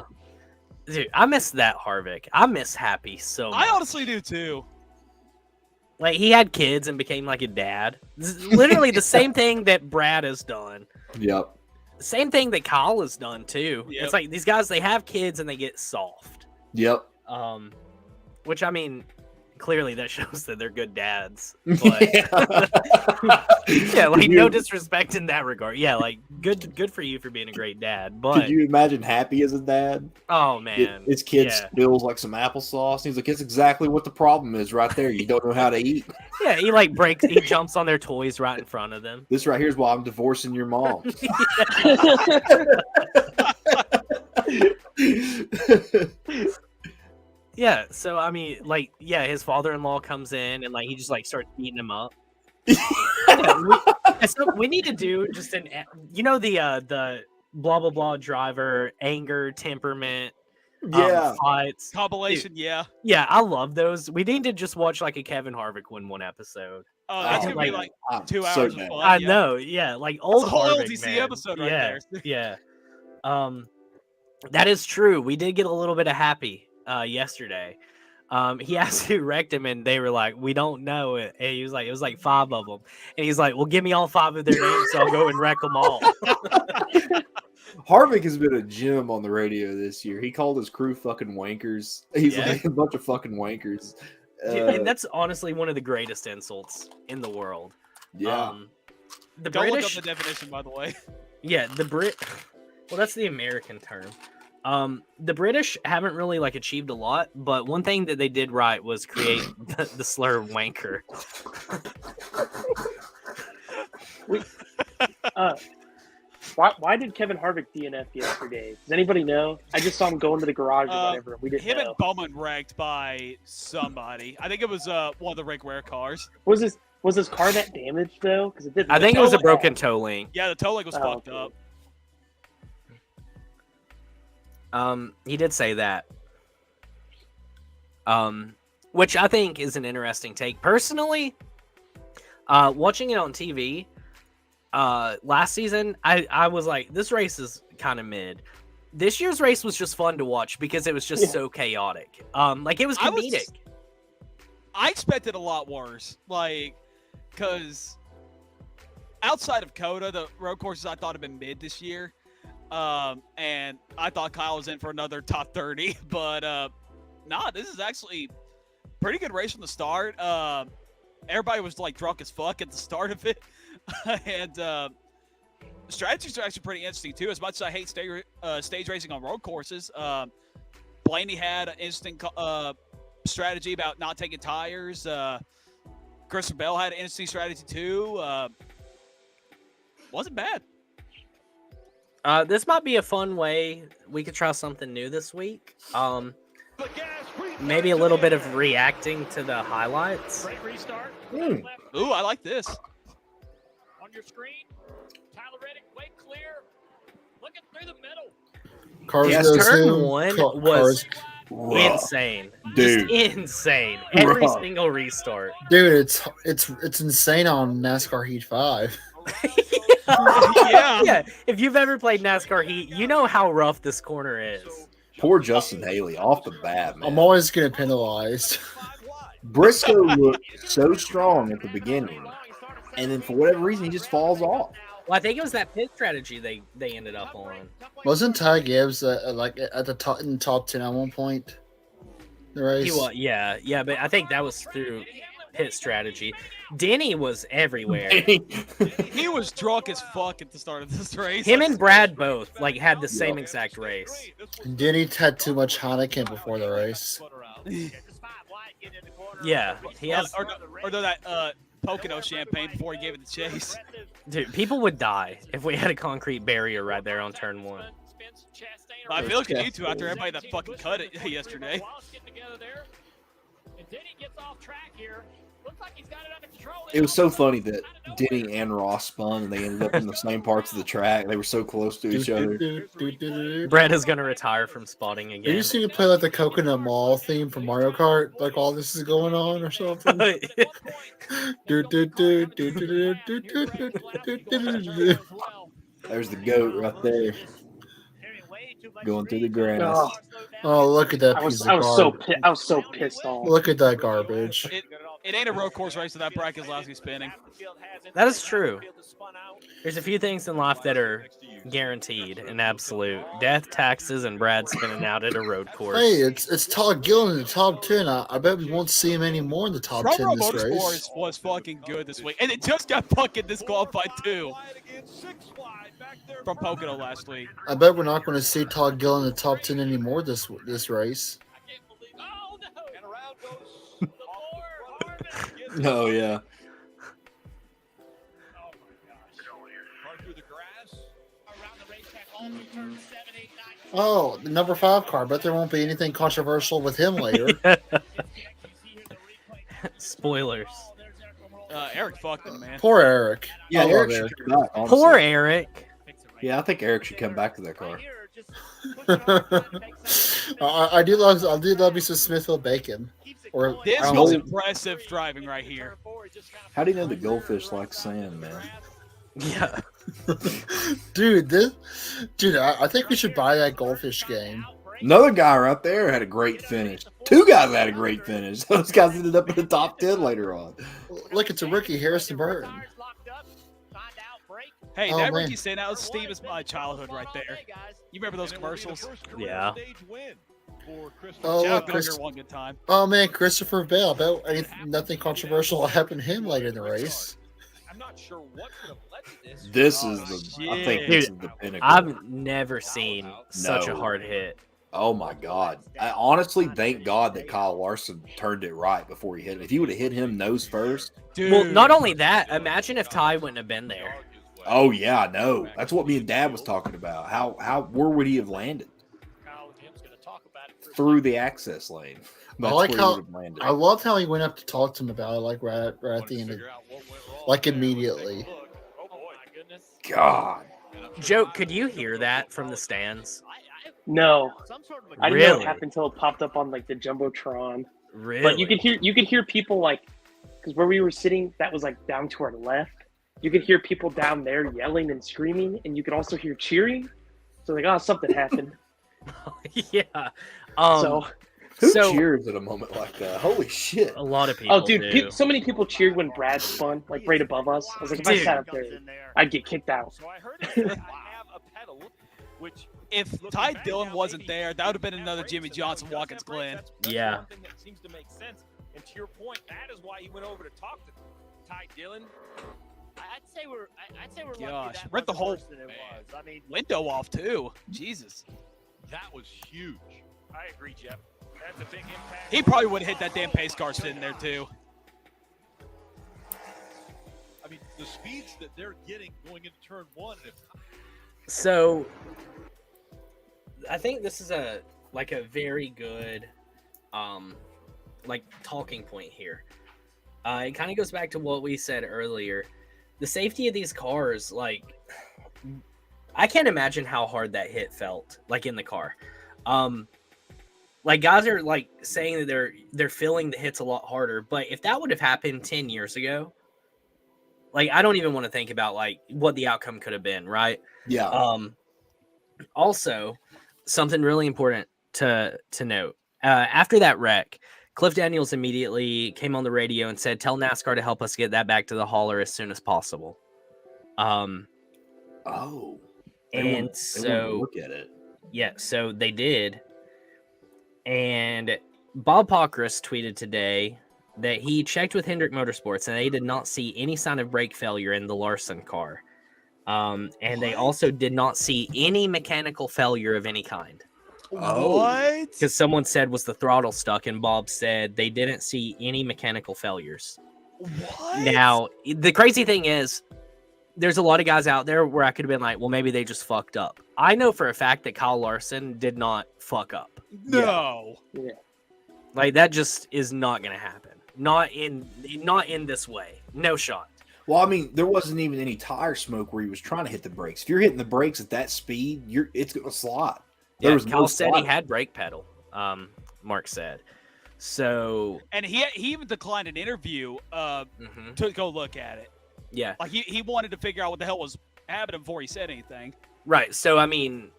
S12: Dude, I miss that Harvick. I miss Happy so much.
S13: I honestly do too.
S12: Like, he had kids and became like a dad. Literally the same thing that Brad has done.
S15: Yep.
S12: Same thing that Kyle has done too.
S13: Yep.
S12: It's like these guys, they have kids and they get soft.
S15: Yep.
S12: Which I mean, clearly that shows that they're good dads. But yeah, like no disrespect in that regard. Yeah, like good for you for being a great dad. But
S15: could you imagine Happy as a dad?
S12: Oh man,
S15: his kid spills like some applesauce. He's like, it's exactly what the problem is right there. You don't know how to eat.
S12: Yeah, he like breaks. He jumps on their toys right in front of them.
S15: This right here is why I'm divorcing your mom.
S12: Yeah, so I mean, like, yeah, his father-in-law comes in and like he just like starts beating him up. We need to do just the blah blah blah driver anger temperament. Fights
S13: compilation.
S12: Dude, yeah, I love those. We need to just watch like a Kevin Harvick win one episode.
S13: Oh, that's gonna be like 2 hours of fun.
S12: I know, yeah, like old
S13: that's a whole
S12: Harvick,
S13: LTC
S12: man.
S13: episode right there.
S12: Yeah. That is true. We did get a little bit of Happy yesterday. He asked who wrecked him, and they were like, "We don't know it." And he was like, "It was like 5 of them." And he's like, "Well, give me all 5 of their names, so I'll go and wreck them all."
S15: Harvick has been a gem on the radio this year. He called his crew fucking wankers. He's like a bunch of fucking wankers.
S12: And that's honestly one of the greatest insults in the world.
S15: Yeah.
S12: The
S13: Don't
S12: British,
S13: look up the definition, by the way.
S12: Yeah, well, that's the American term. The British haven't really like achieved a lot, but one thing that they did right was create the slur wanker.
S16: Why did Kevin Harvick DNF yesterday? Does anybody know? I just saw him go into the garage or whatever. We didn't
S13: Him
S16: know.
S13: and Bowman wrecked by somebody. I think it was one of the Rick Ware cars.
S16: Was his car that damaged though? Because it didn't.
S12: I think it was a broken toe link.
S13: Yeah, the toe link was fucked up.
S12: He did say that. Which I think is an interesting take. Personally, watching it on TV, last season, I was like, this race is kind of mid. This year's race was just fun to watch because it was just so chaotic. Like it was comedic.
S13: I expected a lot worse. Like, because outside of Coda, the road courses I thought have been mid this year. And I thought Kyle was in for another top 30, but this is actually pretty good race from the start. Everybody was like drunk as fuck at the start of it, and strategies are actually pretty interesting too. As much as I hate stage racing on road courses, Blaney had an interesting strategy about not taking tires. Christopher Bell had an interesting strategy too. Wasn't bad.
S12: This might be a fun way we could try something new this week. Maybe a little bit of reacting to the highlights.
S4: Great restart.
S13: Ooh, I like this.
S4: On your screen, Tyler Reddick, way clear. Looking through the middle.
S12: Turn one was insane.
S15: Dude.
S12: Just insane. Every single restart.
S11: Dude, it's insane on NASCAR Heat 5.
S12: Yeah. If you've ever played NASCAR Heat, you know how rough this corner is.
S15: Poor Justin Haley off the bat, man.
S11: I'm always getting penalized.
S15: Briscoe looked so strong at the beginning, and then for whatever reason, he just falls off.
S12: Well, I think it was that pit strategy they ended up on.
S11: Wasn't Ty Gibbs like at the top in the top 10 at one point? The race.
S12: He was, yeah, but I think that was through pit strategy. Denny was everywhere.
S13: He was drunk as fuck at the start of this race.
S12: Him and Brad both had the same exact race.
S11: Denny had too much Heineken before the race.
S12: Yeah, he has.
S13: Or that Pocono champagne before he gave it the chase.
S12: Dude, people would die if we had a concrete barrier right there on turn one.
S13: I feel like you two after everybody that fucking cut it yesterday.
S15: It was so funny that Denny and Ross spun, and they ended up in the same parts of the track. They were so close to each other.
S12: Brett is going to retire from spotting again.
S11: Did you see him play like the Coconut Mall theme from Mario Kart? Like all this is going on or something?
S15: There's the goat right there. Going through the grass.
S11: Oh, look at that piece of garbage.
S16: I was so pissed off.
S11: Look at that garbage.
S13: It ain't a road course race, so that bracket allows you spinning.
S12: That is true. There's a few things in life that are guaranteed and absolute. Death, taxes, and Brad spinning out at a road course.
S11: Hey, it's Todd Gillen in the top 10. I bet we won't see him anymore in the top 10
S13: Road
S11: this race.
S13: Motorsports was fucking good this week. And it just got fucking disqualified too. From Pocono last week.
S11: I bet we're not going to see Todd Gillen in the top 10 anymore this race.
S15: Oh, yeah.
S11: Oh, the number 5 car. Bet there won't be anything controversial with him later.
S12: Spoilers.
S13: Eric fucked him, man.
S11: Poor Eric.
S15: Yeah,
S11: Eric
S15: should come back, honestly.
S12: Poor Eric.
S15: Yeah, I think Eric should come back to that car.
S11: I do love me some Smithfield bacon. Or
S13: This was impressive driving right here.
S15: How do you know the goldfish like sand, man?
S12: Yeah.
S11: Dude, I think we should buy that goldfish game.
S15: Another guy right there had a great finish. 2 guys had a great finish. Those guys ended up in the top 10 later on.
S11: Look, it's a rookie, Harrison Burton.
S13: Hey,
S11: Oh,
S13: that
S11: man.
S13: Ricky Stenhouse, Steve, is my childhood right there. You remember those commercials?
S12: Yeah.
S11: Oh,
S13: Chad
S11: look,
S13: Berger one good time.
S11: Oh man, Christopher Bale. I bet nothing controversial will happen to him later in the race.
S4: I'm not sure what could have led to this.
S15: This is the. I think this is the pinnacle.
S12: I've never seen such a hard hit.
S15: Oh my God! I honestly thank God that Kyle Larson turned it right before he hit it. If he would have hit him nose first,
S12: Well, not only that, imagine if Ty wouldn't have been there.
S15: oh yeah, I know. That's what me and Dad was talking about. Where would he have landed? Through the access lane. That's
S11: I like
S15: where he
S11: how
S15: would have landed.
S11: I loved how he went up to talk to him about it, like right at the end of, like immediately.
S15: God,
S12: Joe, could you hear that from the stands?
S16: No, I didn't know
S12: Really?
S16: it happened until it popped up on like the jumbotron.
S12: Really?
S16: But you could hear people like, because where we were sitting, that was like down to our left. You could hear people down there yelling and screaming, and you could also hear cheering. So like, oh, something happened.
S12: Yeah.
S16: So
S15: Who cheers at a moment like that? Holy shit!
S12: A lot of people.
S16: Oh, dude, so many people cheered when Brad spun, like right above us. I was like, if I sat up there, I'd get kicked out.
S4: So I heard it say, I have a pedal, which
S13: If Ty Dillon wasn't there, that would have been another Jimmy Johnson Watkins Glen.
S12: Yeah.
S4: Something that seems to make sense. And to your point, that is why he went over to talk to Ty Dillon.
S19: I'd say we're lucky
S13: Gosh,
S19: that
S13: rip the
S19: wasn't
S13: whole
S19: worse than it was. I mean,
S13: window off too. Jesus.
S6: That was huge.
S4: I agree, Jeff. That's a big impact.
S13: He probably would have hit that damn pace car sitting there too.
S6: I mean, the speeds that they're getting going into turn one.
S12: So I think this is a very good talking point here. It kind of goes back to what we said earlier. The safety of these cars, I can't imagine how hard that hit felt, in the car. Guys are saying that they're feeling the hits a lot harder, but if that would have happened 10 years ago, I don't even want to think about what the outcome could have been, right?
S15: Yeah.
S12: Also, something really important to note. After that wreck, Cliff Daniels immediately came on the radio and said, "Tell NASCAR to help us get that back to the hauler as soon as possible."
S15: And
S12: so
S15: look at it.
S12: Yeah, so they did. And Bob Pockris tweeted today that he checked with Hendrick Motorsports and they did not see any sign of brake failure in the Larson car. And they also did not see any mechanical failure of any kind.
S13: What?
S12: Because someone said, was the throttle stuck? And Bob said they didn't see any mechanical failures.
S13: What?
S12: Now, the crazy thing is, there's a lot of guys out there where I could have been like, well, maybe they just fucked up. I know for a fact that Kyle Larson did not fuck up.
S13: No.
S16: Yeah.
S12: That just is not going to happen. Not in this way. No shot.
S15: Well, I mean, there wasn't even any tire smoke where he was trying to hit the brakes. If you're hitting the brakes at that speed, it's going to slide.
S12: Yeah, Kyle said he had brake pedal. Mark said. So,
S13: and he even declined an interview to go look at it.
S12: Yeah,
S13: he wanted to figure out what the hell was happening before he said anything.
S12: Right. So I mean,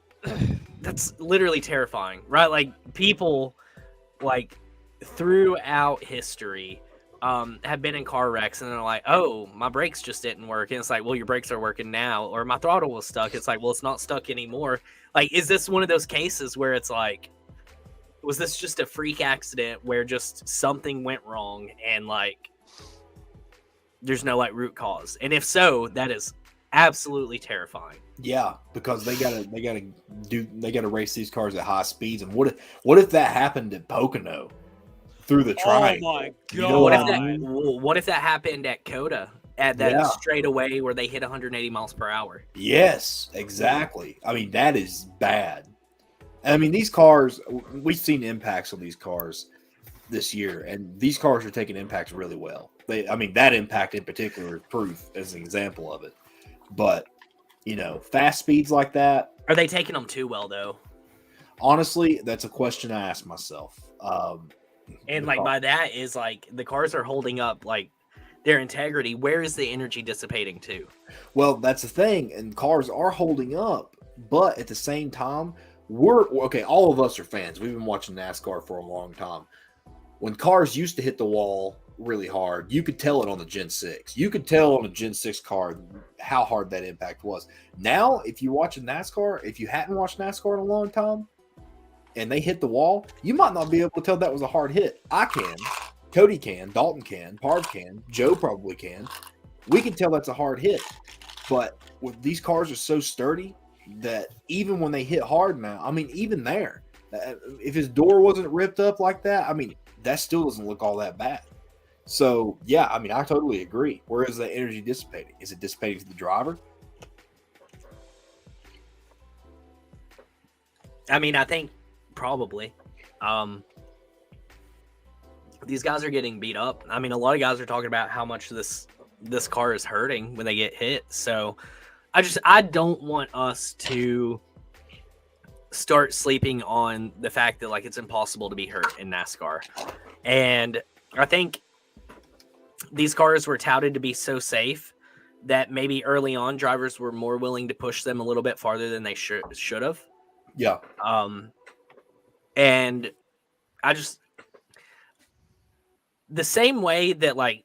S12: that's literally terrifying, right? People throughout history have been in car wrecks and they're like, oh, my brakes just didn't work. And it's like, well, your brakes are working now. Or my throttle was stuck. It's like, well, it's not stuck anymore. Is this one of those cases where it's like, was this just a freak accident where just something went wrong and there's no root cause? And if so, that is absolutely terrifying.
S15: Yeah, because they gotta race these cars at high speeds. And what if that happened at Pocono through the triangle?
S13: Oh my god!
S15: You know
S12: what if that happened at Coda at that straightaway where they hit 180 miles per hour?
S15: Yes, exactly. I mean, that is bad. I mean, these cars, we've seen impacts on these cars this year, and these cars are taking impacts really well. That impact in particular is proof as an example of it. But, fast speeds like that.
S12: Are they taking them too well, though?
S15: Honestly, that's a question I ask myself.
S12: And by that is the cars are holding up their integrity. Where is the energy dissipating to?
S15: Well, that's the thing, and cars are holding up, but at the same time, all of us are fans. We've been watching NASCAR for a long time. When cars used to hit the wall really hard, you could tell it on the Gen 6. You could tell on a Gen 6 car how hard that impact was. Now, if you watch NASCAR, if you hadn't watched NASCAR in a long time, and they hit the wall, you might not be able to tell that was a hard hit. I can. Cody can. Dalton can. Parv can. Joe probably can. We can tell that's a hard hit. But these cars are so sturdy that even when they hit hard now, even there, if his door wasn't ripped up like that, that still doesn't look all that bad. So, yeah, I totally agree. Where is the energy dissipating? Is it dissipating to the driver?
S12: I think probably. These guys are getting beat up. A lot of guys are talking about how much this car is hurting when they get hit. So, I don't want us to start sleeping on the fact that it's impossible to be hurt in NASCAR. And I think these cars were touted to be so safe that maybe early on drivers were more willing to push them a little bit farther than they should have.
S15: Yeah.
S12: And the same way that like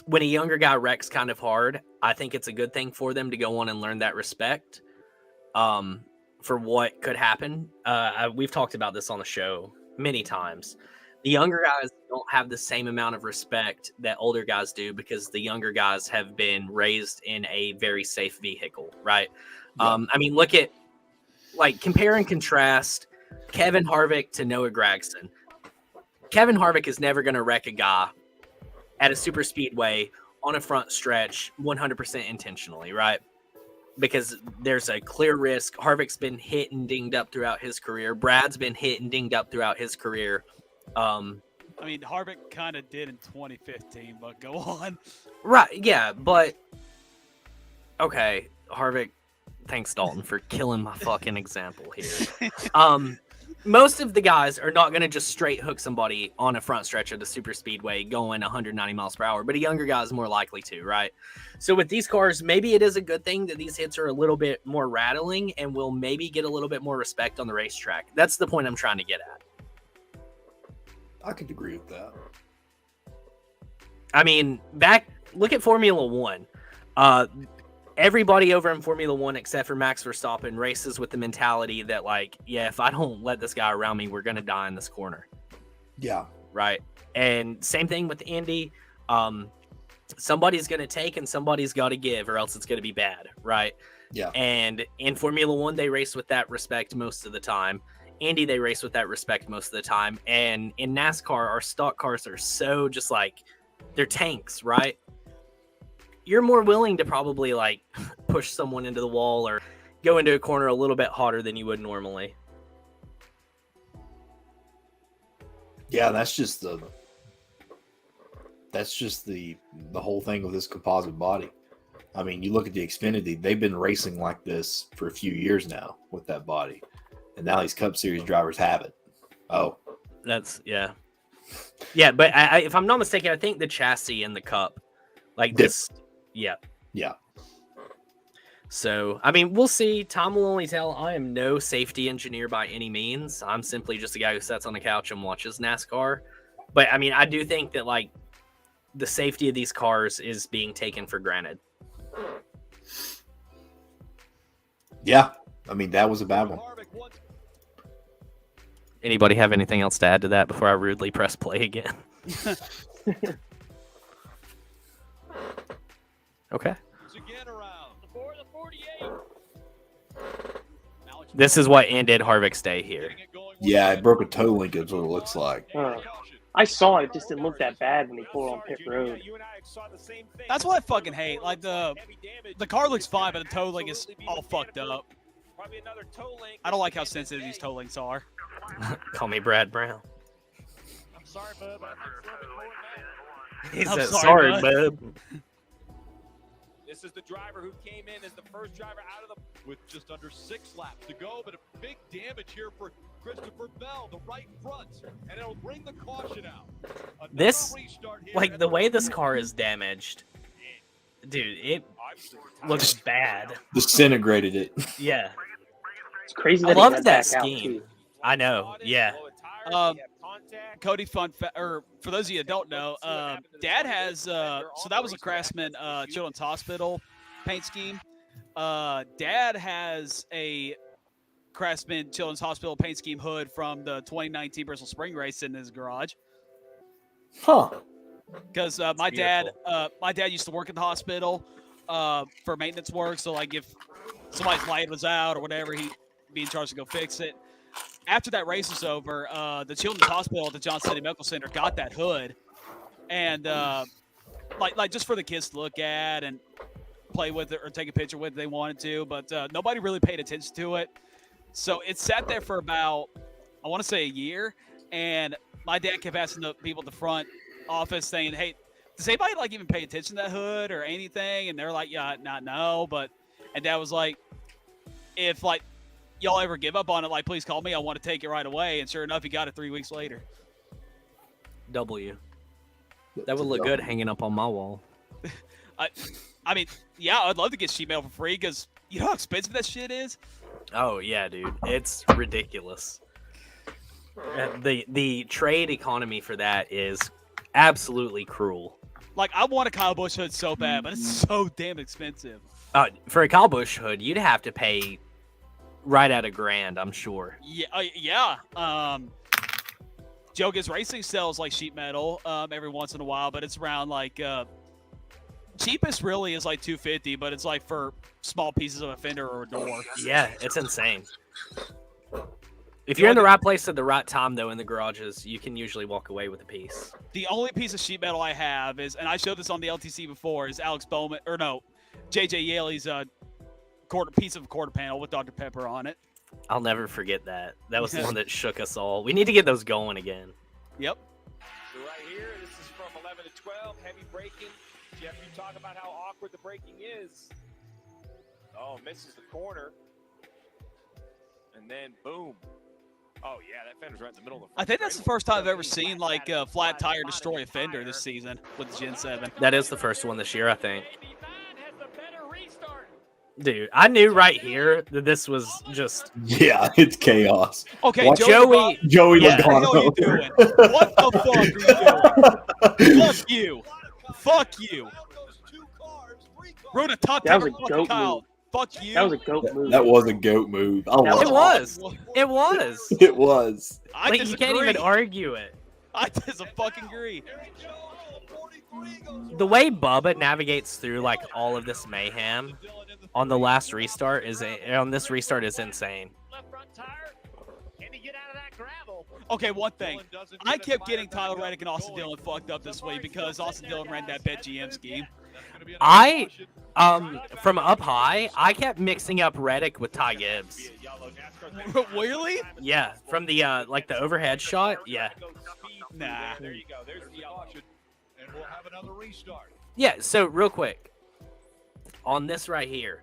S12: when a younger guy wrecks kind of hard, I think it's a good thing for them to go on and learn that respect for what could happen. We've talked about this on the show many times. The younger guys don't have the same amount of respect that older guys do because the younger guys have been raised in a very safe vehicle, right? Yeah. I mean, look at, like, compare and contrast Kevin Harvick to Noah Gragson. Kevin Harvick is never going to wreck a guy at a super speedway on a front stretch 100% intentionally, right? Because there's a clear risk. Harvick's been hit and dinged up throughout his career. Brad's been hit and dinged up throughout his career.
S13: I mean, Harvick kind of did in 2015, but go on.
S12: Right, yeah, but okay, Harvick, thanks Dalton for killing my fucking example here. Most of the guys are not going to just straight hook somebody on a front stretch of the super speedway going 190 miles per hour, but a younger guy is more likely to, right? So with these cars, maybe it is a good thing that these hits are a little bit more rattling and will maybe get a little bit more respect on the racetrack. That's the point I'm trying to get at.
S15: I could agree with that.
S12: I mean, look at Formula One. Everybody over in Formula One, except for Max Verstappen, races with the mentality that, like, yeah, if I don't let this guy around me, we're going to die in this corner.
S15: Yeah.
S12: Right. And same thing with Indy. Somebody's going to take and somebody's got to give, or else it's going to be bad. Right.
S15: Yeah.
S12: And in Formula One, they race with that respect most of the time. Indy, they race with that respect most of the time. And in NASCAR, our stock cars are so just like, they're tanks, right? You're more willing to probably like push someone into the wall or go into a corner a little bit hotter than you would normally.
S15: Yeah, that's just the whole thing with this composite body. I mean, you look at the Xfinity, they've been racing like this for a few years now with that body. And now these Cup Series drivers have it. Oh.
S12: That's, yeah. Yeah, but if I'm not mistaken, I think the chassis in the Cup, like this, yeah.
S15: Yeah.
S12: So, I mean, we'll see. Time will only tell. I am no safety engineer by any means. I'm simply just a guy who sits on the couch and watches NASCAR. But, I mean, I do think that, like, the safety of these cars is being taken for granted.
S15: Yeah. I mean, that was a bad one.
S12: Anybody have anything else to add to that before I rudely press play again? Okay. This is what ended Harvick's day here.
S15: Yeah, it broke a toe link is what it looks like.
S16: I saw it. It just didn't look that bad when he pulled on pit road.
S13: That's what I fucking hate. Like, the car looks fine, but the toe link is all fucked up. I don't like how sensitive these toe links are.
S12: Call me Brad Brown.
S19: I'm sorry, bub.
S12: He said, sorry, bub.
S20: This is the driver who came in as the first driver out of the... With just under 6 laps to go, but a big damage here for Christopher Bell, the right front, and it'll bring the caution out.
S12: This, like, the way this car is damaged, dude, it looks bad.
S15: Disintegrated it.
S12: Yeah.
S16: It's crazy
S12: I
S16: that
S12: love that scheme. I know, yeah.
S13: Cody, or for those of you that don't know, Dad has so that was a Craftsman Children's Hospital paint scheme. Dad has a Craftsman Children's Hospital paint scheme hood from the 2019 Bristol Spring Race in his garage.
S15: Huh?
S13: Because my dad used to work at the hospital for maintenance work. So like if somebody's light was out or whatever, he'd be in charge to go fix it. After that race was over, the Children's Hospital at the Johnson City Medical Center got that hood, and like just for the kids to look at and play with it or take a picture with if they wanted to, but nobody really paid attention to it. So it sat there for about, I want to say, a year, and my dad kept asking the people at the front office saying, "Hey, does anybody like even pay attention to that hood or anything?" And they're like, "Yeah, not no," and Dad was like, "If like y'all ever give up on it, like, please call me. I want to take it right away." And sure enough, he got it 3 weeks later.
S12: W. That would look good hanging up on my wall.
S13: I mean, yeah, I'd love to get sheet metal for free because you know how expensive that shit is?
S12: Oh, yeah, dude. It's ridiculous. The trade economy for that is absolutely cruel.
S13: Like, I want a Kyle Busch hood so bad, but it's so damn expensive.
S12: For a Kyle Busch hood, you'd have to pay right at $1,000, I'm sure.
S13: Yeah. Joe Gibbs Racing sells like sheet metal every once in a while, but it's around like cheapest really is like $250, but it's like for small pieces of a fender or a door.
S12: Yeah, it's insane. If you're in the right place at the right time, though, in the garages, you can usually walk away with a piece.
S13: The only piece of sheet metal I have is, and I showed this on the LTC before, is Alex Bowman, or no, JJ Yaley's piece of quarter panel with Dr. Pepper on it.
S12: I'll never forget that. That was the one that shook us all. We need to get those going again.
S13: Yep.
S20: So right here, this is from 11 to 12, heavy braking. Jeff, you talk about how awkward the braking is. Oh, misses the corner. And then, boom. Oh, yeah, that fender's right in the middle of the front.
S13: I think that's the first time I've ever seen like a flat tire destroy a fender this season with the Gen 7.
S12: That is the first one this year, I think. Dude, I knew right here that this was just...
S15: Yeah, it's chaos.
S13: Okay,
S15: Watch
S13: Joey
S15: Logano.
S13: What the fuck are you doing? Fuck you. Fuck you. Rode a top
S16: That was a
S13: fucking
S16: goat
S13: Kyle.
S16: move.
S13: Fuck you.
S16: That was a goat move.
S15: That was a goat move. I love
S12: It was. It was.
S15: It was.
S12: Like, you can't even argue it.
S13: I fucking agree.
S12: The way Bubba navigates through like all of this mayhem on the last restart is insane.
S13: Okay, one thing. I kept getting Tyler Reddick and Austin Dillon fucked up this week because Austin Dillon ran that Bet GM scheme.
S12: From up high, I kept mixing up Reddick with Ty Gibbs.
S13: Really?
S12: Yeah, from the like the overhead shot. Yeah.
S13: Nah.
S20: There you go. There's the option. And we'll have another restart.
S12: Yeah. So real quick, on this right here,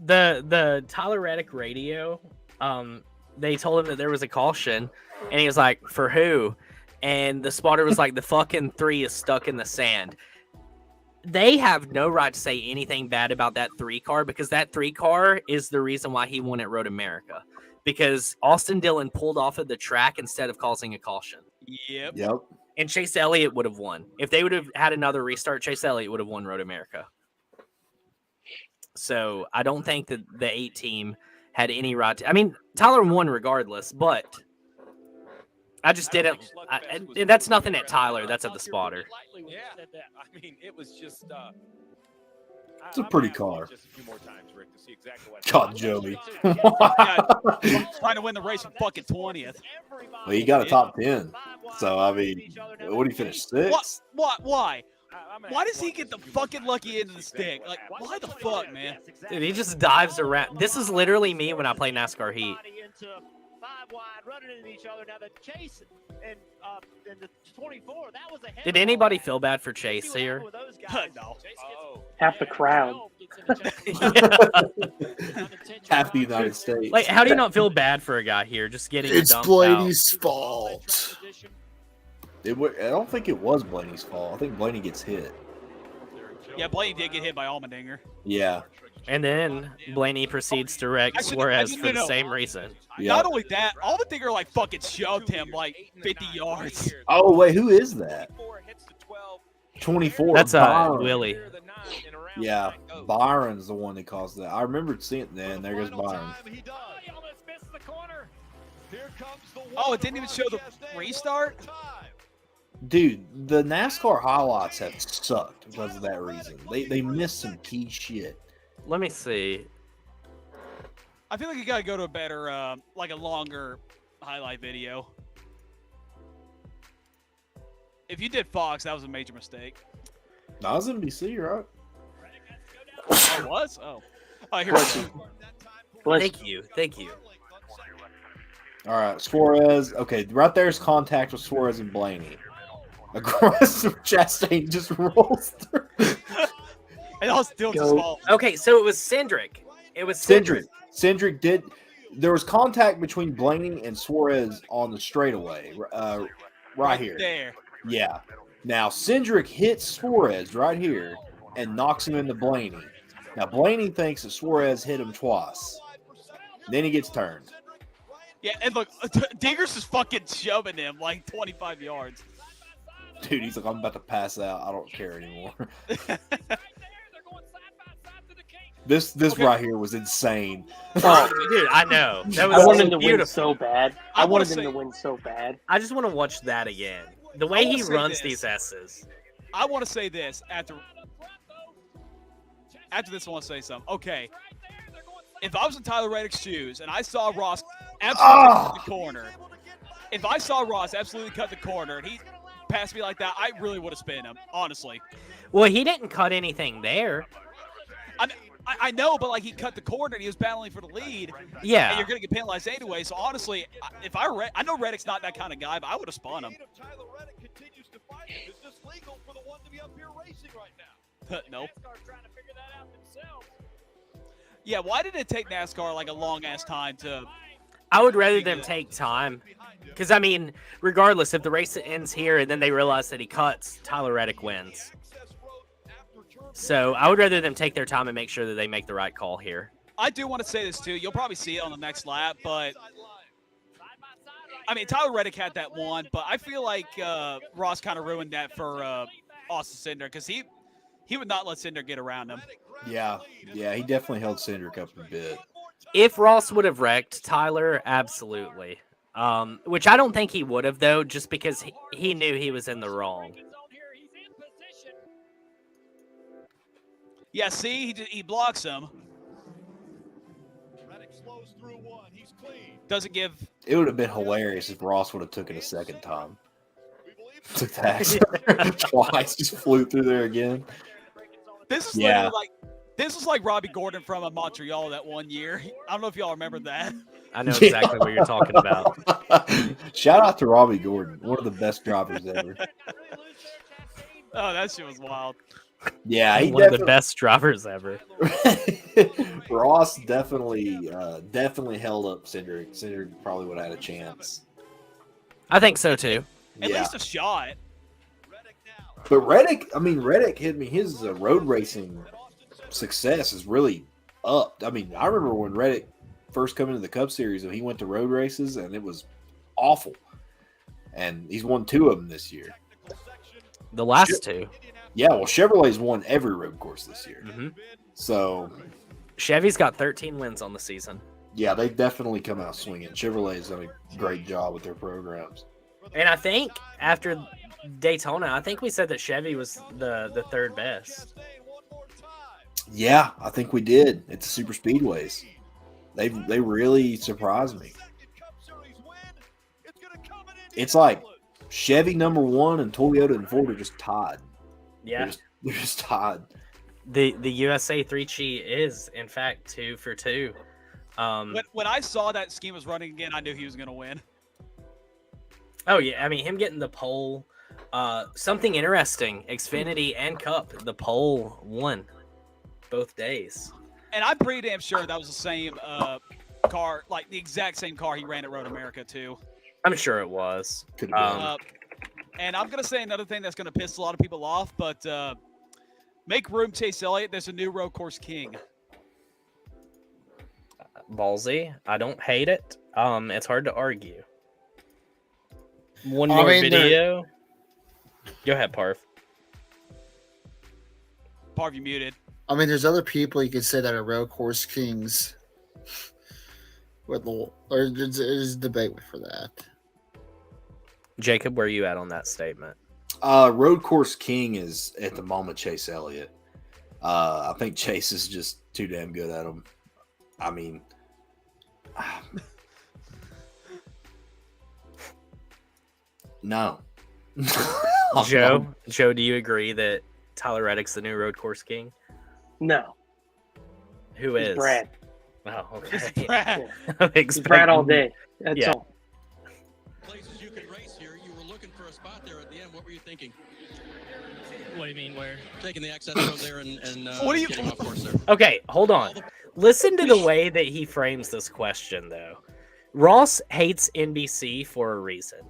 S12: the Tyler Reddick radio, they told him that there was a caution, and he was like, "For who?" And the spotter was like, "The fucking 3 is stuck in the sand." They have no right to say anything bad about that 3 car because that 3 car is the reason why he won at Road America. Because Austin Dillon pulled off of the track instead of causing a caution.
S13: Yep.
S12: And Chase Elliott would have won. If they would have had another restart, Chase Elliott would have won Road America. So I don't think that the 8 team had any right to. I mean, Tyler won regardless, but I just didn't. And that's nothing at Tyler. That's at the spotter.
S20: Yeah. I mean, it was just.
S15: It's a pretty car.
S20: Just a few more times, Rick, to see exactly what.
S15: God, Joey.
S13: Trying to win the race from fucking 20th.
S15: Well, he got a top 10. So, I mean, what did he finish? 6?
S13: What? Why? Why does he get the fucking lucky end of the stick? Like, why the fuck, man?
S12: Dude, he just dives around. This is literally me when I play NASCAR Heat.
S19: 5 wide, running into each other. Now the chase and the 24, that was a.
S12: Did anybody feel bad for Chase here?
S13: No.
S16: Half the crowd.
S15: Half the United States.
S12: Like, how do you not feel bad for a guy here just getting
S11: It's
S12: dumped
S11: Blaney's
S12: out?
S11: fault.
S15: I don't think it was Blaney's fault. I think Blaney gets hit.
S13: Yeah, Blaney did get hit by Allmendinger.
S15: Yeah.
S12: And then Blaney proceeds to wreck Suarez for the same reason.
S13: Not only that, Allmendinger like fucking shoved him like 50 yards.
S15: Oh, wait, who is that? 24.
S12: That's
S15: Byron.
S12: Willie.
S15: Yeah, Byron's the one that caused that. I remember seeing it then. There goes Byron.
S13: Oh, it didn't even show the restart?
S15: Dude, the NASCAR highlights have sucked because of that reason. They missed some key shit.
S12: Let me see.
S13: I feel like you gotta go to a better, like a longer highlight video. If you did Fox, that was a major mistake.
S15: That was NBC, right?
S13: Oh, it was? Oh. Oh, here we go.
S12: Thank you. Thank you.
S15: All right, Suarez. Okay, right there's contact with Suarez and Blaney. Aggressive Chastain just rolls through.
S13: And all still just falls.
S12: Okay, so it was Cindric. It was Cindric.
S15: Cindric did. There was contact between Blaney and Suarez on the straightaway, right here.
S13: There.
S15: Yeah. Now Cindric hits Suarez right here and knocks him into Blaney. Now Blaney thinks that Suarez hit him twice. Then he gets turned.
S13: Yeah, and look, Digger's is fucking shoving him like 25 yards.
S15: Dude, he's like, I'm about to pass out. I don't care anymore. This right here was insane.
S12: Oh, dude, I know. That was
S16: I wanted him to
S12: beautiful.
S16: win so bad. I wanted him to win so bad.
S12: I just want to watch that again. The way he runs these S's.
S13: I want to say this after this. I want to say something. Okay, if I was in Tyler Reddick's shoes and I saw Ross absolutely cut the corner, if I saw Ross absolutely cut the corner and he passed me like that, I really would have spun him. Honestly.
S12: Well, he didn't cut anything there.
S13: I know, but like he cut the corner and he was battling for the lead.
S12: Yeah.
S13: And you're going to get penalized anyway. So honestly, if I know Reddick's not that kind of guy, but I would have spun him.
S6: Tyler Reddick continues to fight him. Is this legal for the one to be up here racing right now?
S13: No.
S4: NASCAR's trying to figure that out themselves.
S13: Yeah, why did it take NASCAR like a long ass time to?
S12: I would rather them take time. Because, I mean, regardless, if the race ends here and then they realize that he cuts, Tyler Reddick wins. So I would rather them take their time and make sure that they make the right call here.
S13: I do want to say this too. You'll probably see it on the next lap, but I mean, Tyler Reddick had that one, but I feel like Ross kind of ruined that for Austin Cinder because he would not let Cinder get around him.
S15: Yeah, he definitely held Cindric up a bit.
S12: If Ross would have wrecked Tyler, absolutely. Which I don't think he would have, though, just because he knew he was in the wrong.
S13: Yeah, see, he blocks him.
S6: Reddick slows through one. He's clean.
S13: Doesn't give.
S15: It would have been hilarious if Ross would have took it a second time. Took the accident twice, just flew through there again.
S13: This is literally like this was like Robbie Gordon from Montreal that one year. I don't know if y'all remember that.
S12: I know exactly what you're talking about.
S15: Shout out to Robbie Gordon, one of the best drivers ever.
S13: Oh, that shit was wild.
S15: Yeah, he
S12: one of the best drivers ever.
S15: Ross definitely held up Cindric. Cindric probably would have had a chance.
S12: I think so too.
S13: At least a shot.
S15: But Reddick, his road racing success is really up. I mean, I remember when Reddick first came into the Cup Series and he went to road races and it was awful. And he's won 2 of them this year.
S12: The last 2.
S15: Yeah, well, Chevrolet's won every road course this year.
S12: Mm-hmm.
S15: So
S12: Chevy's got 13 wins on the season.
S15: Yeah, they definitely come out swinging. Chevrolet's done a great job with their programs.
S12: And I think after Daytona, I think we said that Chevy was the third best.
S15: Yeah, I think we did. It's the super speedways. They really surprised me. It's like Chevy #1 and Toyota and Ford are just tied.
S12: Yeah,
S15: they're just tied.
S12: The USA 3 is in fact 2 for 2.
S13: When I saw that scheme was running again, I knew he was going to win.
S12: Oh yeah, I mean him getting the pole. Something interesting: Xfinity and Cup, the pole won both days.
S13: And I'm pretty damn sure that was the same car, like the exact same car he ran at Road America too.
S12: I'm sure it was.
S13: And I'm gonna say another thing that's gonna piss a lot of people off, but make room, Chase Elliott. There's a new road course king.
S12: Ballsy. I don't hate it. It's hard to argue. One more video. Go ahead, Parv.
S13: Parv, you muted.
S11: I mean, there's other people you could say that are road course kings. There's debate for that.
S12: Jacob, where are you at on that statement?
S15: Road course king is at the moment Chase Elliott. I think Chase is just too damn good at them. I mean, no.
S12: Joe, do you agree that Tyler Reddick's the new road course king?
S16: No.
S12: Who is?
S16: Brad.
S12: Oh, okay.
S16: It's Brad. It's Brad all day. That's all.
S21: Places you could race here. You were looking for a spot there at the end. What were you thinking? What do you mean, where? Taking the access road there and
S12: What do you?
S21: getting off course there.
S12: Okay, hold on. Listen to the way that he frames this question, though. Ross hates NBC for a reason.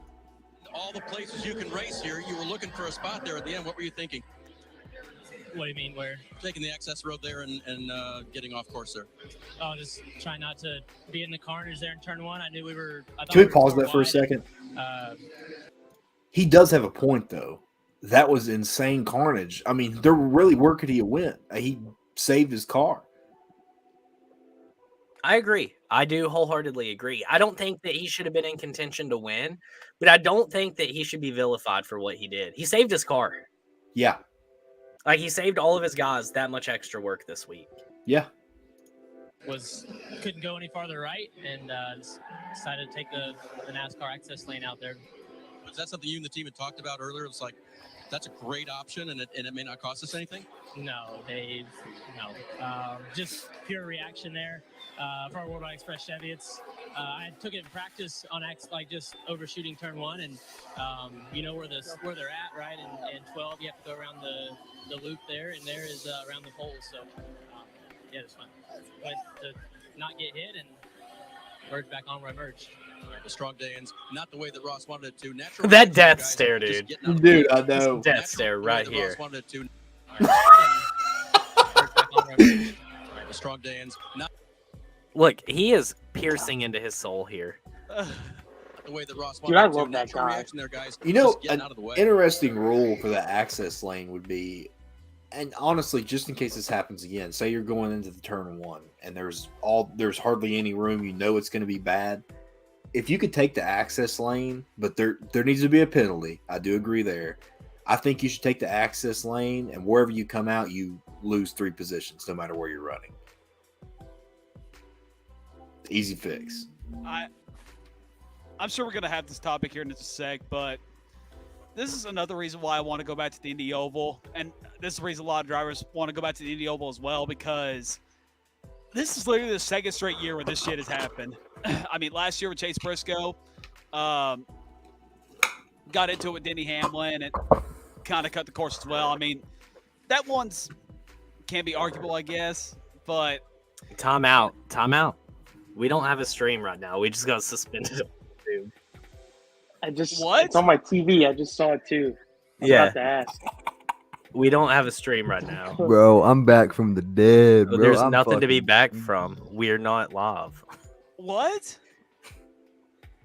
S21: All the places you can race here. You were looking for a spot there at the end. What were you thinking? What do you mean, where? Taking the access road there and getting off course there. Oh, just try not to be in the carnage there in turn one. I knew we were.
S15: Can we pause that for a second? He does have a point, though. That was insane carnage. I mean, where could he have went? He saved his car.
S12: I agree. I do wholeheartedly agree. I don't think that he should have been in contention to win, but I don't think that he should be vilified for what he did. He saved his car.
S15: Yeah.
S12: Like, he saved all of his guys that much extra work this week.
S15: Yeah.
S21: Couldn't go any farther right, and decided to take the NASCAR access lane out there. Was that something you and the team had talked about earlier? It's like, that's a great option, and it may not cost us anything? No, Dave, no. Just pure reaction there. For our Worldwide Express Chevy, I took it in practice on just overshooting turn one, and you know where they're at, right? And 12, you have to go around the loop there, and there is around the pole. So yeah, it's fun. Went to not get hit and merged back on where I merged. The strong day ends not the way that Ross wanted it to. Natural
S12: That death stare, dude.
S15: Dude, I know.
S12: Death stare right here.
S21: Ross wanted it to. The strong day ends not.
S12: Look, he is piercing into his soul here.
S21: The way that Ross
S16: Dude, I love that guy.
S21: There, guys.
S15: You know,
S21: Just getting
S15: an
S21: out of the way.
S15: interesting rule for the access lane would be, and honestly, just in case this happens again, say you're going into the turn one and there's hardly any room, you know it's going to be bad. If you could take the access lane, but there needs to be a penalty. I do agree there. I think you should take the access lane, and wherever you come out, you lose 3 positions, no matter where you're running. Easy fix.
S13: I'm sure we're going to have this topic here in just a sec, but this is another reason why I want to go back to the Indy Oval, and this is the reason a lot of drivers want to go back to the Indy Oval as well, because this is literally the second straight year where this shit has happened. I mean, last year with Chase Briscoe, got into it with Denny Hamlin and kind of cut the course as well. I mean, that one's can be arguable, I guess, but
S12: Time out. We don't have a stream right now. We just got suspended on YouTube.
S13: What?
S16: It's on my TV. I just saw it too. I forgot to ask.
S12: We don't have a stream right now.
S1: Bro, I'm back from the dead, bro.
S12: There's
S1: I'm
S12: nothing to be
S1: fucking-
S12: back from. We're not live.
S13: what?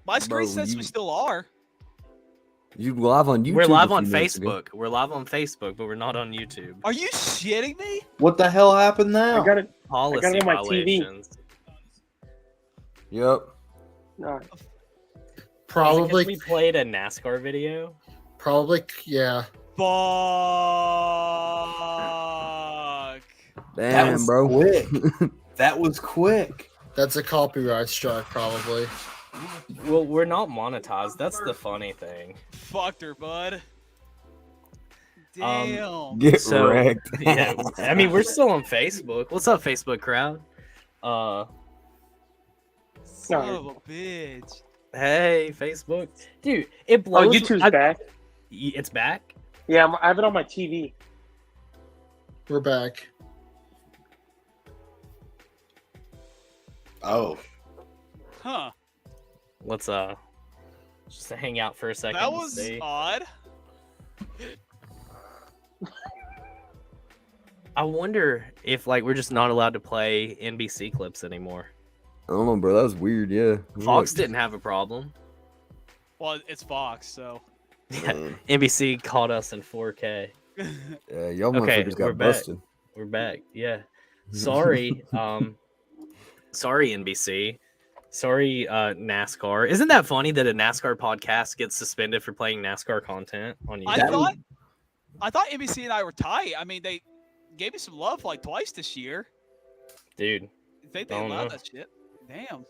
S13: My screen
S1: Bro,
S13: says we still are.
S1: You live on YouTube?
S12: We're live
S1: a
S12: on
S1: few minutes ago.
S12: Facebook. We're live on Facebook, but we're not on YouTube.
S13: Are you shitting me?
S15: What the hell happened now?
S16: I got it.
S12: Policy
S16: I got it on my
S12: violations.
S1: Yep.
S16: No.
S11: Probably.
S12: We played a NASCAR video.
S11: Probably, yeah.
S13: Fuck.
S1: Damn,
S15: was
S1: bro.
S15: quick. That was quick.
S11: That's a copyright strike, probably.
S12: Well, we're not monetized. That's the funny thing.
S13: Fucked her, bud. Damn.
S1: Get wrecked.
S12: Yeah, I mean, we're still on Facebook. What's up, Facebook crowd?
S13: Son of a bitch.
S12: Hey, Facebook, dude, it blows.
S16: Oh, YouTube's back.
S12: It's back.
S16: Yeah, I have it on my TV.
S11: We're back.
S15: Oh.
S13: Huh.
S12: Let's just hang out for a second.
S13: That
S12: and
S13: was
S12: see.
S13: odd.
S12: I wonder if we're just not allowed to play NBC clips anymore.
S1: I don't know, bro. That was weird. Yeah.
S12: Fox didn't have a problem.
S13: Well, it's Fox, so.
S12: Yeah, NBC caught us in 4K.
S1: Yeah, y'all
S12: Okay,
S1: motherfuckers
S12: we're
S1: got
S12: back.
S1: busted.
S12: We're back. Yeah. Sorry. Sorry, NBC. Sorry, NASCAR. Isn't that funny that a NASCAR podcast gets suspended for playing NASCAR content on YouTube?
S13: I thought NBC and I were tight. I mean, they gave me some love twice this year.
S12: Dude.
S13: They
S12: don't
S13: allowed
S12: know.
S13: that shit. Damn.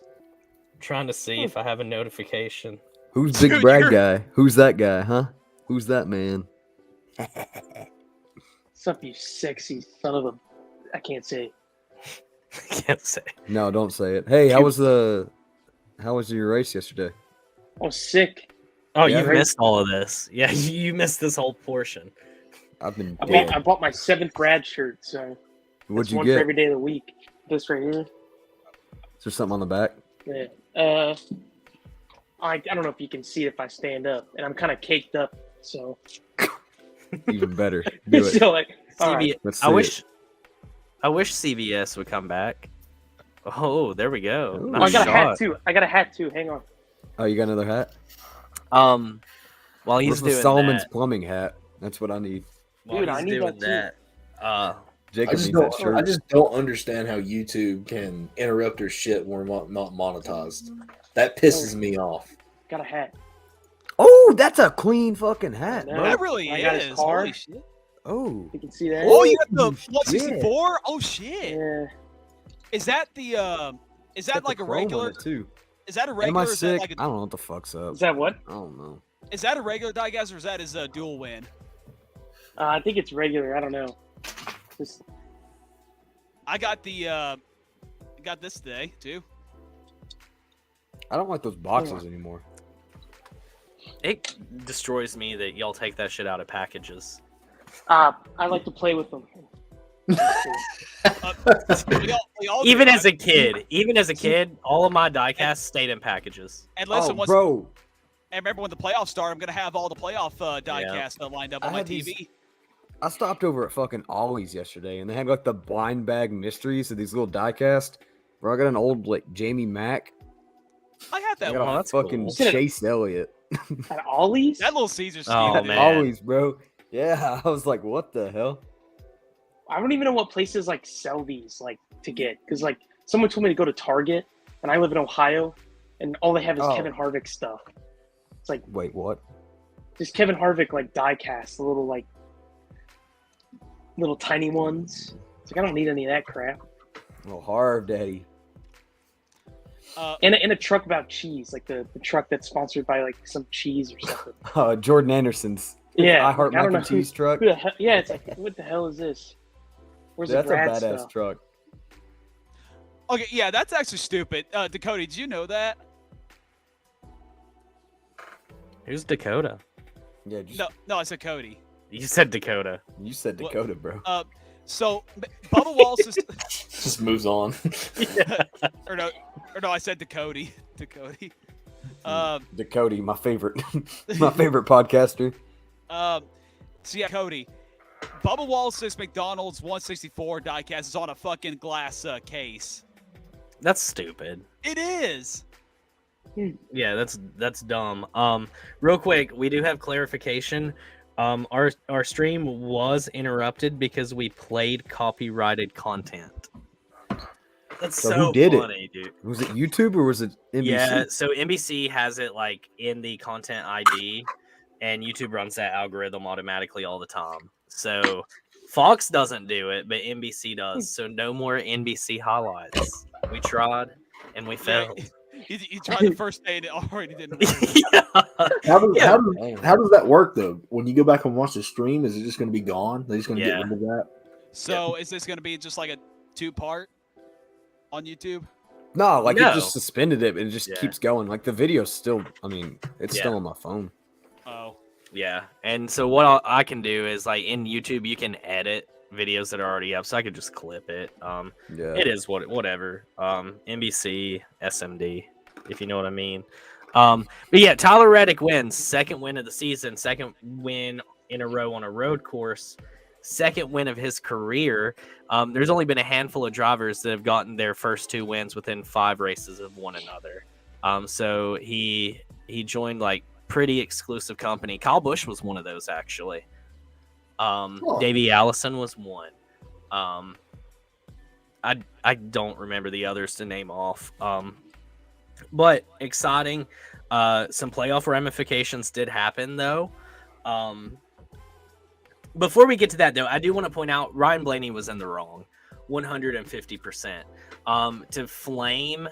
S12: Trying to see if I have a notification.
S1: Who's Big Brad guy? Who's that guy, huh? Who's that man?
S16: What's up, you sexy son of a... I can't say.
S12: Can't say.
S1: No, don't say it. Hey, how was your race yesterday?
S16: I was sick.
S12: Oh,
S1: Yeah,
S12: you
S1: right.
S12: missed all of this. Yeah, you missed this whole portion.
S1: I've been
S16: I bought my 7th Brad shirt, so
S1: What'd
S16: it's
S1: you
S16: one
S1: get?
S16: for every day of the week. This right here.
S1: Is there something on the back?
S16: Yeah. I don't know if you can see it if I stand up, and I'm kind of caked up, so.
S1: Even better. Do it.
S16: So
S1: Let's
S12: I
S1: see
S12: wish CBS would come back. Oh, there we go.
S1: Ooh.
S16: Oh, I
S12: Nice
S16: got a hat
S12: shot.
S16: too. I got a hat too. Hang on.
S1: Oh, you got another hat?
S12: While he's
S1: Where's the
S12: doing
S1: Solomon's
S12: that,
S1: plumbing hat? That's what I need.
S12: while
S16: Dude,
S12: he's
S16: I need
S12: doing
S16: that
S12: that,
S1: Jacob
S15: I
S1: needs that shirt.
S15: just don't understand how YouTube can interrupt their shit when we're not monetized. That pisses me off.
S16: Got a hat.
S1: Oh, that's a clean fucking hat,
S16: I
S1: bro.
S16: know.
S13: That really
S16: I got his
S13: is.
S16: car.
S13: Holy shit.
S1: Oh,
S16: You can see that.
S13: Oh, you got the
S1: Holy
S13: 164? Oh shit.
S16: Yeah.
S13: Is that the is that like a regular
S1: too?
S13: is that a
S1: Am
S13: regular
S1: I
S13: or is that
S1: sick?
S13: like
S1: I don't know what the fuck's up.
S16: Is that what?
S1: I don't know.
S13: is that a regular diecast or is that his dual win?
S16: I think it's regular. I don't know. Just,
S13: I got the got this today too.
S1: I don't like those boxes anymore.
S12: it destroys me that y'all take that shit out of packages.
S16: I like to play with them.
S13: We all do.
S12: Even as a kid, all of my diecasts stayed in packages.
S13: And listen,
S1: Oh, bro.
S13: And remember when the playoffs start, I'm gonna have all the playoff diecast lined up on my TV.
S1: I stopped over at fucking Ollie's yesterday, and they had like the blind bag mysteries of these little diecast. Bro, I got an old like Jamie Mack.
S13: I had
S1: I
S13: that
S1: got
S13: one.
S1: a fucking Chase Elliott.
S16: At Ollie's?
S13: That little Caesar Steve.
S12: Oh,
S13: dude.
S12: man.
S1: Ollie's, bro. Yeah, I was like, what the hell?
S16: I don't even know what places like sell these like to get because like someone told me to go to Target, and I live in Ohio, and all they have is
S1: Oh.
S16: Kevin Harvick stuff. It's like
S1: Wait, what?
S16: just Kevin Harvick like diecast, the little tiny ones. It's like I don't need any of that crap.
S1: Well, Harv Daddy.
S16: And a truck about cheese, like the truck that's sponsored by like some cheese or something.
S1: Jordan Anderson's.
S16: Yeah,
S1: I Heart
S16: like, I don't
S1: Mac and
S16: know
S1: Cheese truck.
S16: Who the hell, yeah, it's like what the hell is this? Where's
S1: That's
S16: the
S1: a
S16: Brad
S1: badass
S16: stuff?
S1: truck.
S13: Okay, yeah, that's actually stupid. Dakota, did you know that?
S12: Who's Dakota?
S1: Yeah, just,
S13: No, I said Cody.
S12: You said Dakota.
S1: You said Dakota, bro.
S13: So Bubba Wallace is
S15: Just moves on.
S13: or no, I said Dakota. Dakota.
S1: Dakota, my favorite, my favorite podcaster.
S13: So yeah, Cody. Bubba Wallace's McDonald's 164 diecast is on a fucking glass case.
S12: That's stupid.
S13: It is.
S12: Yeah, that's dumb. Real quick, we do have clarification. Our stream was interrupted because we played copyrighted content. That's so
S1: who did
S12: funny,
S1: it?
S12: Dude.
S1: Was it YouTube or was it NBC?
S12: Yeah, so NBC has it like in the content ID, and YouTube runs that algorithm automatically all the time. So Fox doesn't do it, but NBC does. So no more NBC highlights. We tried and we failed.
S13: You tried the first day and it already didn't work.
S15: How does that work though? When you go back and watch the stream, is it just going to be gone? They're just going to get rid of that?
S13: So is this going to be just like a 2-part on YouTube?
S1: No, like
S12: No.
S1: it just suspended it and it just keeps going. Like the video's still, I mean, it's still on my phone.
S13: Oh.
S12: Yeah, and so what I can do is like in YouTube, you can edit videos that are already up, so I could just clip it.
S1: Yeah.
S12: It is whatever. NBC, SMD, if you know what I mean. But yeah, Tyler Reddick wins, second win of the season, second win in a row on a road course, second win of his career. There's only been a handful of drivers that have gotten their first 2 wins within 5 races of one another. So he joined like pretty exclusive company. Kyle Busch was one of those actually. Davey Allison was one. I don't remember the others to name off. But exciting. Some playoff ramifications did happen though. Before we get to that though, I do want to point out Ryan Blaney was in the wrong, 150%. To flame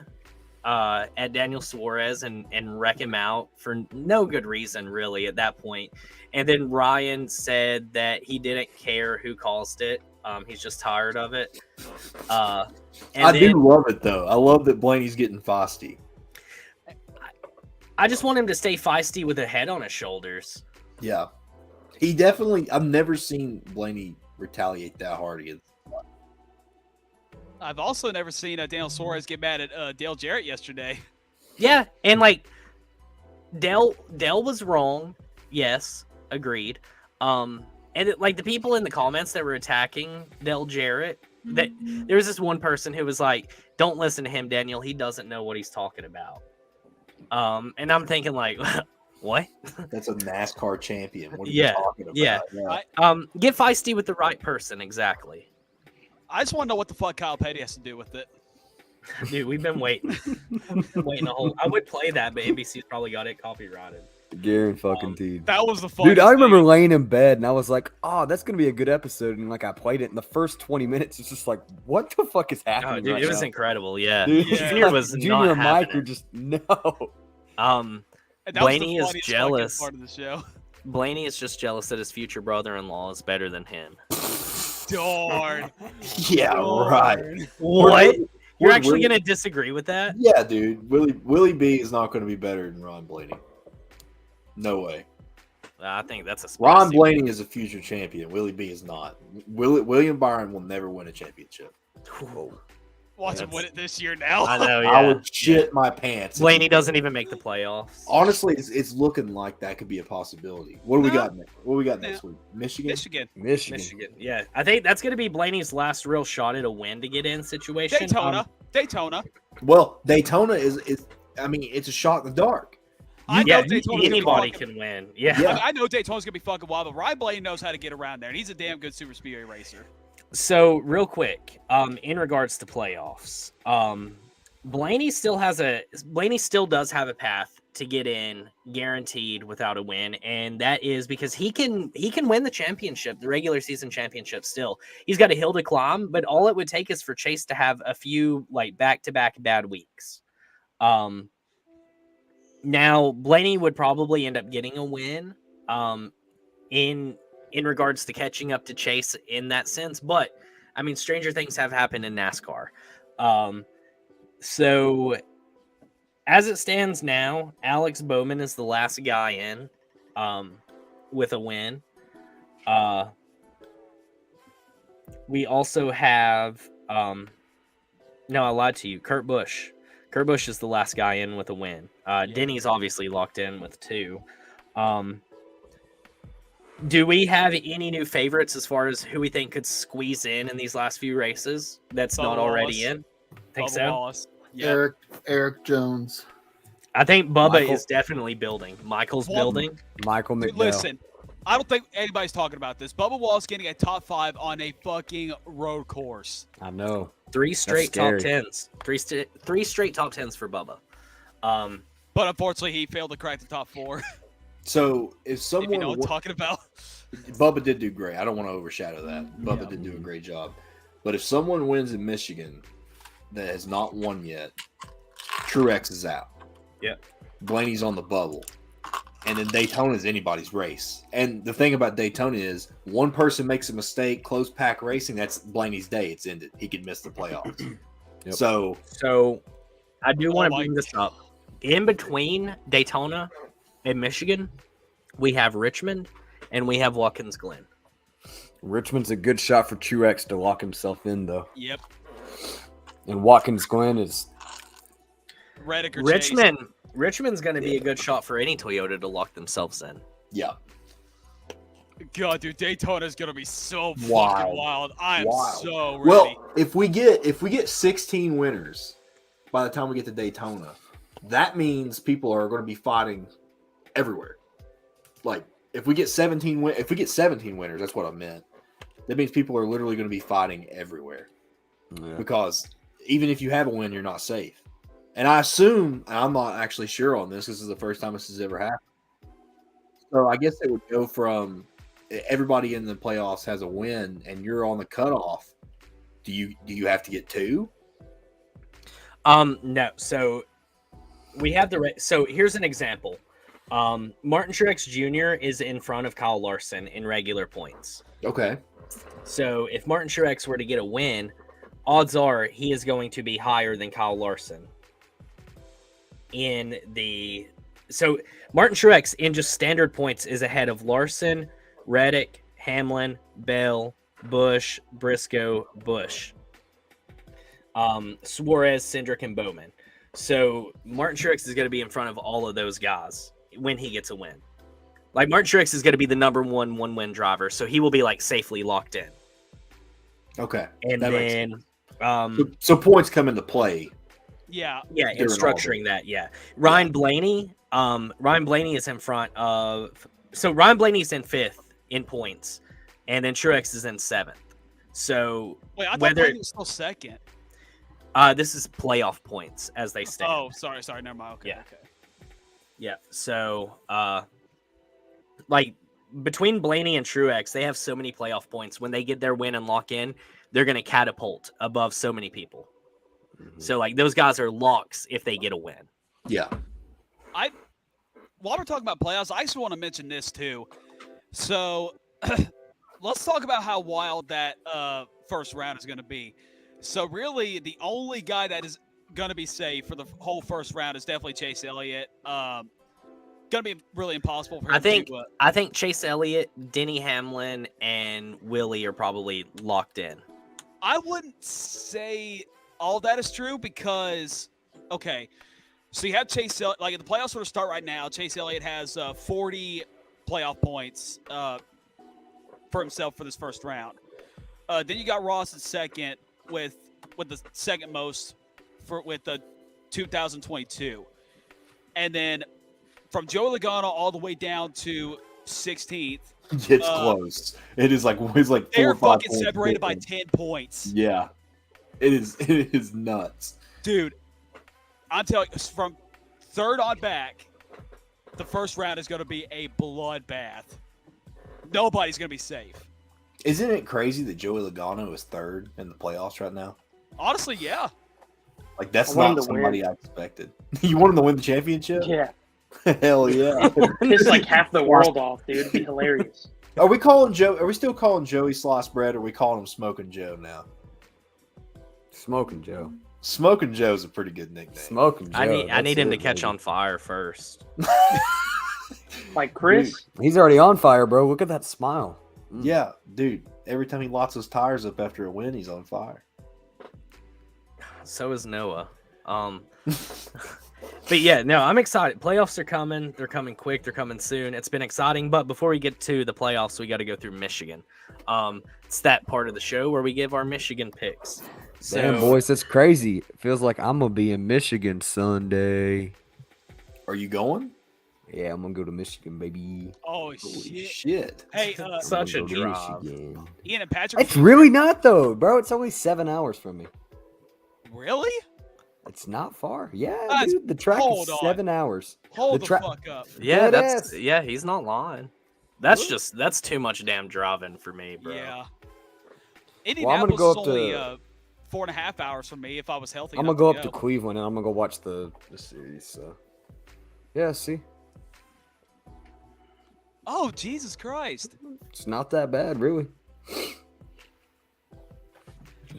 S12: at Daniel Suarez and wreck him out for no good reason really at that point. And then Ryan said that he didn't care who caused it. He's just tired of it.
S15: I do love it though. I love that Blaney's getting feisty.
S12: I just want him to stay feisty with a head on his shoulders.
S15: Yeah. He definitely, I've never seen Blaney retaliate that hard against.
S13: I've also never seen Daniel Suarez get mad at Dale Jarrett yesterday.
S12: Yeah, and like Dale was wrong. Yes, agreed. And like the people in the comments that were attacking Del Jarrett, that there was this one person who was like, "Don't listen to him, Daniel. He doesn't know what he's talking about." And I'm thinking like, what?
S15: That's a NASCAR champion. What are you talking about?
S12: Yeah. Get feisty with the right person. Exactly.
S13: I just want to know what the fuck Kyle Petty has to do with it.
S12: Dude, we've been waiting. Waiting a whole. I would play that, but NBC's probably got it copyrighted.
S1: Garen fucking teed.
S13: That was the fun.
S1: Dude, I remember laying in bed and I was like, "Oh, that's gonna be a good episode." And like I played it in the first 20 minutes. It's just like, what the fuck is happening?
S12: Oh, dude,
S1: right
S12: it was
S1: now?
S12: incredible. Yeah,
S1: Dude,
S12: Junior was
S1: Junior
S12: not
S1: and Mike
S12: having
S1: are
S12: it.
S1: just no.
S13: And that was
S12: Blaney
S13: the
S12: is
S13: funniest
S12: jealous.
S13: fucking part of the show.
S12: Blaney is just jealous that his future brother-in-law is better than him.
S13: Darn.
S15: Yeah, right.
S12: What? You're
S15: Would
S12: actually
S15: Willie-
S12: gonna disagree with that?
S15: Yeah, dude. Willie B is not going to be better than Ron Blaney. No way.
S12: I think that's a
S15: Ron
S12: spicy
S15: Blaney is a future champion. Willie B is not. William Byron will never win a championship.
S13: Watch him win it this year now.
S12: I know. Yeah.
S15: I would shit my pants.
S12: Blaney doesn't even make the playoffs.
S15: Honestly, it's looking like that could be a possibility. What do we got next? What do we got next week? Michigan?
S12: Michigan. Yeah, I think that's gonna be Blaney's last real shot at a win to get in situation.
S13: Daytona.
S15: Well, Daytona is. I mean, it's a shot in the dark.
S13: I
S12: Yeah,
S13: know Daytona's
S12: anybody
S13: gonna
S12: can win. Yeah.
S13: I, mean, I know Daytona's gonna be fucking wild, but Ryan Blaney knows how to get around there, and he's a damn good super speedway racer.
S12: So real quick, in regards to playoffs, Blaney still does have a path to get in guaranteed without a win, and that is because he can win the championship, the regular season championship. Still, he's got a hill to climb, but all it would take is for Chase to have a few like back-to-back bad weeks. Now Blaney would probably end up getting a win, in regards to catching up to Chase in that sense, but I mean, stranger things have happened in NASCAR. So as it stands now, Alex Bowman is the last guy in, with a win. We also have, no, I lied to you. Kurt Busch. Kurt Busch is the last guy in with a win. Denny's obviously locked in with 2. Do we have any new favorites as far as who we think could squeeze in these last few races that's not already in? Think so?
S13: Yeah.
S11: Eric Jones.
S12: I think Bubba
S1: Michael.
S12: is definitely building. Michael's building.
S1: Michael
S13: Dude,
S1: McDowell.
S13: listen, I don't think anybody's talking about this. Bubba Wallace getting a top 5 on a fucking road course.
S1: I know.
S12: 3 straight top
S1: scary.
S12: 10s. Three straight top 10s for Bubba.
S13: But unfortunately, he failed to crack the top 4.
S15: So if
S13: If
S15: someone,
S13: you know what I'm talking about.
S15: Bubba did do great. I don't want to overshadow that. Bubba did do a great job. But if someone wins in Michigan that has not won yet, Truex is out.
S12: Yep.
S15: Blaney's on the bubble. And then Daytona is anybody's race. And the thing about Daytona is one person makes a mistake, close pack racing, that's Blaney's day. It's ended. He could miss the playoffs.
S1: Yep.
S15: So
S12: I do want to bring this up. In between Daytona and Michigan, we have Richmond and we have Watkins Glen.
S1: Richmond's a good shot for Truex to lock himself in, though.
S13: Yep.
S1: And Watkins Glen is
S13: Reddick or
S12: Richmond.
S13: Chase.
S12: Richmond's going to be a good shot for any Toyota to lock themselves in.
S15: yeah.
S13: God, dude, Daytona's gonna be so fucking
S15: Wild.
S13: wild. I am
S15: Wild.
S13: so ready.
S15: Well, if we get 16 winners by the time we get to Daytona, that means people are going to be fighting everywhere. Like if we get 17 winners, that's what I meant. That means people are literally going to be fighting everywhere.
S1: Yeah.
S15: Because even if you have a win, you're not safe. And I assume, and I'm not actually sure on this. This is the first time this has ever happened. So I guess it would go from everybody in the playoffs has a win, and you're on the cutoff. Do you have to get 2?
S12: No. So we have so here's an example. Martin Truex Jr. is in front of Kyle Larson in regular points.
S15: Okay.
S12: So if Martin Truex were to get a win, odds are he is going to be higher than Kyle Larson. So Martin Truex in just standard points is ahead of Larson, Reddick, Hamlin, Bell, Busch, Briscoe, Busch, Suarez, Cindric, and Bowman. So Martin Truex is going to be in front of all of those guys when he gets a win. Like Martin Truex is going to be the number one win driver, so he will be like safely locked in.
S15: Okay.
S12: And
S15: that makes
S12: then,
S15: sense. So points come into play.
S13: Yeah.
S12: Yeah, and
S15: during all
S12: structuring that. Yeah, Ryan Blaney. Ryan Blaney is in front of. So Ryan Blaney's in 5th in points, and then Truex is in 7th. So
S13: Wait, I thought
S12: whether
S13: Blaney was still 2nd.
S12: this is playoff points as they stand.
S13: Oh, sorry, never mind. Okay,
S12: Yeah.
S13: okay.
S12: Yeah. So, like between Blaney and Truex, they have so many playoff points. When they get their win and lock in, they're going to catapult above so many people. So, like those guys are locks if they get a win.
S15: Yeah.
S13: While we're talking about playoffs, I just want to mention this too. So, let's talk about how wild that first round is going to be. So, really, the only guy that is going to be safe for the whole first round is definitely Chase Elliott. Going to be really impossible for him
S12: I think Chase Elliott, Denny Hamlin, and Willie are probably locked in.
S13: I wouldn't say all that is true because, okay, so you have Chase Elliott. Like, the playoffs sort of start right now. Chase Elliott has 40 playoff points for himself for this first round. Then you got Ross at second with the second most with the 2022. And then from Joey Logano all the way down to 16th.
S15: It's close. It's like 4 or 5
S13: they're fucking
S15: points
S13: separated by
S15: difference.
S13: 10 points.
S15: Yeah. It is nuts.
S13: Dude, I'm telling you, from 3rd on back, the first round is going to be a bloodbath. Nobody's going to be safe.
S15: Isn't it crazy that Joey Logano is 3rd in the playoffs right now?
S13: Honestly, yeah.
S15: Like, that's
S16: I want him
S15: not
S16: to
S15: somebody
S16: win.
S15: I expected. You want him to win the championship?
S16: Yeah.
S15: Hell yeah.
S16: Piss like half the world off, dude. It'd be hilarious.
S15: Are we still calling Joey Slice Bread, or are we calling him Smoking Joe now?
S1: Smoking Joe.
S15: Smoking Joe's a pretty good nickname.
S1: Smoking Joe.
S12: I need him to
S1: it,
S12: catch
S1: baby.
S12: on fire first.
S16: Like Chris?
S1: Dude, he's already on fire, bro. Look at that smile.
S15: Yeah, dude. Every time he locks those tires up after a win, he's on fire.
S12: So is Noah. But yeah, no, I'm excited. Playoffs are coming. They're coming quick. They're coming soon. It's been exciting. But before we get to the playoffs, we got to go through Michigan. It's that part of the show where we give our Michigan picks. So,
S1: Damn, boys, that's crazy. It feels like I'm gonna be in Michigan Sunday.
S15: Are you going?
S1: Yeah, I'm gonna go to Michigan, baby.
S13: Oh,
S15: Holy shit.
S13: Hey,
S12: such a
S1: I'm gonna go to
S12: drive.
S1: Michigan.
S13: Ian and Patrick.
S1: It's really not though, bro. It's only 7 hours from me.
S13: Really?
S1: It's not far. Yeah,
S13: Guys,
S1: dude. The track
S13: hold
S1: is
S13: on.
S1: 7 hours.
S13: Hold the
S1: tra-
S13: fuck up.
S12: Yeah,
S1: Dead ass.
S12: he's not lying. That's too much damn driving for me, bro.
S13: Yeah.
S1: Well, I'm gonna
S13: Indianapolis
S1: go
S13: is
S1: up
S13: only
S1: to.
S13: 4.5 hours from me if I was healthy.
S1: I'm gonna
S13: enough
S1: go
S13: to
S1: up to Cleveland and I'm gonna go watch the series. So, yeah, see,
S13: Oh, Jesus Christ.
S1: it's not that bad, really.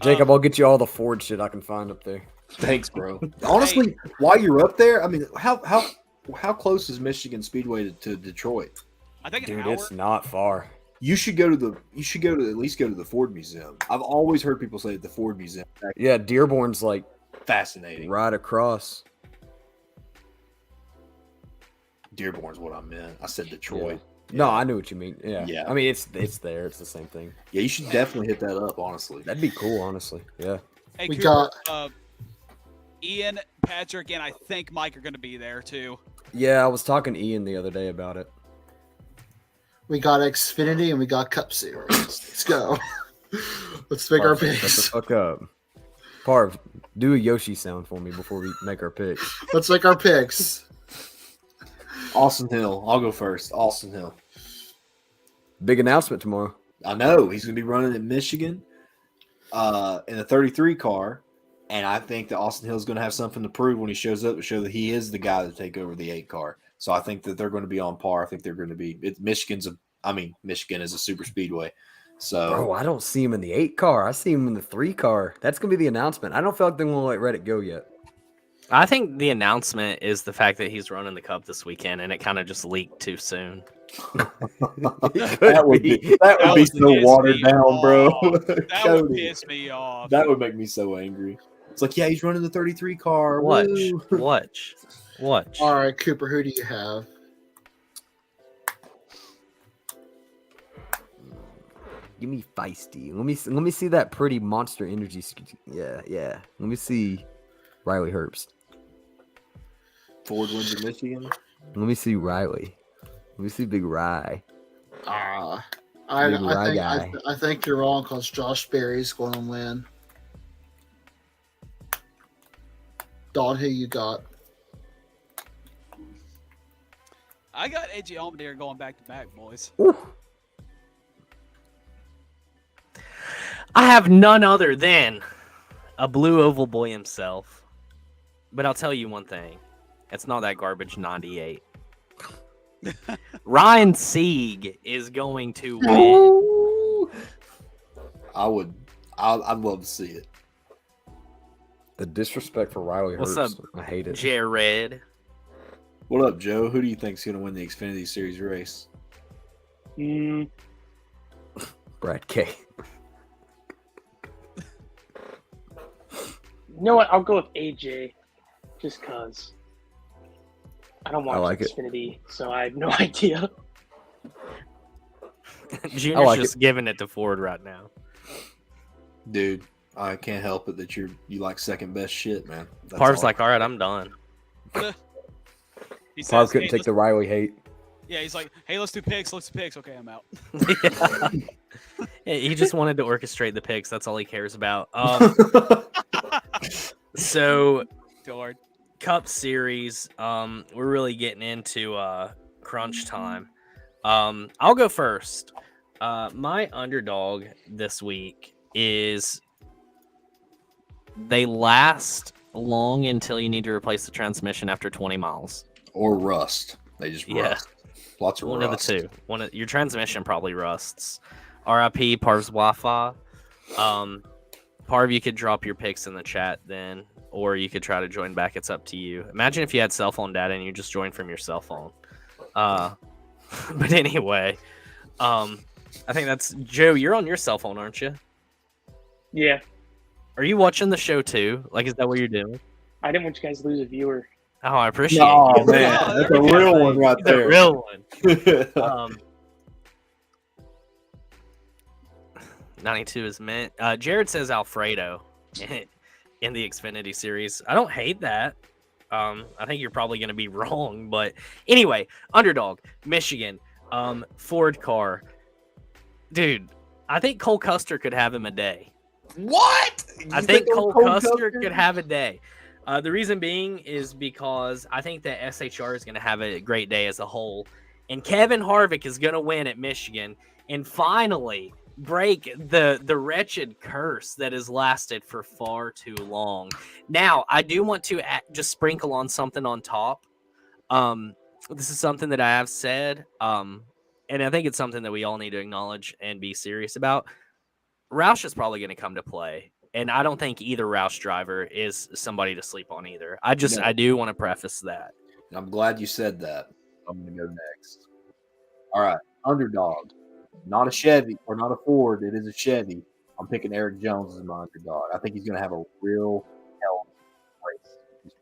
S1: Jacob, I'll get you all the Ford shit I can find up there.
S15: Thanks, bro. Honestly, while you're up there, I mean, how close is Michigan Speedway to Detroit?
S13: I think an
S1: Dude,
S13: hour.
S1: it's not far.
S15: You should at least go to the Ford Museum. I've always heard people say that the Ford Museum is
S1: Yeah, Dearborn's like
S15: fascinating.
S1: right across.
S15: Dearborn's what I meant. I said Detroit.
S1: No, I knew what you mean. Yeah.
S15: Yeah.
S1: I mean, it's there. It's the same thing.
S15: Yeah, you should definitely hit that up, honestly.
S1: That'd be cool, honestly. Yeah.
S13: Hey,
S11: We
S13: Cooper, Ian, Patrick, and I think Mike are going to be there too.
S1: Yeah, I was talking to Ian the other day about it.
S11: We got Xfinity and we got Cup Series. Let's go. Let's make our
S1: Parv, shut the
S11: picks.
S1: fuck up. Parv, do a Yoshi sound for me before we make our picks.
S11: Let's make our picks.
S15: Austin Hill. I'll go first. Austin Hill.
S1: Big announcement tomorrow.
S15: I know. He's going to be running in Michigan in a 33 car. And I think that Austin Hill is going to have something to prove when he shows up to show that he is the guy to take over the 8 car. So I think that they're going to be on par. I think they're going to be – Michigan is a super speedway. So
S1: Bro, I don't see him in the 8 car. I see him in the 3 car. That's going to be the announcement. I don't feel like they want to let Reddick go yet.
S12: I think the announcement is the fact that he's running the Cup this weekend, and it kind of just leaked too soon.
S15: that would be so watered down, bro.
S13: That would piss me off.
S15: That would make me so angry. It's like, yeah, he's running the 33 car.
S12: Watch.
S15: Woo.
S12: Watch.
S11: All right, Cooper, who do you have?
S1: Give me feisty. Let me see that pretty monster energy. Yeah. Let me see Riley Herbst.
S15: Ford wins in Michigan.
S1: Let me see Riley. Let me see Big Rye.
S11: I
S1: Big Rye guy.
S11: think you're wrong because Josh Berry's going to win. Don, who you got?
S13: I got AJ Allmendinger going back to back, boys.
S12: I have none other than a blue oval boy himself. But I'll tell you one thing. It's not that garbage 98. Ryan Sieg is going to win.
S15: I'd love to see it.
S1: The disrespect for Riley
S12: What's
S1: Herbst.
S12: up,
S1: I hate it.
S12: Jared?
S15: What up, Joe? Who do you think's going to win the Xfinity Series race?
S1: Brad K.
S16: You know what? I'll go with AJ, just cause I don't watch
S1: like
S16: Xfinity, so I have no idea.
S12: Junior's just giving it to Ford right now.
S15: Dude, I can't help it that you like second best shit, man. That's
S12: Parv's
S15: all.
S12: like, all right, I'm done.
S13: He
S1: Parv
S13: says,
S1: couldn't
S13: hey,
S1: take the Riley hate.
S13: Yeah, he's like, hey, let's do picks. Okay, I'm out.
S12: Yeah, he just wanted to orchestrate the picks. That's all he cares about. So,
S13: Lord.
S12: Cup Series, we're really getting into crunch time. I'll go first. My underdog this week is they last long until you need to replace the transmission after 20 miles.
S15: Or rust. They just rust. Lots of
S12: one
S15: rust.
S12: of the two. Your transmission probably rusts. RIP Parv's Wi-Fi. Parv, you could drop your picks in the chat then, or you could try to join back. It's up to you. Imagine if you had cell phone data and you just joined from your cell phone. But anyway, I think that's Joe. You're on your cell phone, aren't you?
S16: Yeah.
S12: Are you watching the show too? Like, is that what you're doing?
S16: I didn't want you guys to lose a viewer.
S12: Oh, I appreciate
S15: No,
S12: you.
S15: man, that's a real one right
S12: He's
S15: there.
S12: a real one. 92 is meant. Jared says Alfredo in the Xfinity Series. I don't hate that. I think you're probably going to be wrong, but anyway, underdog, Michigan, Ford car. Dude, I think Cole Custer could have him a day.
S15: What?
S12: I think Cole Custer could have a day. The reason being is because I think that SHR is going to have a great day as a whole, and Kevin Harvick is going to win at Michigan and finally break the wretched curse that has lasted for far too long. Now, I do want to just sprinkle on something on top. This is something that I have said, and I think it's something that we all need to acknowledge and be serious about. Roush is probably going to come to play. And I don't think either Roush driver is somebody to sleep on either. I do want to preface that.
S15: I'm glad you said that. I'm going to go next. All right. Underdog. Not a Chevy or not a Ford. It is a Chevy. I'm picking Eric Jones as my underdog. I think he's going to have a real hell race.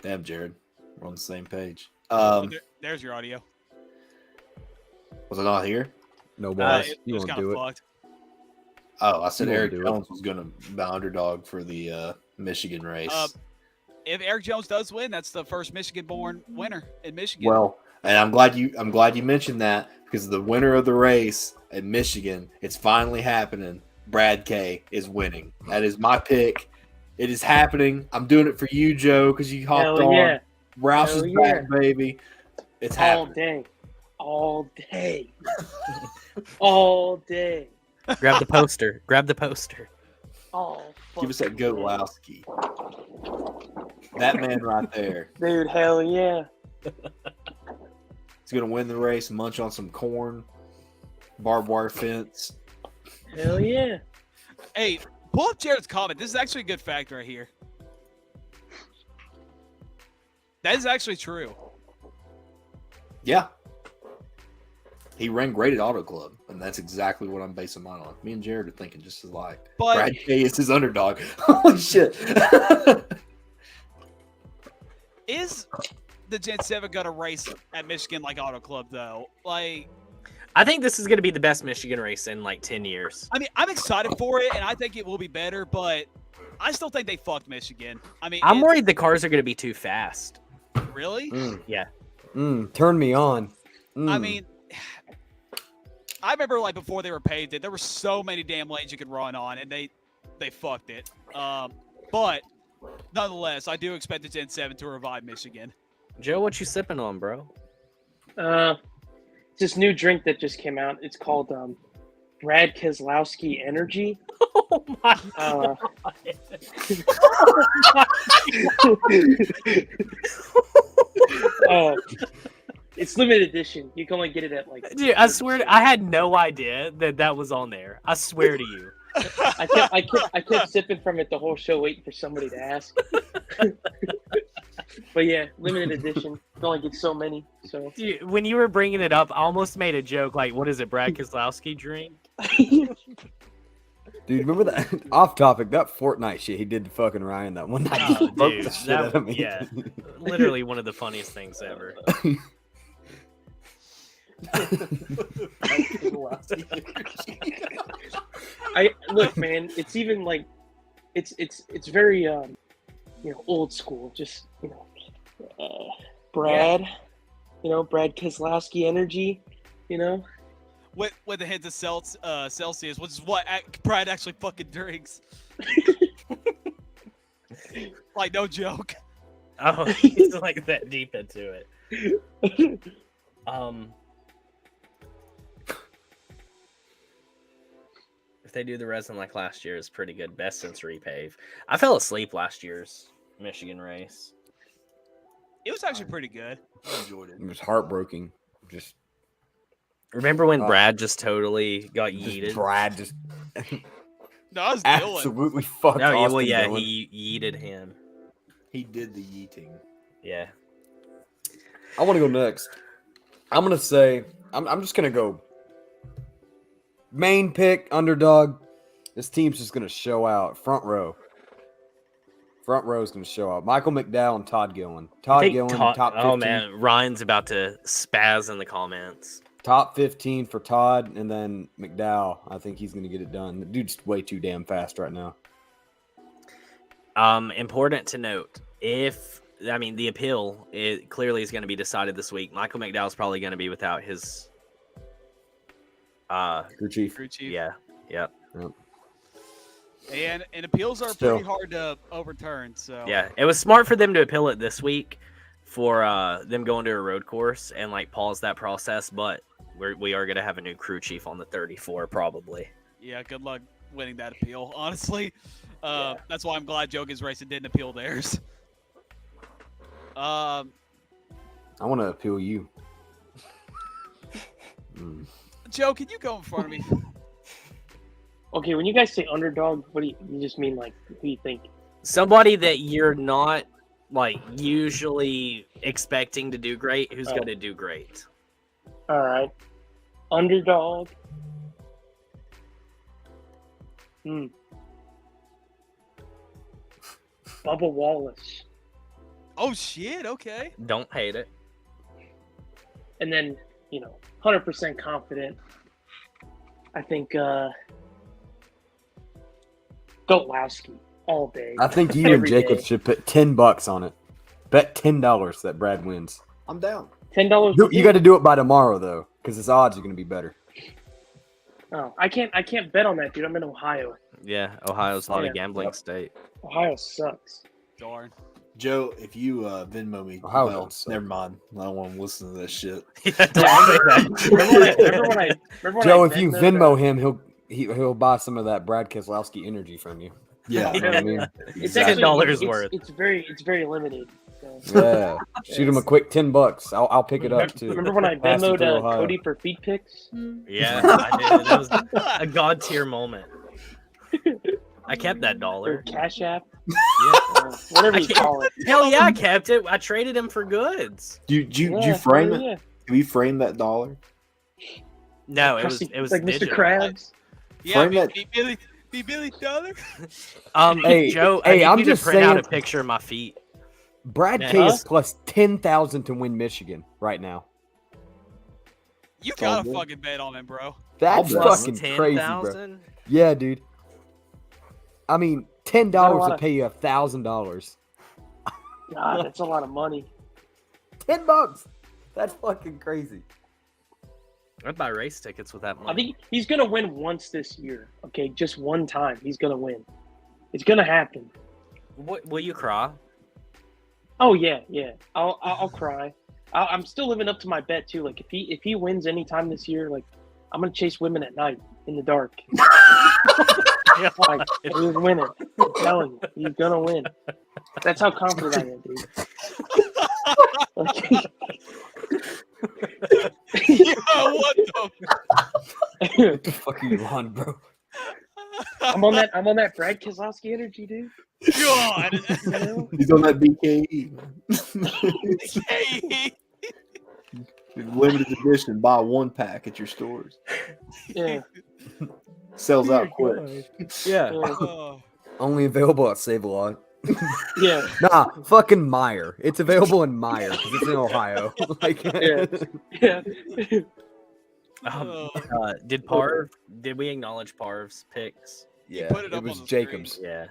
S15: Damn, Jared. We're on the same page.
S13: There's your audio.
S15: Was it not here?
S1: No, boss.
S13: It
S1: You
S13: was
S1: won't
S13: kind
S1: do
S13: of
S1: it.
S13: fucked.
S15: Oh, I said
S1: You won't
S15: Eric
S1: do it.
S15: Jones was going to be underdog for the Michigan race.
S13: If Eric Jones does win, that's the first Michigan-born winner in Michigan.
S15: Well, and I'm glad you mentioned that because the winner of the race at Michigan, it's finally happening. Brad K is winning. That is my pick. It is happening. I'm doing it for you, Joe, because you hopped
S16: Hell
S15: on.
S16: yeah.
S15: Roush
S16: Hell
S15: is
S16: yeah.
S15: back, baby. It's
S16: All
S15: happening.
S16: day. All day. All day.
S12: Grab the poster. Grab the poster.
S16: All
S15: Give us that Gotowski. That man right there.
S16: Dude, hell yeah.
S15: He's going to win the race, munch on some corn, barbed wire fence.
S16: Hell yeah.
S13: Hey, pull up Jared's comment. This is actually a good fact right here. That is actually true.
S15: Yeah. He ran great at Auto Club, and that's exactly what I'm basing mine on. Me and Jared are thinking just as like.
S13: But
S15: Brad K is his underdog. Holy shit.
S13: the Gen 7 got a race at Michigan like Auto Club though. Like,
S12: I think this is going to be the best Michigan race in like 10 years.
S13: I mean, I'm excited for it, and I think it will be better, but I still think they fucked Michigan. I mean,
S12: I'm worried the cars are going to be too fast.
S13: Really?
S12: Yeah.
S1: Turn me on.
S13: I mean, I remember like before they were paved, there were so many damn lanes you could run on, and they fucked it. But nonetheless, I do expect the Gen 7 to revive Michigan.
S12: Joe, what you sipping on, bro?
S16: This new drink that just came out. It's called Brad Keselowski Energy.
S12: Oh my
S16: god! It's limited edition. You can only get it at like.
S12: Dude, I swear, I had no idea that was on there. I swear to you.
S16: I kept sipping from it the whole show, waiting for somebody to ask. But yeah, limited edition. You only get so many. So
S12: Dude, when you were bringing it up, I almost made a joke like, "What is it, Brad Keselowski drink?"
S1: Dude, remember that? Off topic, that Fortnite shit he did to fucking Ryan that one night.
S12: Oh,
S1: Broke
S12: dude,
S1: the shit out of me.
S12: yeah, literally one of the funniest things ever.
S16: Look, man. It's even like, it's very old school. Just Brad, Brad Keselowski Energy,
S13: With the hint of Celsius, which is what Brad actually fucking drinks. Like, no joke.
S12: Oh, he's like that deep into it. If they do the resin like last year, it's pretty good. Best since repave. I fell asleep last year's Michigan race.
S13: It was actually pretty good.
S15: I enjoyed it.
S1: It was heartbreaking. Just
S12: remember when Brad just totally got yeeted?
S1: Brad just
S13: no, I was
S1: absolutely fucked.
S12: No,
S1: Austin
S12: well, yeah,
S1: going.
S12: he yeeted him.
S15: He did the yeeting.
S12: Yeah.
S1: I want to go next. I'm gonna say I'm just gonna go main pick underdog. This team's just gonna show out. Front row is gonna show out. Michael McDowell and Todd Gillen. Todd Gillen, top 15.
S12: Oh man, Ryan's about to spaz in the comments.
S1: Top 15 for Todd, and then McDowell. I think he's gonna get it done. The dude's way too damn fast right now.
S12: Important to note, the appeal clearly is going to be decided this week. Michael McDowell's probably going to be without his
S1: crew chief.
S12: Yeah. Yep.
S13: And appeals are pretty hard to overturn. So
S12: yeah, it was smart for them to appeal it this week for them going to a road course and like pause that process. But we are going to have a new crew chief on the 34 probably.
S13: Yeah, good luck winning that appeal. Honestly, that's why I'm glad Joki's race didn't appeal theirs.
S1: I want to appeal you.
S13: Joe, can you go in front of me?
S16: Okay, when you guys say underdog, what do you just mean? Like, who do you think?
S12: Somebody that you're not like usually expecting to do great, who's going to do great.
S16: All right, underdog. Bubba Wallace.
S13: Oh shit! Okay.
S12: Don't hate it.
S16: And then 100% confident. I think Gotowski all day.
S1: I think you and Jacob should put $10 on it. Bet $10 that Brad wins.
S15: I'm down.
S16: $10.
S1: You got to do it by tomorrow though, because his odds are going to be better.
S16: Oh, I can't bet on that, dude. I'm in Ohio.
S12: Yeah, Ohio's not a gambling state.
S16: Ohio sucks.
S13: Darn.
S15: Joe, if you Venmo me,
S1: Ohio
S15: never mind. I don't want to listen to this shit.
S16: Remember when
S1: Joe,
S16: I
S1: if you Venmo him, he'll buy some of that Brad Keselowski energy from you.
S15: Yeah,
S1: you know what I mean?
S16: It's
S12: $10 worth.
S16: It's very limited. So.
S1: Yeah, shoot him a quick $10. I'll pick it up too.
S16: Remember when I Venmoed Cody for feed picks?
S12: Yeah, I did. That was a god tier moment. I kept that dollar.
S16: Or Cash App.
S12: Yeah.
S16: Whatever you call it.
S12: Hell yeah, I kept it. I traded him for goods.
S15: Did you frame it? Did we frame that dollar?
S12: No, it was
S16: like
S12: digital.
S16: Mr. Krabs.
S13: Yeah,
S15: Frame that.
S13: Be Billy Dollar.
S12: Hey, Joe, I need
S1: I'm
S12: you
S1: just
S12: to print out
S1: saying.
S12: a picture of my feet.
S1: Brad
S12: Yeah.
S1: K is plus 10,000 to win Michigan right now.
S13: You gotta fucking bet on him, bro.
S1: That's
S12: Plus
S1: fucking crazy, bro.
S12: 10,000?
S1: Yeah, dude. I mean, $10
S16: lot
S1: will
S16: of-
S1: pay you $1,000.
S16: God, that's a lot of money.
S1: $10. That's fucking crazy.
S12: I'd buy race tickets with that
S16: I
S12: money.
S16: think he's gonna win once this year. Okay, just one time. He's gonna win. It's gonna happen.
S12: Will you cry?
S16: Oh yeah. I'll cry. I'm still living up to my bet too. Like if he wins any time this year, like I'm gonna chase women at night in the dark. Like, he's winning. I'm telling you, he's gonna win. That's how confident I am, dude.
S13: Yeah, what the?
S1: What the fuck are you on, bro?
S16: I'm on that Brad Keselowski energy, dude.
S13: God.
S16: You know?
S15: He's on that BKE.
S13: BKE.
S15: Limited edition. Buy one pack at your stores.
S16: Yeah.
S15: Sells out quick.
S1: Yeah. Only available at Save a Lot.
S16: Yeah.
S1: Nah, fucking Meyer. It's available in Meyer because it's in Ohio. Like,
S16: Yeah.
S12: Did we acknowledge Parv's picks?
S1: Yeah,
S13: put it
S1: it
S13: up
S1: was
S13: on the
S1: Jacobs.
S12: Yeah.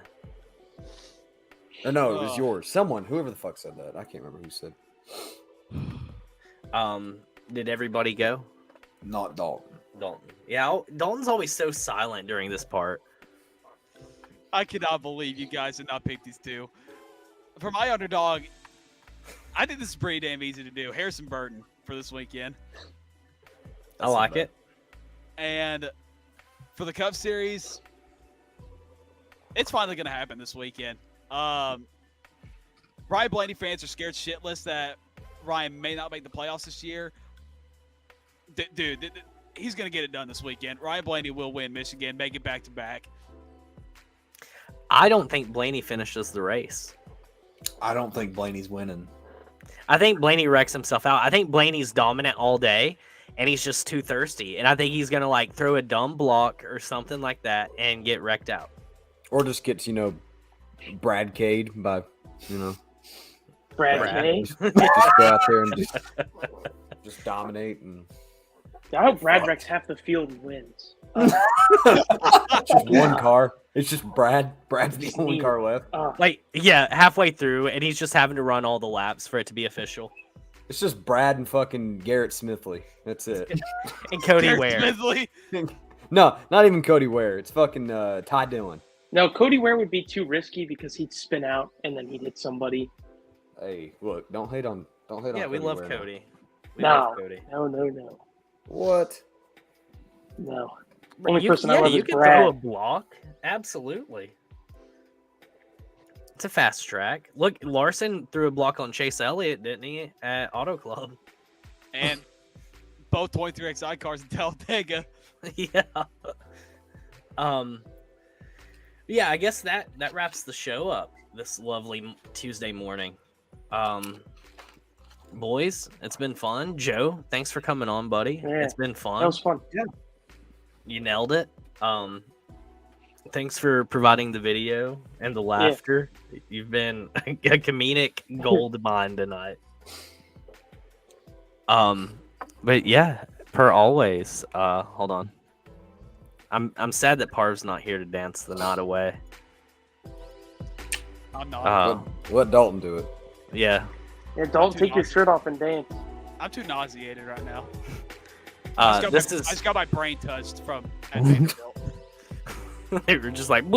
S1: Or no, it was yours. Someone, whoever the fuck said that. I can't remember who said.
S12: Did everybody go?
S15: Not Dalton.
S12: Yeah, Dalton's always so silent during this part.
S13: I cannot believe you guys did not pick these two. For my underdog, I think this is pretty damn easy to do. Harrison Burton for this weekend.
S12: I like it.
S13: And for the Cup Series, it's finally going to happen this weekend. Ryan Blaney fans are scared shitless that Ryan may not make the playoffs this year. Dude, he's going to get it done this weekend. Ryan Blaney will win Michigan, make it back-to-back.
S12: I don't think Blaney finishes the race.
S15: I don't think Blaney's winning.
S12: I think Blaney wrecks himself out. I think Blaney's dominant all day, and he's just too thirsty. And I think he's going to, like, throw a dumb block or something like that and get wrecked out.
S1: Or just gets, Brad Cade by,
S16: Brad K.
S1: Just go out there and just dominate. And
S16: I hope Brad wrecks half the field and wins.
S1: just one car. It's just Brad. Brad's the only car left.
S12: Halfway through, and he's just having to run all the laps for it to be official.
S1: It's just Brad and fucking Garrett Smithley. That's it.
S12: And Cody
S13: Garrett
S12: Ware.
S13: Smithley?
S1: No, not even Cody Ware. It's fucking Ty Dillon.
S16: No, Cody Ware would be too risky because he'd spin out and then he'd hit somebody.
S1: Hey, look, don't hate on.
S12: Yeah, we love
S1: Ware
S12: Cody.
S16: No.
S1: What?
S16: No. Only person I love
S12: you
S16: is
S12: can
S16: Brad.
S12: throw a block. Absolutely. It's a fast track. Look, Larson threw a block on Chase Elliott, didn't he, at Auto Club?
S13: And both 23XI cars in Talladega.
S12: Yeah. Yeah, I guess that wraps the show up this lovely Tuesday morning. Boys, it's been fun. Joe, thanks for coming on, buddy.
S16: Yeah,
S12: it's been fun.
S16: That was fun.
S15: Yeah.
S12: You nailed it. Thanks for providing the video and the laughter. You've been a comedic gold mine tonight. But yeah, per always. Hold on. I'm sad that Parv's not here to dance the night away.
S13: I'm not.
S1: Let Dalton do it.
S12: Yeah.
S16: Yeah, don't take your shirt off and dance.
S13: I'm too nauseated right now. I just got my brain touched from at Vanderbilt.
S12: They were just like,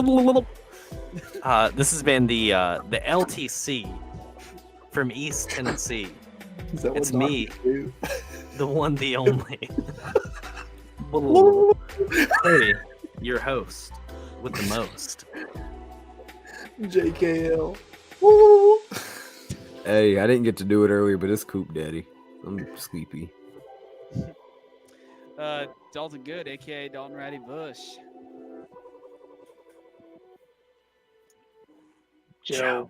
S12: this has been the LTC from East Tennessee. It's me, the one, the only. Hey, your host with the most.
S15: JKL.
S1: Hey, I didn't get to do it earlier, but it's Coop Daddy. I'm sleepy.
S13: Dalton Good, aka Dalton Ratty Bush.
S16: Joe.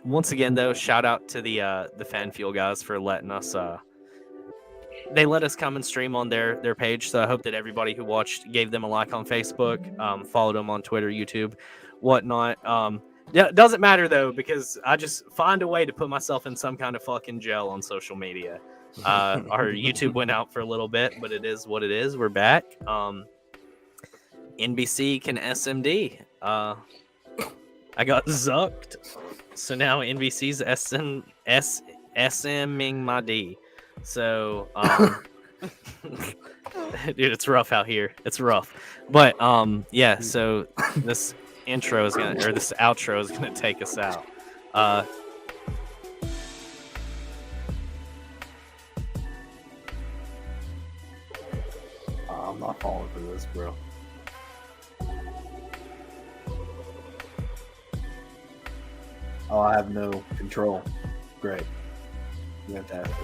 S12: Once again, though, shout out to the Fan Fuel guys for letting us. They let us come and stream on their page, so I hope that everybody who watched gave them a like on Facebook, followed them on Twitter, YouTube, whatnot. Yeah, it doesn't matter though, because I just find a way to put myself in some kind of fucking gel on social media. Our YouTube went out for a little bit, but it is what it is. We're back. NBC can SMD. I got zucked, so now NBC's SMing my D. So, dude, it's rough out here. It's rough, but yeah. So this intro is gonna, or this outro is gonna take us out.
S15: I'm not falling for this, bro. Oh, I have no control. Great. Fantastic.